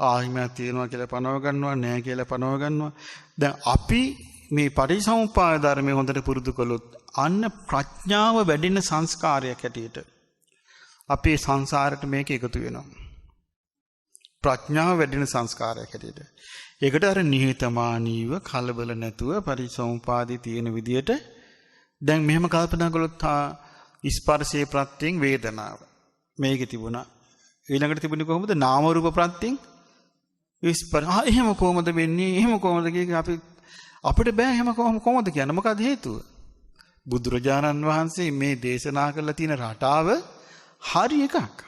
ආත්මයක් තියෙනවා කියලා පනව ගන්නවා, නැහැ කියලා පනව ගන්නවා. දැන් අපි මේ පටිච්චසමුප්පාද ධර්මයේ හොඳට පුරුදු කළොත් අන්න ප්‍රඥාව වැඩෙන සංස්කාරයක් හැටියට අපේ සංසාරයට මේක එකතු වෙනවා. ප්‍රඥාව වැඩෙන සංස්කාරයක් හැටියට. ඒකට අර නිහතමානීව කලබල නැතුව පටිච්චසමුපාදේ තියෙන විදියට දැන් මෙහෙම කල්පනා කළොත් ස්පර්ශයේ ප්‍රත්‍යයෙන් වේදනාව මේකේ තිබුණා. ඊළඟට තිබුණේ කොහොමද? නාම රූප ප්‍රත්‍යයෙන් ස්පර්ශ. එහෙම කොහොමද වෙන්නේ? එහෙම කොහොමද කියන්නේ? අපිට බෑ එහෙම කොහොමද කියන්නේ? මොකද හේතුව? බුදුරජාණන් වහන්සේ මේ දේශනා කරලා තියෙන රටාව හරි එකක්.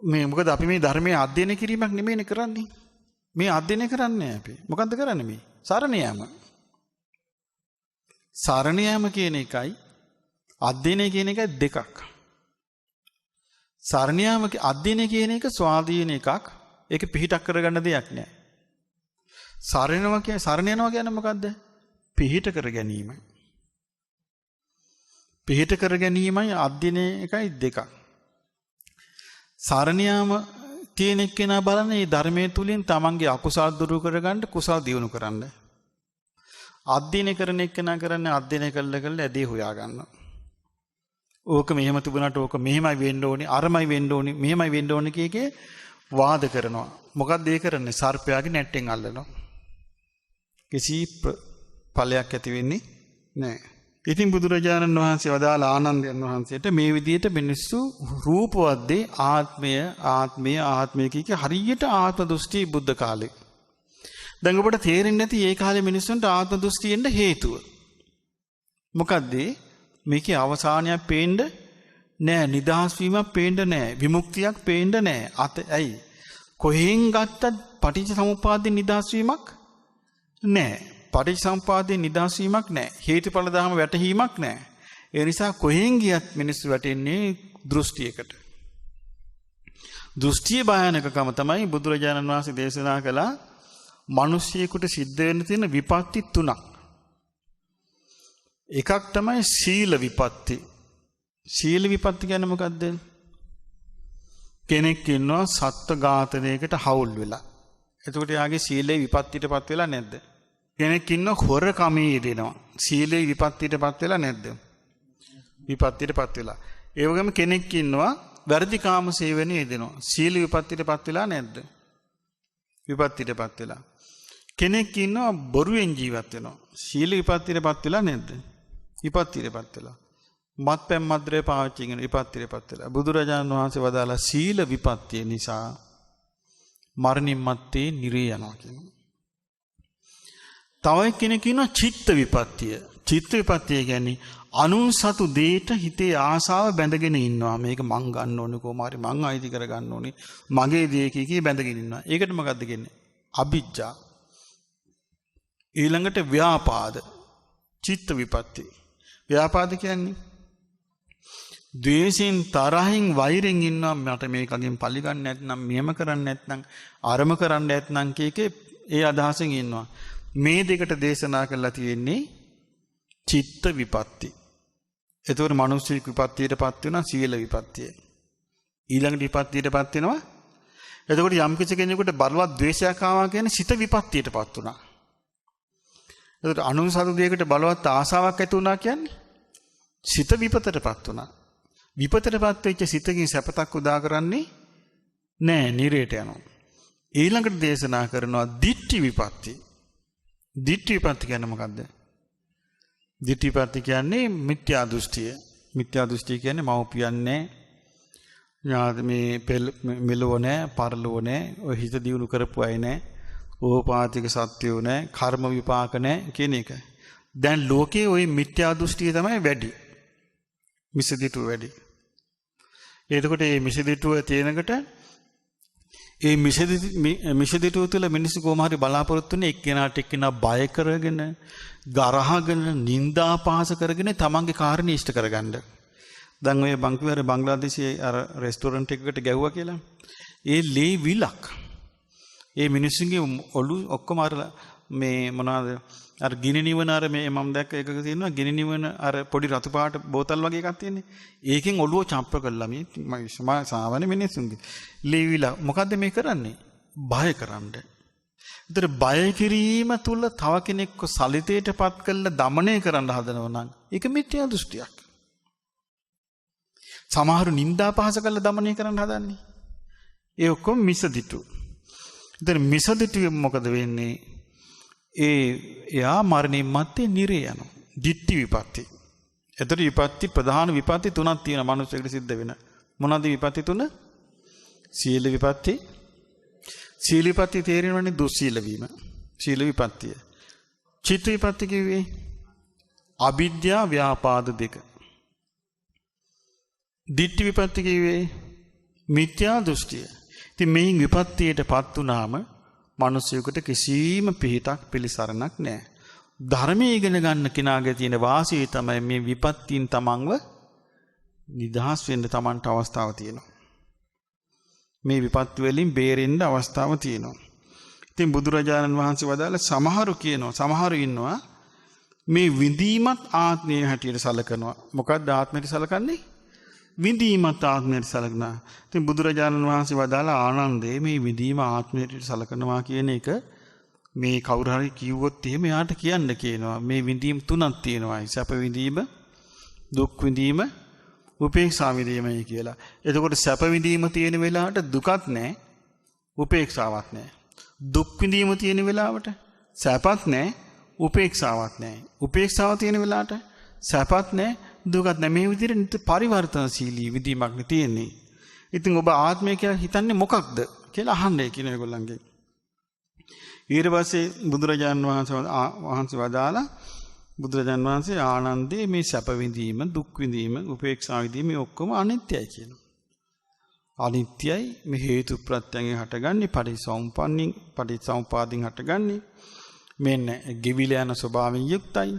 මොකද අපි මේ ධර්මයේ අධ්‍යයනය කිරීමක් නෙමෙයිනේ කරන්නේ. මේ අධ්‍යයනය කරන්නේ අපි. මොකද්ද කරන්නේ මේ? සරණ යාම. සරණ යාම කියන එකයි අධ්‍යයනය කියන එකයි දෙකක්. සරණ යාම අධ්‍යයනය කියන එක ස්වාධීන එකක්. ඒක පිහිටක් කරගන්න දෙයක් නෑ. සරණ යනවා කියන්නේ මොකද්ද? පිහිට කර ගැනීමයි. පිහිට කර ගැනීමයි අධ්‍යයනය එකයි දෙකක්. සරණ යාම කියන එක්කෙනා බලන්නේ මේ ධර්මයේ තුලින් තමන්ගේ අකුසල් දුරු කරගන්න කුසල් දියුණු කරන්න. අධ්‍යයනය කරන එක්කෙනා කරන්නේ අධ්‍යයනය කළා ඇදී හොයා ගන්නවා. ඕක මෙහෙම තිබුණාට ඕක මෙහෙමයි වෙන්න ඕනේ, අරමයි වෙන්න ඕනේ, මෙහෙමයි වෙන්න ඕනේ කීකේ වාද කරනවා. මොකක්ද ඒ කරන්නේ? සර්පයාගේ නැට්ටෙන් අල්ලනවා. කිසි ඵලයක් ඇති වෙන්නේ නැහැ. ඉතින් බුදුරජාණන් වහන්සේ වදාළ ආනන්දයන් වහන්සේට මේ විදිහට මිනිස්සු රූපවද්දේ ආත්මය කීක හරියට ආත්ම දෘෂ්ටි බුද්ධ කාලේ. දැන් ඔබට තේරෙන්නේ නැති ඒ කාලේ මිනිස්සුන්ට ආත්ම දෘෂ්ටියෙන්ද හේතුව. මොකද්ද? මේකේ අවසානයක් පේන්න නෑ, නිදහස් වීමක් පේන්න නෑ, විමුක්තියක් පේන්න නෑ. ඇයි? කොහෙන් ගත්තත් පටිච්ච සමුප්පාදයෙන් නිදහස් වීමක් නෑ. පටිච්චසමුපාදයෙන් නිදහස් වීමක් නැහැ. හේතුඵල ධර්ම වැටහීමක් නැහැ. ඒ නිසා කොහෙන් ගියත් මිනිස්සු වැටෙන්නේ දෘෂ්ටියකට. දෘෂ්ටිය භයානකකම තමයි බුදුරජාණන් වහන්සේ දේශනා කළා මිනිසියෙකුට සිද්ධ වෙන්න තියෙන විපත්ති තුනක්. එකක් තමයි සීල විපත්ති. සීල විපත්ති කියන්නේ මොකද්ද? කෙනෙක් ඉන්නවා සත්ත්ව ඝාතනයකට හවුල් වෙලා. එතකොට යාගේ සීලේ විපත්තියටපත් වෙලා නැද්ද? කෙනෙක් ඉන්නවා හොරකමේ යෙදෙනවා. සීලේ විපත්තියටපත් වෙලා නැද්ද? විපත්තියටපත් වෙලා. ඒ වගේම කෙනෙක් ඉන්නවා වැරදි කාම සේවනයේ යෙදෙනවා. සීල විපත්තියටපත් වෙලා නැද්ද? විපත්තියටපත් වෙලා. කෙනෙක් ඉන්නවා බොරුවෙන් ජීවත් වෙනවා. සීල විපත්තියටපත් වෙලා නැද්ද? විපත්තියටපත් වෙලා. මත්පැන් මද්ද්‍රව්‍ය පාවිච්චි කරන විපත්තියටපත් වෙලා. බුදුරජාණන් වහන්සේ වදාලා සීල විපත්තිය නිසා මරණින් මත්තේ නිරේ යනවා කියනවා. තව කෙනෙක් ඉන්නවා චිත්ත විපත්තිය. චිත්ත විපත්තිය කියන්නේ අනුන් සතු දෙයට හිතේ ආසාව බැඳගෙන ඉන්නවා. මේක මං ගන්න ඕනේ කොහොම හරි මං අයිති කර ගන්න ඕනේ. මගේ දේ කී බැඳගෙන ඉන්නවා. ඒකට මොකද්ද කියන්නේ? අභිජ්ජා. ඊළඟට ව්‍යාපාද. චිත්ත විපත්තිය. ව්‍යාපාද කියන්නේ ද්වේෂෙන් තරහින් වෛරෙන් ඉන්නවා. මට මේකගෙන් පලි ගන්න නැත්නම් මෙහෙම කරන්න නැත්නම් අරම කරන්න නැත්නම් කීකේ ඒ අදහසෙන් ඉන්නවා. මේ දෙකට දේශනා කරලා තියෙන්නේ චිත්ත විපත්ති. එතකොට මිනිස්සු විපත්තියටපත් වෙනවා සීල විපත්තිය. ඊළඟ විපත්තියටපත් වෙනවා. එතකොට යම් කිසි කෙනෙකුට බලවත් ද්වේෂයක් ආවා කියන්නේ සිත විපත්තියටපත් වුණා. එතකොට අනුන් සතු දෙයකට බලවත් ආසාවක් ඇති වුණා කියන්නේ සිත විපතටපත් වුණා. විපතටපත් වෙච්ච සිතකින් සැපතක් උදා කරන්නේ නෑ, නිරේට යනවා. ඊළඟට දේශනා කරනවා දිට්ඨි විපත්ති. දිට්ඨි විපත්ති කියන්නේ මොකද්ද? දිට්ඨි විපත්ති කියන්නේ මිත්‍යා දෘෂ්ටිය. මිත්‍යා දෘෂ්ටිය කියන්නේ මව්පියන්නේ ඥාති මේ මෙලොව නැහැ, පරලොව නැහැ, ඔය හිත දියුණු කරපු අය නැහැ, ඕපාතික සත්‍යෝ නැහැ, කර්ම විපාක නැහැ කියන එක. දැන් ලෝකේ ওই මිත්‍යා දෘෂ්ටිය තමයි වැඩි. මිසදිටුව වැඩි. එතකොට මේ මිසදිටුව තියෙනකොට ඒ මිසදිටුව තුළ මිනිස්සු කොහොම හරි බලාපොරොත්තු වෙන්නේ එක්කෙනාට එක්කෙනා බය කරගෙන, ගරහගෙන, නිന്ദා පහස කරගෙන තමන්ගේ කාර්යය ඉෂ්ට කරගන්න. දැන් ඔය බංකුවර බංග්ලාදේශයේ අර රෙස්ටෝරන්ට් එකකට ගැව්වා කියලා. ඒ ලේ විලක්. ඒ මිනිස්සුන්ගේ ඔළු ඔක්කොම අර මේ මොනවාද අර ගිනි නිවන අර මේ මම දැක්ක එකක තියෙනවා ගිනි නිවන අර පොඩි රතු පාට බෝතල් වගේ එකක් තියෙන්නේ. ඒකෙන් ඔළුව චම්ප කරලා මේ සාමාන්‍ය මිනිස්සුන්ගේ ලීවිලා මොකද්ද මේ කරන්නේ? බය කරන්න. ඒතර බය කිරීම තුල තව කෙනෙක්ව සලිතේටපත් කරලා দমনය කරන්න හදනවා නම් ඒක මිත්‍යා දෘෂ්ටියක්. සමහරු නිന്ദා පහස කරලා দমনය කරන්න හදන්නේ. ඒ ඔක්කොම මිසදිටු. ඒතර මිසදිටුවේ මොකද වෙන්නේ? එයා මරණින් මත්තේ නිරේ යනවා. දිට්ඨි විපත්ති. එතකොට විපත්ති ප්‍රධාන විපත්ති තුනක් තියෙනවා මනුස්සයෙකුට සිද්ධ වෙන. මොනවද විපත්ති තුන? සීල විපත්ති. සීල විපත්ති තේරෙනවනේ දුස්සීල වීම. සීල විපත්තිය. චිත්ත විපත්ති කිව්වේ අවිද්‍යා ව්‍යාපාද දෙක. දිට්ඨි විපත්ති කිව්වේ මිත්‍යා දෘෂ්ටිය. ඉතින් මේ විපත්තියටපත් වුණාම මිනිසෙකුට කිසිම පිහිටක් පිළිසරණක් නැහැ. ධර්මයේ ඉගෙන ගන්න කෙනාගේ තියෙන වාසිය තමයි මේ විපත්තියින් තමන්ව නිදහස් වෙන්න තමන්ට අවස්ථාව තියෙනවා. මේ විපත්ති වලින් බේරෙන්න අවස්ථාව තියෙනවා. ඉතින් බුදුරජාණන් වහන්සේ වදාළ සමහරු ඉන්නවා මේ විඳීමත් ආත්මය හැටියට සලකනවා. මොකක්ද ආත්මයට සලකන්නේ? විඳීමත් ආත්මයට සලකනවා. ඉතින් බුදුරජාණන් වහන්සේ වදාළ ආනන්දේ මේ විඳීම ආත්මයට සලකනවා කියන එක මේ කවුරු හරි කිව්වොත් එහෙම එයාට කියන්න කියනවා. මේ විඳීම් තුනක් තියෙනවා. සැප විඳීම, දුක් විඳීම, උපේක්ෂා විඳීමයි කියලා. එතකොට සැප විඳීම තියෙන වෙලාවට දුකත් නැහැ, උපේක්ෂාවක් නැහැ. දුක් විඳීම තියෙන වෙලාවට සැපත් නැහැ, උපේක්ෂාවක් නැහැ. උපේක්ෂාව තියෙන වෙලාවට සැපත් නැහැ, දුකත් නැහැ. මේ විදිහට පරිවර්තනශීලී විඳීමක් තියෙන්නේ. ඉතින් ඔබ ආත්මය කියලා හිතන්නේ මොකක්ද කියලා අහන්නේ කියන ඒගොල්ලන්ගේ. ඊට පස්සේ බුදුරජාණන් වහන්සේ වදාලා බුදුරජාණන් වහන්සේ ආනන්දේ මේ සැප විඳීම, දුක් විඳීම, උපේක්ෂා විඳීම මේ ඔක්කොම අනිත්‍යයි කියනවා. අනිත්‍යයි මේ හේතු ප්‍රත්‍යයෙන් හටගන්නේ පටිච්චසමුප්පාදින් හටගන්නේ. මෙන්න ගෙවිල යන ස්වභාවයෙන් යුක්තයි.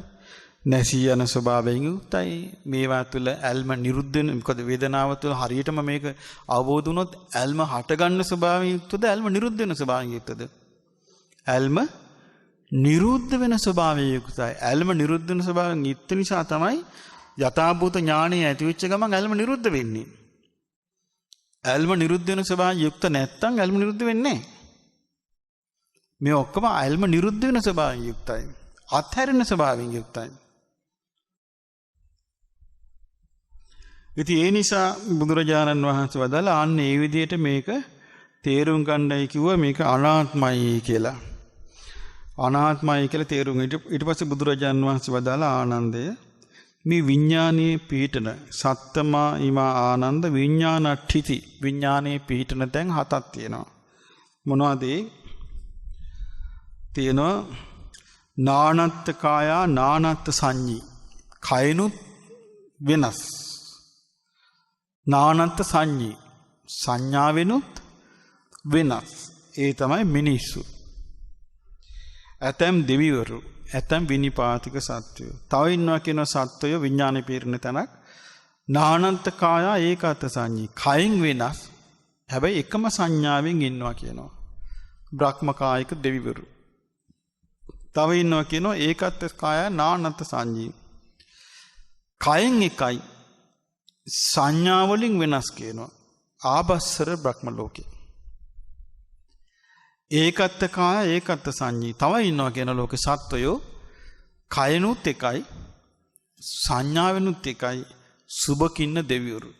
නැසී යන ස්වභාවයෙන් යුක්තයි. මේවා තුළ ඇල්ම නිරුද්ධ වෙන මොකද වේදනාව තුළ හරියටම මේක අවබෝධ වුණොත් ඇල්ම හට ගන්න ස්වභාවයෙන් යුක්තද ඇල්ම නිරුද්ධ වෙන ස්වභාවයෙන් යුක්තද? ඇල්ම නිරුද්ධ වෙන ස්වභාවයෙන් යුක්තයි. ඇල්ම නිරුද්ධ වෙන ස්වභාවයෙන් යුක්ත නිසා තමයි යථාභූත ඥානය ඇති වෙච්ච ගමන් ඇල්ම නිරුද්ධ වෙන්නේ. ඇල්ම නිරුද්ධ වෙන ස්වභාවයෙන් යුක්ත නැත්නම් ඇල්ම නිරුද්ධ වෙන්නේ නැහැ. මේ ඔක්කොම ඇල්ම නිරුද්ධ වෙන ස්වභාවයෙන් යුක්තයි. අත්හැරෙන ස්වභාවයෙන් යුක්තයි. ඉතින් ඒ නිසා බුදුරජාණන් වහන්සේ වදාළා අන්න ඒ විදිහට මේක තේරුම් ගන්නයි කිව්වා මේක අනාත්මයි කියලා. අනාත්මයි කියලා තේරුම් ඊට පස්සේ බුදුරජාණන් වහන්සේ වදාළා ආනන්දය මේ විඥානයේ පීඨන සත්තමා ීමා ආනන්ද විඥානට්ඨිති විඥානයේ පීඨන තැන් හතක් තියෙනවා. මොනවද ඒ? තියෙනවා නානත්ත් කායා නානත්ත් සංඤී කයනුත් වෙනස්. නානත්ත් සංඤී සංඥාවෙනුත් වෙනස්. ඒ තමයි මිනිස්සු. ඇතැම් දෙවිවරු ඇතැම් විනිපාතික සත්වයෝ. තව ඉන්නවා කියන සත්වයෝ විඥානෙ පිරෙන තැනක් නානත්ත් කායා ඒකත් සංඤී කයින් වෙනස්. හැබැයි එකම සංඥාවෙන් ඉන්නවා කියනවා. බ්‍රහ්ම කායික දෙවිවරු. තව ඉන්නවා කියනවා ඒකත් කායා නානත්ත් සංඤී කයින් එකයි සංඥා වලින් වෙනස් කියනවා. ආභස්සර බ්‍රහ්ම ලෝකේ. ඒකත් කාය ඒකත් සංඤී. තව ඉන්නවා කියන ලෝකේ සත්වයෝ කයනුත් එකයි සංඥාවෙනුත් එකයි සුබකින්න දෙවිවරු.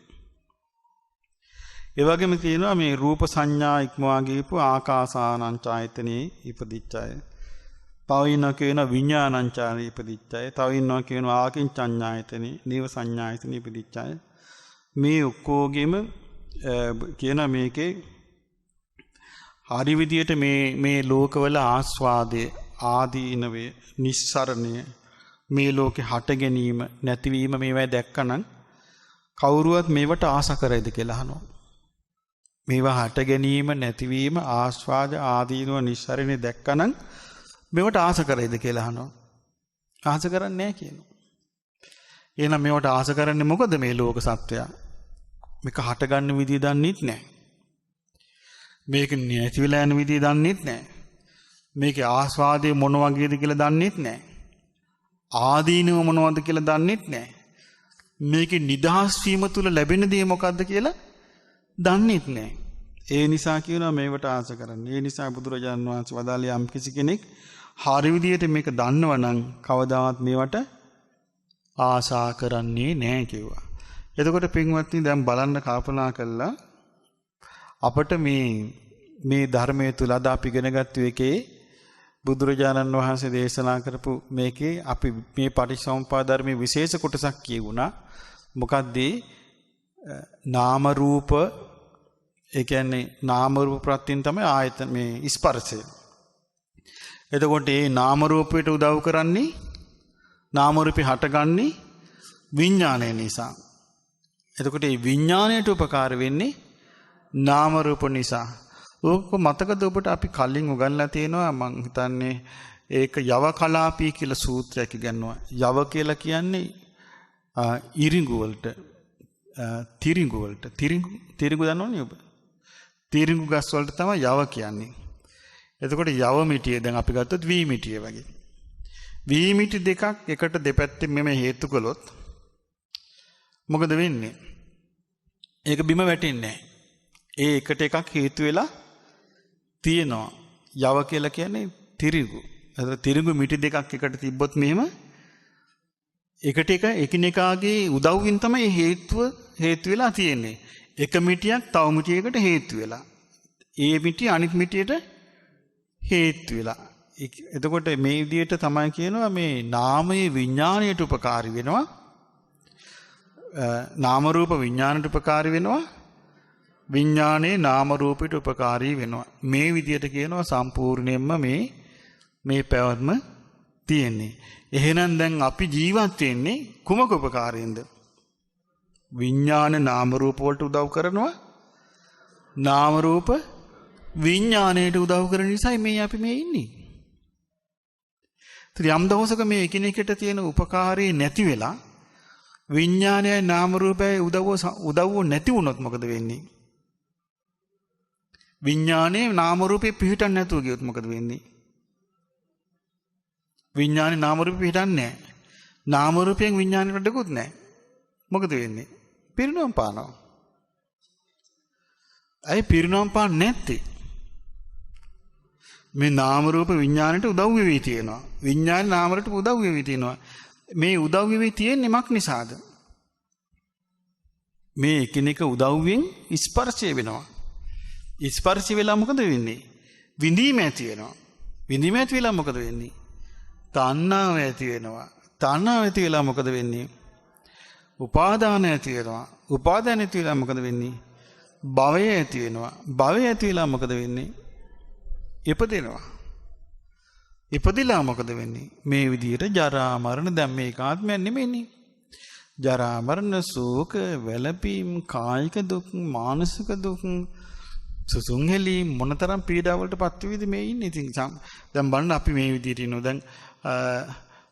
ඒ වගේම තියෙනවා මේ රූප සංඥා ඉක්මවා ගියපු ආකාසානං ඡායතනේ ඉපදිච්ච අය. තව ඉන්නවා කියන විඥානංචාරි ඉපදිච්චය. තව ඉන්නවා කියන ආකින්චඤ්ඤායතනෙ, නීව සංඥායතනෙ ඉපදිච්චය. මේ ඔක්කොගෙම කියන මේකේ හරි විදියට මේ ලෝකවල ආස්වාදයේ ආදීනවේ නිස්සරණය මේ ලෝකේ හට ගැනීම නැතිවීම මේවා දැක්කනම් කවුරුවත් මේවට ආස කරයිද කියලා අහනවා. මේවා හට ගැනීම නැතිවීම ආස්වාද ආදීනව නිස්සරණය දැක්කනම් මේවට ආස කරයිද කියලා අහනවා. ආස කරන්නේ නැහැ කියනවා. එහෙනම් මේවට ආස කරන්නේ මොකද මේ ලෝක සත්වයා? මේක හට ගන්න විදිය දන්නෙත් නැහැ. මේක නැති වෙලා යන විදිය දන්නෙත් නැහැ. මේකේ ආස්වාදයේ මොන වගේද කියලා දන්නෙත් නැහැ. ආදීනව මොනවද කියලා දන්නෙත් නැහැ. මේකේ නිදහස් වීම තුල ලැබෙන දේ මොකද්ද කියලා දන්නෙත් නැහැ. ඒ නිසා කියනවා මේවට ආස කරන්න. ඒ නිසා බුදුරජාණන් වහන්සේ වදාළේ යම් කිසි කෙනෙක් හරි විදියට මේක දන්නවනම් කවදාවත් මේවට ආසා කරන්නේ නැහැ කිව්වා. එතකොට පින්වත්නි දැන් බලන්න කල්පනා කළා අපට මේ ධර්මයේ තුල අද අපි ඉගෙනගත්තු එකේ බුදුරජාණන් වහන්සේ දේශනා කරපු මේකේ අපි මේ පටිච්චසමුප්පාද ධර්මයේ විශේෂ කොටසක් කියුණා. මොකද්ද? නාම රූප ඒ කියන්නේ නාම රූප ප්‍රත්‍යයෙන් තමයි ආයතන මේ ස්පර්ශය. එතකොට මේ නාම රූපයට උදව් කරන්නේ නාම රූපේ හටගන්නේ විඥානය නිසා. එතකොට මේ විඥාණයට උපකාර වෙන්නේ නාම රූප නිසා. ඕක මතකද ඔබට අපි කලින් උගන්ලා තියෙනවා මං හිතන්නේ ඒක යව කලාපී කියලා සූත්‍රයක් ඉගෙනුවා. යව කියලා කියන්නේ ඉරිඟු වලට තිරිඟු වලට තිරිඟු දන්නවනේ ඔබ. තිරිඟු ගස් වලට තමයි යව කියන්නේ. එතකොට යව මිටිය දැන් අපි ගත්තොත් වී මිටිය වගේ. වී මිටි දෙකක් එකට දෙපැත්තෙන් මෙම හේතු කළොත් මොකද වෙන්නේ? ඒක බිම වැටෙන්නේ නැහැ. ඒ එකට එකක් හේතු වෙලා තියෙනවා. යව කියලා කියන්නේ තිරිඟු. එතකොට තිරිඟු මිටි දෙකක් එකට තිබ්බොත් මෙහෙම එකට එක එකිනෙකාගේ උදව්වෙන් තමයි හේතු වෙලා තියෙන්නේ. එක මිටියක් තව මිටියකට හේතු වෙලා. ඒ මිටිය අනිත් මිටියට හේතු වෙලා. එතකොට මේ විදිහට තමයි කියනවා මේ නාමයේ විඥාණයට උපකාරී වෙනවා. නාම රූප විඥාණයට උපකාරී වෙනවා. විඥානයේ නාම රූපයට උපකාරී වෙනවා. මේ විදිහට කියනවා සම්පූර්ණයෙන්ම මේ පැවැත්ම තියෙන්නේ. එහෙනම් දැන් අපි ජීවත් වෙන්නේ කුමක උපකාරයෙන්ද? විඥාන නාම රූප වලට උදව් කරනවා. නාම රූප විඥාණයට උදව් කරන නිසා අපි මේ ඉන්නේ. යම් දවසක මේ එකිනෙකට තියෙන උපකාරී නැති වෙලා විඥානයයි නාම රූපයයි උදව්ව නැති වුණොත් මොකද වෙන්නේ? විඥානයේ නාම රූපේ පිහිටන්නේ නැතුව ගියොත් මොකද වෙන්නේ? විඥානේ නාම රූපේ පිහිටන්නේ නැහැ. නාම රූපයෙන් විඥානෙට වැඩකුත් නැහැ. මොකද වෙන්නේ? පිරිනොම් පානවා. ඇයි පිරිනොම් පාන්නේ නැත්තේ? මේ නාම රූප විඥාණයට උදව් වෙවි තියෙනවා. විඥානේ නාම රූපට උදව් වෙවි තියෙනවා. මේ උදව් වෙවි තියෙන්නේ මක් නිසාද? මේ එකිනෙක උදව්වෙන් ස්පර්ශය වෙනවා. ස්පර්ශ වෙලා මොකද වෙන්නේ? විඳීම ඇති වෙනවා. විඳීම ඇති වෙලා මොකද වෙන්නේ? තණ්හාව ඇති වෙනවා. තණ්හාව ඇති වෙලා මොකද වෙන්නේ? උපාදාන ඇති වෙනවා. උපාදාන ඇති වෙලා මොකද වෙන්නේ? භවය ඇති වෙනවා. භවය ඇති වෙලා මොකද වෙන්නේ? ඉපදෙනවා. ඉපදිලා මොකද වෙන්නේ? මේ විදිහට ජරා මරණ දැන් මේක ආත්මයක් නෙමෙයිනේ. ජරා මරණ ශෝක වැළපීම් කායික දුක් මානසික දුක් සුසුන්හෙලි මොනතරම් පීඩාවලට පත් වෙවිද මේ ඉන්නේ. ඉතින් දැන් බලන්න අපි මේ විදිහට ඉන්නවා. දැන්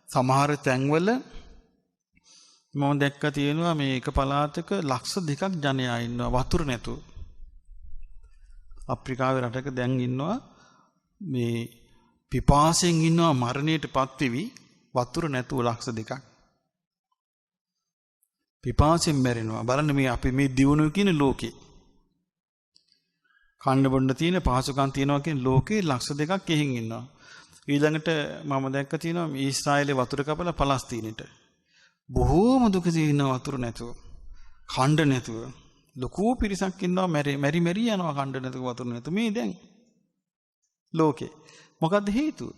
සමහර තැන්වල මම දැක්ක තියෙනවා මේ එක පළාතක ලක්ෂ 2ක් ජනයා ඉන්නවා වතුර නැතුව. අප්‍රිකාවේ රටක දැන් ඉන්නවා මේ පිපාසයෙන් ඉන්නවා මරණයටපත් වෙවි වතුර නැතුව ලක්ෂ 2ක්. පිපාසයෙන් මැරෙනවා. බලන්න මේ අපි මේ දියුණුව කියන ලෝකේ. කන්න බොන්න තියෙන පහසුකම් තියනවා කියන ලෝකේ ලක්ෂ 2ක් එහෙන් ඉන්නවා. ඊළඟට මම දැක්ක තියෙනවා ඊශ්‍රායලේ වතුර කපලා පලස්තීනෙට. බොහෝම දුකදී ඉන්න වතුර නැතුව. කන්න නැතුව. ලොකු පිරිසක් ඉන්නවා මෙරි යනවා කන්න නැතුව වතුර නැතුව. මේ දැන් ලෝකේ. මොකද්ද හේතුව?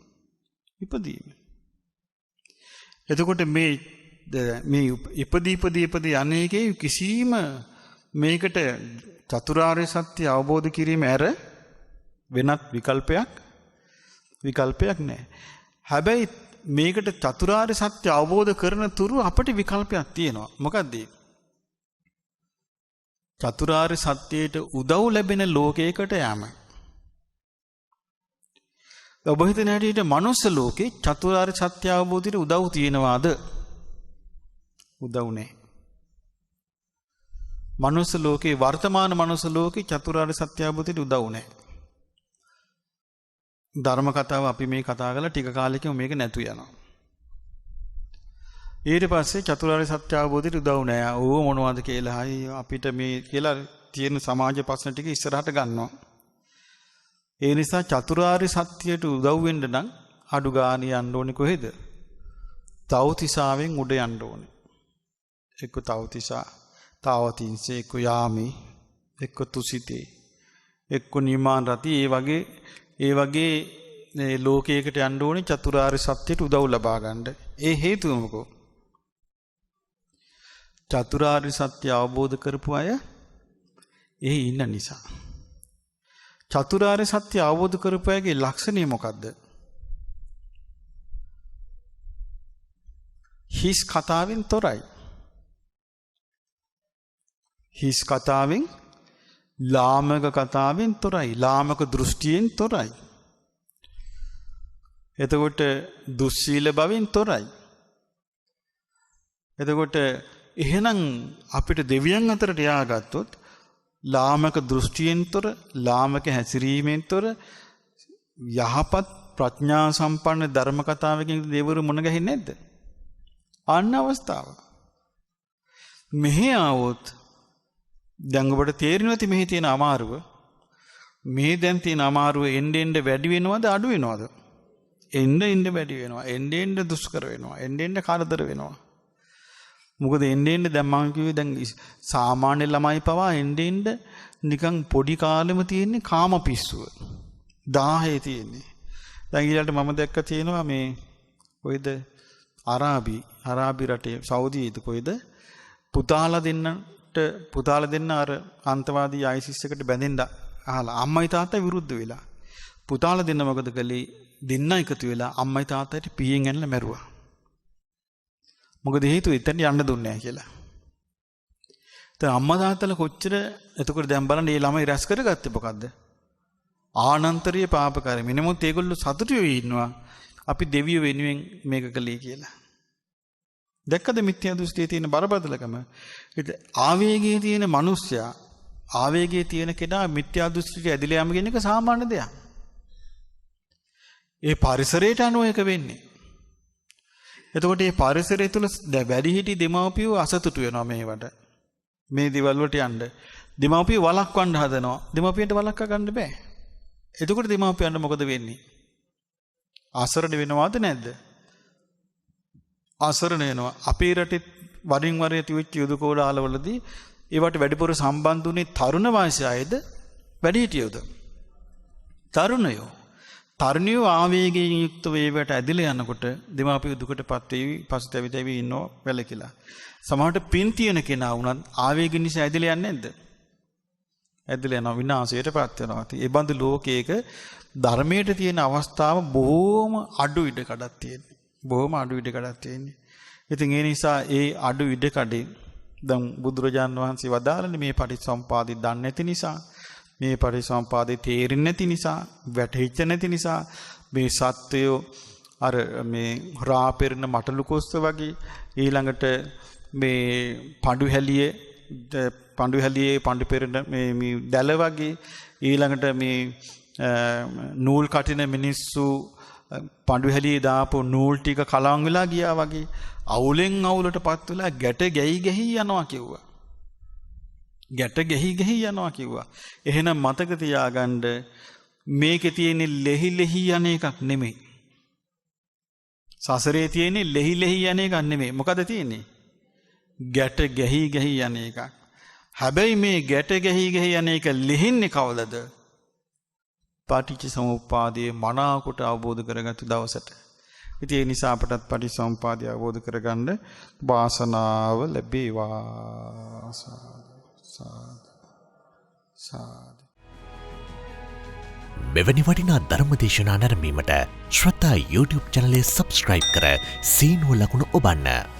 ඉපදීම. එතකොට මේ ඉපදී අනේකේ කිසිම මේකට චතුරාර්ය සත්‍ය අවබෝධ කිරීම ඇර වෙනත් විකල්පයක් නැහැ. හැබැයි මේකට චතුරාර්ය සත්‍ය අවබෝධ කරන තුරු අපිට විකල්පයක් තියෙනවා. මොකද්ද? චතුරාර්ය සත්‍යයට උදව් ලැබෙන ලෝකයකට යෑම. ඔබ හිතන හැටියට මනුස්ස ලෝකේ චතුරාර්ය සත්‍ය අවබෝධයට උදව් තියෙනවාද? උදව් නැහැ. මනුස්ස ලෝකේ වර්තමාන මනුස්ස ලෝකේ චතුරාර්ය සත්‍ය අවබෝධයට උදව් නැහැ. ධර්ම කතාව අපි මේ කතා කරලා ටික කාලෙකින් මේක නැතු යනවා. ඊට පස්සේ චතුරාර්ය සත්‍ය අවබෝධයට උදව් නැහැ. ඕ මොනවද කියලා අපිට මේ කියලා තියෙන සමාජ ප්‍රශ්න ටික ඉස්සරහට ගන්නවා. ඒ නිසා චතුරාර්ය සත්‍යයට උදව් වෙන්න නම් අඩු ගානේ යන්න ඕනේ කොහෙද? තවතිසාවෙන් උඩ යන්න ඕනේ. එක්ක තවතිසා, තාවතින්සේ, එක්ක යාමි, එක්ක තුසිතේ, එක්ක නිමාන රති ඒ වගේ ලෝකයකට යන්න ඕනේ චතුරාර්ය සත්‍යයට උදව් ලබා ගන්න. ඒ හේතුව මොකෝ? චතුරාර්ය සත්‍ය අවබෝධ කරපු අය එහි ඉන්න නිසා. චතුරාර්ය සත්‍ය අවබෝධ කරපු අයගේ ලක්ෂණය මොකද්ද? හිස් කතාවෙන් තොරයි. හිස් කතාවෙන් ලාමක කතාවෙන් තොරයි. ලාමක දෘෂ්ටියෙන් තොරයි. එතකොට දුස්සීල බවෙන් තොරයි. එතකොට එහෙනම් අපිට දෙවියන් අතරට යාගත්තොත් ලාමක දෘෂ්ටියෙන් තොර, ලාමක හැසිරීමෙන් තොර යහපත් ප්‍රඥා සම්පන්න ධර්ම කතාවකින් දෙවිවරු මුණ ගැහින්නේ නැද්ද? අන්න අවස්ථාව. මෙහි ආවොත් දැන් ඔබට තේරෙන්නේ නැති මෙහි තියෙන අමාරුව. මේ දැන් තියෙන අමාරුව එන්න වැඩි වෙනවද අඩු වෙනවද? එන්න වැඩි වෙනවා. එන්න දුෂ්කර වෙනවා. එන්න කරදර වෙනවා. මොකද එන්න දැන් මම කිව්වේ දැන් සාමාන්‍ය ළමයි පවා එන්න නිකන් පොඩි කාලෙම තියෙන්නේ කාම පිස්සුව. 1000 තියෙන්නේ. දැන් ඊළඟට මම දැක්ක තියෙනවා මේ කොයිද අරාබි රටේ සෞදියේද කොයිද පුතාලා දෙන්න අර අන්තවාදී ISIS එකට බැඳෙන්න අහලා අම්මයි තාත්තයි විරුද්ධ වෙලා. පුතාලා දෙන්න මොකද කළේ? දෙන්න එකතු වෙලා අම්මයි තාත්තට පීයෙන් ඇනලා මැරුවා. මොකද හේතුව එතන යන්න දුන්නේ නැහැ කියලා. දැන් අම්මා තාත්තලා කොච්චර එතකොට දැන් බලන්න මේ ළමයි රැස් කරගත්තේ මොකද්ද? ආනන්තරීය පාපකාරී. මිනිමුත් ඒගොල්ලෝ සතුටු වෙයි ඉන්නවා. අපි දෙවියෝ වෙනුවෙන් මේක කළේ කියලා. දැක්කද මිත්‍යා දෘෂ්ටියේ තියෙන බරපතලකම? ආවේගයේ තියෙන මිනිස්සයා, ආවේගයේ තියෙන කෙනා මිත්‍යා දෘෂ්ටියට ඇදිලා යම කියන එක සාමාන්‍ය දෙයක්. ඒ පරිසරයට අනුව එක වෙන්නේ. එතකොට මේ පරිසරය තුළ වැඩිහිටි දෙමව්පියෝ අසතුටු වෙනවා මේවට. මේ දේවල් වලට යන්න. දෙමව්පියෝ වළක්වන්න හදනවා. දෙමව්පියන්ට වළක්වා ගන්න බෑ. එතකොට දෙමව්පියන්ට මොකද වෙන්නේ? අසරණ වෙනවද නැද්ද? අසරණ වෙනවා. අපේ රටේ වරින් වර ඇතිවෙච්ච යුද කෝඩාලවලදී ඒවට වැඩිපුර සම්බන්ධ වුණේ තරුණ වයසේ අයද වැඩිහිටියෝද? තරුණයෝ. තරුණියෝ ආවේගයෙන් යුක්ත වේවට ඇදලා යනකොට දෙමාපියෝ දුකටපත් වෙවි, පසුතැවිලි ඉන්නව වැළකීලා. සමහරට පින් තියෙන කෙනා වුණත් ආවේග නිසා ඇදලා යන්නේ නැද්ද? ඇදලා යනවා, විනාශයටපත් වෙනවා. ඒ බඳු ලෝකයක ධර්මයට තියෙන අවස්ථාව බොහොම අඩු ඉඩ කඩක් තියෙනවා. බොහොම අඩු ඉඩ කඩක් තියෙන්නේ. ඉතින් ඒ නිසා ඒ අඩු ඉඩ කඩේ දැන් බුදුරජාන් වහන්සේ වදාළනේ මේ පටිච්චසමුපාදය දන්නේ නැති නිසා, මේ පටිච්චසමුපාදය තේරෙන්නේ නැති නිසා, වැටහිච්ච නැති නිසා මේ සත්වයෝ අර මේ රාපෙරන මටලු කොස්ස වගේ ඊළඟට මේ පඬු හැලියේ පඬු පෙරන මේ දැල වගේ ඊළඟට මේ නූල් කටින මිනිස්සු පඬු හැලියේ දාපු නූල් ටික කලවම් වෙලා ගියා වගේ අවුලෙන් අවුලටපත් වෙලා ගැට ගැහි යනවා කිව්වා. ගැට ගැහි යනවා කිව්වා. එහෙනම් මතක තියාගන්න මේකේ තියෙන ලෙහි යන එකක් නෙමෙයි. සසරේ තියෙන ලෙහි යන එකක් නෙමෙයි. මොකද තියෙන්නේ? ගැට ගැහි යන එකක්. හැබැයි මේ ගැට ගැහි යන එක ලිහින්නේ කවදද? පටිච්ච සමුප්පාදයේ මනාකොට අවබෝධ කරගත්තු දවසට. ඉතින් ඒ නිසා අපටත් පටිච්ච සමුප්පාදය අවබෝධ කරගන්න වාසනාව ලැබේවා. සාදු. මෙවැනි වටිනා ධර්මදේශනා නැරඹීමට ශ්‍රද්ධා YouTube චැනලය සබ්ස්ක්‍රයිබ් කර සීනුව ලකුණ ඔබන්න.